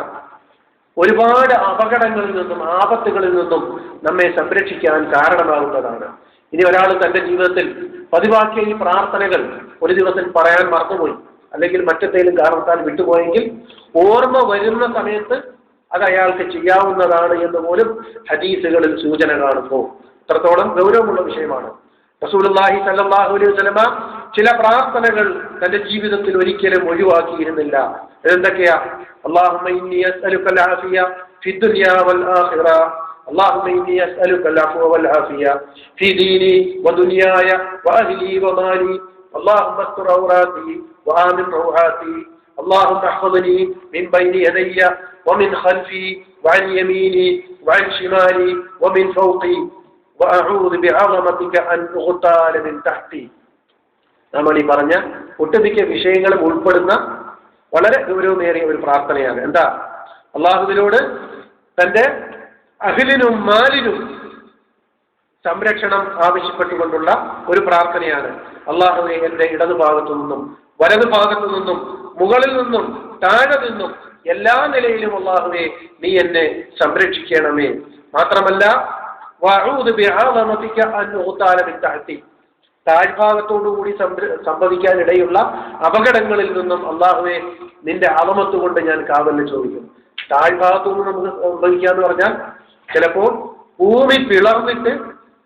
ഒരുപാട് അപകടങ്ങളിൽ നിന്നും ആപത്തുകളിൽ നിന്നും നമ്മെ സംരക്ഷിക്കാൻ കാരണമാകുന്നതാണ്. ഇനി ഒരാൾ തന്റെ ജീവിതത്തിൽ പതിവാക്കിയ ഈ പ്രാർത്ഥനകൾ ഒരു ദിവസം പറയാൻ മറന്നുപോയി, അല്ലെങ്കിൽ മറ്റെന്തെങ്കിലും കാരണത്താൽ വിട്ടുപോയെങ്കിൽ ഓർമ്മ വരുന്ന സമയത്ത് അത് അയാൾക്ക് ചെയ്യാവുന്നതാണ് എന്ന് പോലും ഹദീസുകളിൽ സൂചന കാണുന്നു. അത്രത്തോളം ഗൗരവമുള്ള വിഷയമാണ്. റസൂലുള്ളാഹി സ്വല്ലല്ലാഹു അലൈഹി വസല്ലമ ചില പ്രാർത്ഥനകൾ തന്റെ ജീവിതത്തിൽ ഒരിക്കലും ഒഴിവാക്കിയിരുന്നില്ല. എന്തൊക്കെയാ? അല്ലാഹുമ്മ ഇന്നി അസ്അലുക അൽ-ആഫിയ ഫി ദുനിയ വൽ ആഖിറ, അല്ലാഹുമ്മ ഇന്നി അസ്അലുക അൽ-അഫ്വ വൽ ആഫിയ ഫി ദീനി വദുനിയായ വഅഹ്ലി വമാലി, അല്ലാഹുമ്മ അസ്തുർ ഔറാതി വആമിൻ റൗഹാതി, അല്ലാഹുമ്മ അഹ്ഫദ്നി മിൻ ബൈനി യദയ്യ വമിൻ ഖൽഫി വഅൻ യമീനി വഅൻ ശിമാലി വമിൻ ഫൗഖി വഅഊദു ബിഅളമതിക അൻ ഉഗ്താല മിൻ തഹ്തി. നമ്മൾ ഈ പറഞ്ഞ ഒട്ടുമിക്ക വിഷയങ്ങളും ഉൾപ്പെടുന്ന വളരെ ഗൗരവമേറിയ ഒരു പ്രാർത്ഥനയാണ്. എന്താ? അള്ളാഹുവിനോട് തന്റെ അഹ്ലിനും മാലിനും സംരക്ഷണം ആവശ്യപ്പെട്ടുകൊണ്ടുള്ള ഒരു പ്രാർത്ഥനയാണ്. അള്ളാഹുവെ, എന്റെ ഇടതു ഭാഗത്തു നിന്നും വലതു ഭാഗത്തു നിന്നും മുകളിൽ നിന്നും താഴെ നിന്നും എല്ലാ നിലയിലും അള്ളാഹുവെ നീ എന്നെ സംരക്ഷിക്കണമേ. മാത്രമല്ല വഅഊദു ബിഅളമതിക അൻ ഉഗ്താല മിൻ തഹ്തി, താഴ്ഭാഗത്തോടുകൂടി സംഭവിക്കാനിടയുള്ള അപകടങ്ങളിൽ നിന്നും അള്ളാഹുവെ നിന്റെ അളമത്ത് കൊണ്ട് ഞാൻ കാവലിന് ചോദിക്കും. താഴ്ഭാഗത്തുനിന്ന് നമുക്ക് സംഭവിക്കാന്ന് പറഞ്ഞാൽ ചിലപ്പോൾ ഭൂമി പിളർന്നിട്ട്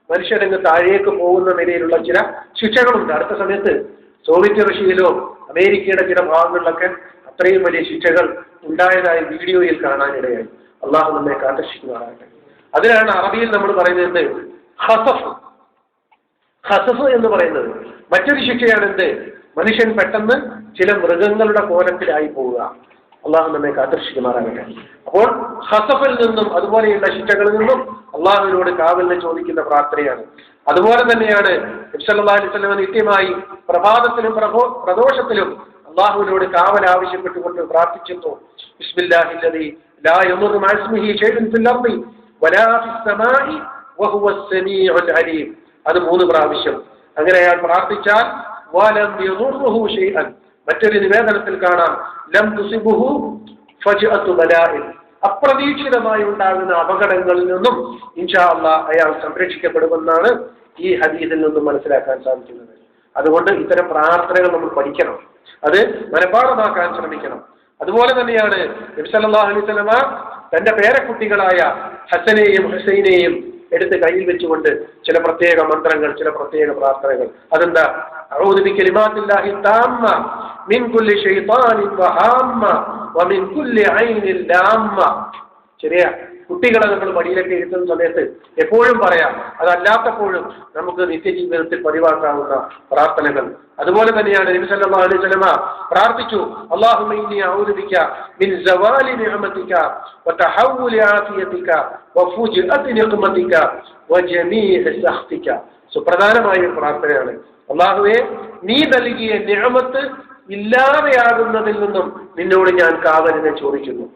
മനുഷ്യരങ്ങ് താഴേക്ക് പോകുന്ന നിലയിലുള്ള ചില ശിക്ഷകളുണ്ട്. അടുത്ത സമയത്ത് സോവിയറ്റ് റഷ്യയിലോ അമേരിക്കയുടെ ചില ഭാഗങ്ങളിലൊക്കെ അത്രയും വലിയ ശിക്ഷകൾ ഉണ്ടായതായി വീഡിയോയിൽ കാണാനിടയായി. അള്ളാഹു നമ്മെ കാത്തുരക്ഷിക്കുമാറാകട്ടെ. അതിനാണ് അറബിയിൽ നമ്മൾ പറയുന്നത് ഖസഫ്. ഖസഫ് എന്ന് പറയുന്നത് മറ്റൊരു ശിക്ഷയാണ് എന്ത്? മനുഷ്യൻ പെട്ടെന്ന് ചില മൃഗങ്ങളുടെ കോലത്തിലായി പോവുക. അള്ളാഹു നമ്മെ കാത്തിരക്ഷിക്കുമാറാകട്ടെ. അപ്പോൾ ഖസഫിൽ നിന്നും അതുപോലെയുള്ള ശിക്ഷകളിൽ നിന്നും അള്ളാഹുവിനോട് കാവലിനെ ചോദിക്കുന്ന പ്രാർത്ഥനയാണ്. അതുപോലെ തന്നെയാണ് നബി സല്ലല്ലാഹു അലൈഹി വസല്ലം നിത്യമായി പ്രഭാതത്തിലും പ്രദോഷത്തിലും അള്ളാഹുവിനോട് കാവൽ ആവശ്യപ്പെട്ടുകൊണ്ട് പ്രാർത്ഥിച്ചിരുന്നു. ബിസ്മില്ലാഹില്ലദീ ലാ യദുറു മഅ ഇസ്മിഹി ശൈഉൻ ഫിൽ അർളി വലാ ഫിസ് സമാഇ വഹുവസ് സമീഉൽ അലീം. അത് 3 പ്രാവശ്യം. അങ്ങനെ അയാൾ പ്രാർത്ഥിച്ചാൽ വലം യദുറുഹു ശൈഅൻ. മറ്റൊരു നിവേദനത്തിൽ കാണാം ലം തുസിബുഹു ഫജ്അതു ബലാഇൻ. അപ്രതീക്ഷിതമായി ഉണ്ടാകുന്ന അപകടങ്ങളിൽ നിന്നും ഇൻഷാ അല്ലാഹ് അയാൾ സംരക്ഷിക്കപ്പെടുമെന്നാണ് ഈ ഹദീസിൽ നിന്നും മനസ്സിലാക്കാൻ സാധിക്കുന്നത്. അതുകൊണ്ട് ഇത്തരം പ്രാർത്ഥനകൾ നമ്മൾ പഠിക്കണം, അത് മനഃപാഠമാക്കാൻ ശ്രമിക്കണം. അതുപോലെ തന്നെയാണ് നബി സല്ലല്ലാഹു അലൈഹി വസല്ലമ തന്റെ പേരക്കുട്ടികളായ ഹസനെയും ഹുസൈനെയും എടുത്ത് കയ്യിൽ വെച്ചുകൊണ്ട് ചില പ്രത്യേക മന്ത്രങ്ങൾ, ചില പ്രത്യേക പ്രാർത്ഥനകൾ. അതെന്താ? അഊദു ബികലിമാത്തില്ലാഹി താമ്മ മിൻ കുല്ലി ശൈത്താനിൻ വഹാമ്മ വമിൻ കുല്ലി ഐനിൻ ലാമ്മ. ചെറിയ കുട്ടികളെ നമ്മൾ മടിയിലൊക്കെ ഇരുത്തുന്ന സമയത്ത് എപ്പോഴും പറയാം, അതല്ലാത്തപ്പോഴും നമുക്ക് നിത്യജീവിതത്തിൽ പതിവാക്കാവുന്ന പ്രാർത്ഥനകൾ. അതുപോലെ തന്നെയാണ് നബി സല്ലല്ലാഹു അലൈഹി വസല്ലമ പ്രാർത്ഥിച്ചു, അല്ലാഹുമ്മ ഇന്നി അഊദു ബിക മിൻ സവാലി നിഅമതിക വതഹവ്വുലി ആഫിയതിക വഫുജ്അതി നിഖ്മതിക വജമീഇ സഖ്തിക. സുപ്രധാനമായ ഒരു പ്രാർത്ഥനയാണ്. അല്ലാഹുവേ, നീ നൽകിയ നിഅമത്ത് ഇല്ലാതെയാകുന്നതിൽ നിന്നും നിന്നോട് ഞാൻ കാവലിനെ ചോദിക്കുന്നു.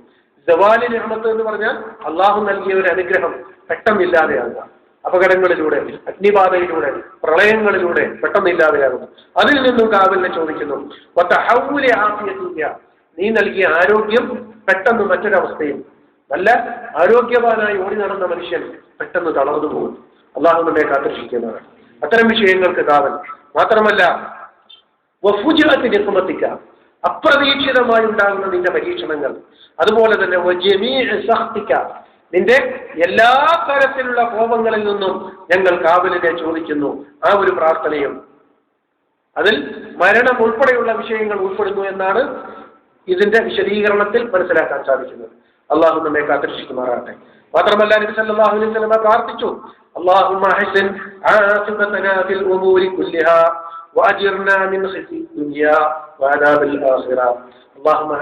സവാലി നിഅമത്ത് എന്ന് പറഞ്ഞാൽ അള്ളാഹു നൽകിയ ഒരു അനുഗ്രഹം പെട്ടെന്നില്ലാതെയാകുക. അപകടങ്ങളിലൂടെ, അഗ്നിബാധയിലൂടെ, പ്രളയങ്ങളിലൂടെ പെട്ടെന്നില്ലാതെയാകുന്നു. അതിൽ നിന്നും കാവലിനെ ചോദിക്കുന്നു. വതഹവ്വുലി ആഫിയതിക, നീ നൽകിയ ആരോഗ്യം പെട്ടെന്ന് മറ്റൊരവസ്ഥയിൽ, നല്ല ആരോഗ്യവാനായി ഓടി നടന്ന മനുഷ്യൻ പെട്ടെന്ന് തളർന്നു പോകും. അള്ളാഹു നമ്മെ കാത്തിരക്ഷിക്കുന്നതാണ്. അത്തരം വിഷയങ്ങൾക്ക് കാവൽ. മാത്രമല്ല വഫുജ്അതി നിഖ്മതിക, അപ്രതീക്ഷിതമായി ഉണ്ടാകുന്ന നിന്റെ പരീക്ഷണങ്ങൾ. അതുപോലെ തന്നെ വജമീഇ സഖ്തിക, നിന്റെ എല്ലാ തരത്തിലുള്ള കോപങ്ങളിൽ നിന്നും ഞങ്ങൾ കാവലിനെ ചോദിക്കുന്നു. ആ ഒരു പ്രാർത്ഥനയും അതിൽ മരണം ഉൾപ്പെടെയുള്ള വിഷയങ്ങൾ ഉൾപ്പെടുന്നു എന്നാണ് ഇതിന്റെ വിശദീകരണത്തിൽ മനസ്സിലാക്കാൻ സാധിക്കുന്നത്. അള്ളാഹു നമ്മെ കാത്തിരക്ഷിക്കുമാറാകട്ടെ. മാത്രമല്ല നബി സല്ലല്ലാഹു അലൈഹി വസല്ലം പ്രാർത്ഥിച്ചു, അല്ലാഹുമ്മ ഹസിൻ ആഖിബതനാ ഫിൽ ഉമൂരി കുല്ലിഹാ വഅജിർനാ മിൻ ഖിസി ദുനിയാ വഅദാബിൽ ആഖിറ. അല്ലാഹുമ്മ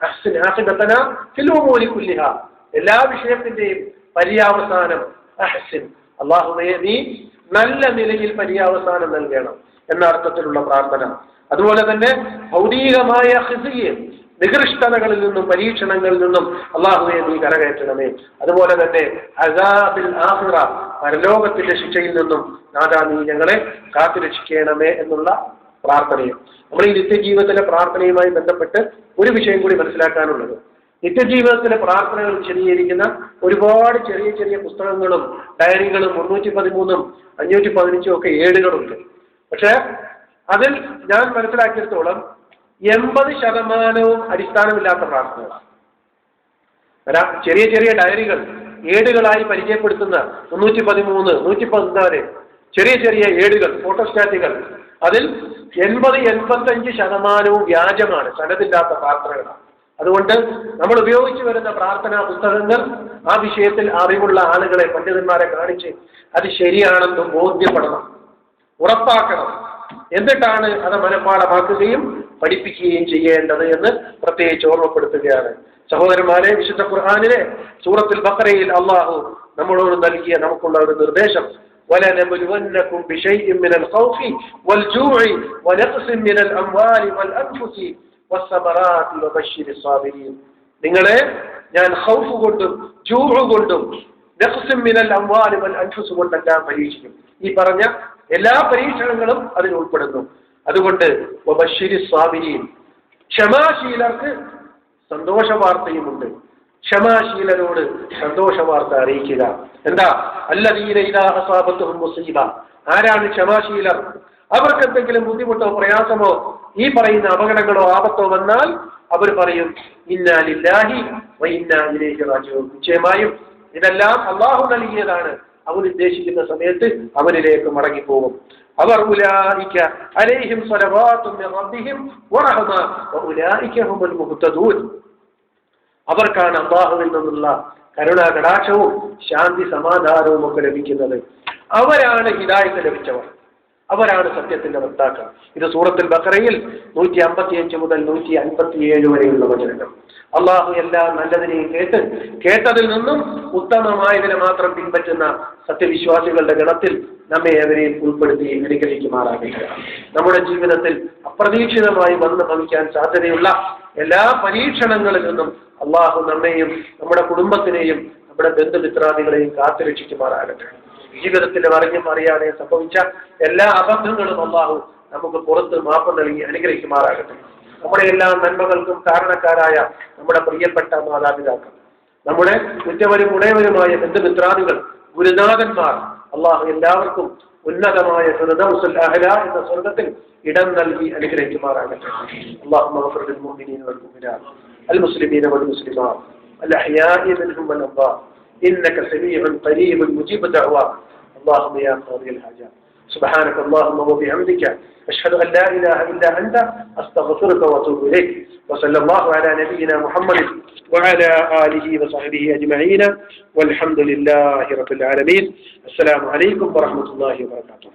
ഹസിൻ ആഖിബതനാ ഫിൽ ഉമൂരി കുല്ലിഹാ, എല്ലാ വിഷയത്തിന്റെയും പര്യാവസാനം അഹ്സിൻ, അല്ലാഹുവേ നീ നല്ല നിലയിൽ പര്യാവസാനം നൽകണം എന്ന അർത്ഥത്തിലുള്ള പ്രാർത്ഥന. അതുപോലെ തന്നെ ഭൗതികമായ ഖിസിയെ, നികൃഷ്ടതകളിൽ നിന്നും പരീക്ഷണങ്ങളിൽ നിന്നും അല്ലാഹുവേ നീ കരകയറ്റണമേ. അതുപോലെ തന്നെ അസാബിൽ ആഖിറ, പരലോകത്തിന്റെ ശിക്ഷയിൽ നിന്നും നാഥാ നീ ഞങ്ങളെ കാത്തുരക്ഷിക്കണമേ എന്നുള്ള പ്രാർത്ഥനയും. നമ്മൾ ഈ നിത്യജീവിതത്തിലെ പ്രാർത്ഥനയുമായി ബന്ധപ്പെട്ട് ഒരു വിഷയം കൂടി മനസ്സിലാക്കാനുള്ളത്, നിത്യജീവിതത്തിലെ പ്രാർത്ഥനകൾ വിശദീകരിക്കുന്ന ഒരുപാട് ചെറിയ ചെറിയ പുസ്തകങ്ങളും ഡയറികളും 313 515 ഒക്കെ ഏടുകളുണ്ട്. പക്ഷെ അതിൽ ഞാൻ മനസ്സിലാക്കിയിടത്തോളം 80% അടിസ്ഥാനമില്ലാത്ത പ്രാർത്ഥനകളാണ്. ചെറിയ ചെറിയ ഡയറികൾ ഏടുകളായി പരിചയപ്പെടുത്തുന്ന 313 114 ചെറിയ ചെറിയ ഏടുകൾ, ഫോട്ടോസ്റ്റാറ്റുകൾ, അതിൽ 80-85% വ്യാജമാണ്, സനദില്ലാത്ത പ്രാർത്ഥനകളാണ്. അതുകൊണ്ട് നമ്മൾ ഉപയോഗിച്ചു വരുന്ന പ്രാർത്ഥനാ പുസ്തകങ്ങൾ ആ വിഷയത്തിൽ അറിവുള്ള ആളുകളെ, പണ്ഡിതന്മാരെ കാണിച്ച് അത് ശരിയാണെന്ന് ബോധ്യപ്പെടണം, ഉറപ്പാക്കണം. എന്നിട്ടാണ് അത് മനഃപ്പാഠമാക്കുകയും പഠിപ്പിക്കുകയും ചെയ്യേണ്ടത് എന്ന് പ്രത്യേകിച്ച് ഓർമ്മപ്പെടുത്തുകയാണ്. സഹോദരന്മാരെ, വിശുദ്ധ ഖുർആനിലെ സൂറത്തുൽ ബഖറയിൽ അല്ലാഹു നമ്മളോട് നൽകിയ നമുക്കുള്ള ഒരു നിർദ്ദേശം, وَلَنَبْلُوَنَّكُمْ بِشَيْءٍ مِنَ الْخَوْفِ وَالْجُوعِ وَنَقْصٍ مِنَ الْأَمْوَالِ وَالْأَنْفُسِ وَالثَّمَرَاتِ وَبَشِّرِ الصَّابِرِينَ. നിങ്ങളെ ഞാൻ ഖൗഫ് കൊണ്ടും ജൂഉ കൊണ്ടും നഖ്സും മിനൽ അംവാലി വൽ അൻഫുസ് കൊണ്ടെല്ലാം പരീക്ഷിക്കും. ഈ പറഞ്ഞ എല്ലാ പരീക്ഷണങ്ങളും അതിൽ ഉൾപ്പെടുന്നു. അതുകൊണ്ട് വബശ്ശിരി സ്വാബിരീൻ, ക്ഷമാശീലർക്ക് സന്തോഷ വാർത്തയുമുണ്ട്. ക്ഷമാശീലരോട് സന്തോഷ വാർത്ത അറിയിക്കുക. എന്താ? അല്ലദീന ഇദാ അസാബത്തുഹും മുസീബ, ആരാണ് ക്ഷമാശീലർ? അവർക്ക് എന്തെങ്കിലും ബുദ്ധിമുട്ടോ പ്രയാസമോ ഈ പറയുന്ന അപകടങ്ങളോ ആപത്തോ വന്നാൽ അവർ പറയും ഇന്നാ ലില്ലാഹി വ ഇന്നാ ഇലൈഹി റാജിഊൻ. നിശ്ചയമായും ഇതെല്ലാം അല്ലാഹു നൽകിയതാണ്, അവൻ ഉദ്ദേശിക്കുന്ന സമയത്ത് അവനിലേക്ക് മടങ്ങിപ്പോകും. അവർ ഉലൈക അലൈഹിം സ്വലവാത്തും മിർ റബ്ബിഹിം വറഹ്മ വഉലൈക ഹുമുൽ മുഹ്തദൂൻ. അവർക്കാണ് അള്ളാഹുവിൽ നിന്നുള്ള കരുണാ കടാക്ഷവും ശാന്തി സമാധാനവും ഒക്കെ ലഭിക്കുന്നത്. അവരാണ് ഹിദായത്ത് ലഭിച്ചവർ, അവരാണ് സത്യത്തിന്റെ വക്താക്കൾ. ഇത് സൂറത്തുൽ ബഖറയിൽ 155 മുതൽ 157 വരെയുള്ള വചനങ്ങൾ. അള്ളാഹു എല്ലാ നല്ലതിനെയും കേട്ടതിൽ നിന്നും ഉത്തമമായതിനെ മാത്രം പിൻപറ്റുന്ന സത്യവിശ്വാസികളുടെ ഗണത്തിൽ നമ്മെ അവരെയും ഉൾപ്പെടുത്തി അനുഗ്രഹിക്കുമാറാകട്ടെ. നമ്മുടെ ജീവിതത്തിൽ അപ്രതീക്ഷിതമായി വന്ന് ഭവിക്കാൻ സാധ്യതയുള്ള എല്ലാ പരീക്ഷണങ്ങളിൽ നിന്നും അള്ളാഹു നമ്മെയും നമ്മുടെ കുടുംബത്തിനെയും നമ്മുടെ ബന്ധുമിത്രാദികളെയും കാത്തുരക്ഷിക്കുമാറാകട്ടെ. ജീവിതത്തിൽ അറിഞ്ഞും അറിയാതെ സംഭവിച്ച എല്ലാ അബദ്ധങ്ങളും അള്ളാഹു നമുക്ക് പുറത്ത് മാപ്പ് നൽകി അനുഗ്രഹിക്കുമാറാകട്ടെ. നമ്മുടെ എല്ലാ നന്മകൾക്കും കാരണക്കാരായ നമ്മുടെ പ്രിയപ്പെട്ട മാതാപിതാക്കൾ, നമ്മുടെ ഉറ്റവരും ഉടയവരുമായ ബന്ധുമിത്രാദികൾ, ഗുരുനാഥന്മാർ, അള്ളാഹു എല്ലാവർക്കും ഉന്നതമായ ഫിർദൗസുൽ അഅ്ല എന്ന സ്വർഗ്ഗത്തിൽ ഇടം നൽകി അനുഗ്രഹിക്കുമാറാകട്ടെ. അല്ലാഹുമ്മ ഗ്ഫിർ ലിൽ മുഅ്മിനീന വൽ മുഅ്മിനാത്ത് അൽ മുസ്ലിമീന വൽ മുസ്ലിമാത്ത് അൽ അഹ്യാഇ മിൻഹും വൽ അംവാത്ത് ഇന്നക സമീഉൻ ഖരീബുൻ മുജീബു ദഅവാത്ത്. اللهم يا قاضي الحاجات سبحانك اللهم وبحمدك أشهد أن لا إله إلا أنت أستغفرك وأتوب إليك. وصلى الله على نبينا محمد وعلى آله وصحبه أجمعين والحمد لله رب العالمين. السلام عليكم ورحمة الله وبركاته.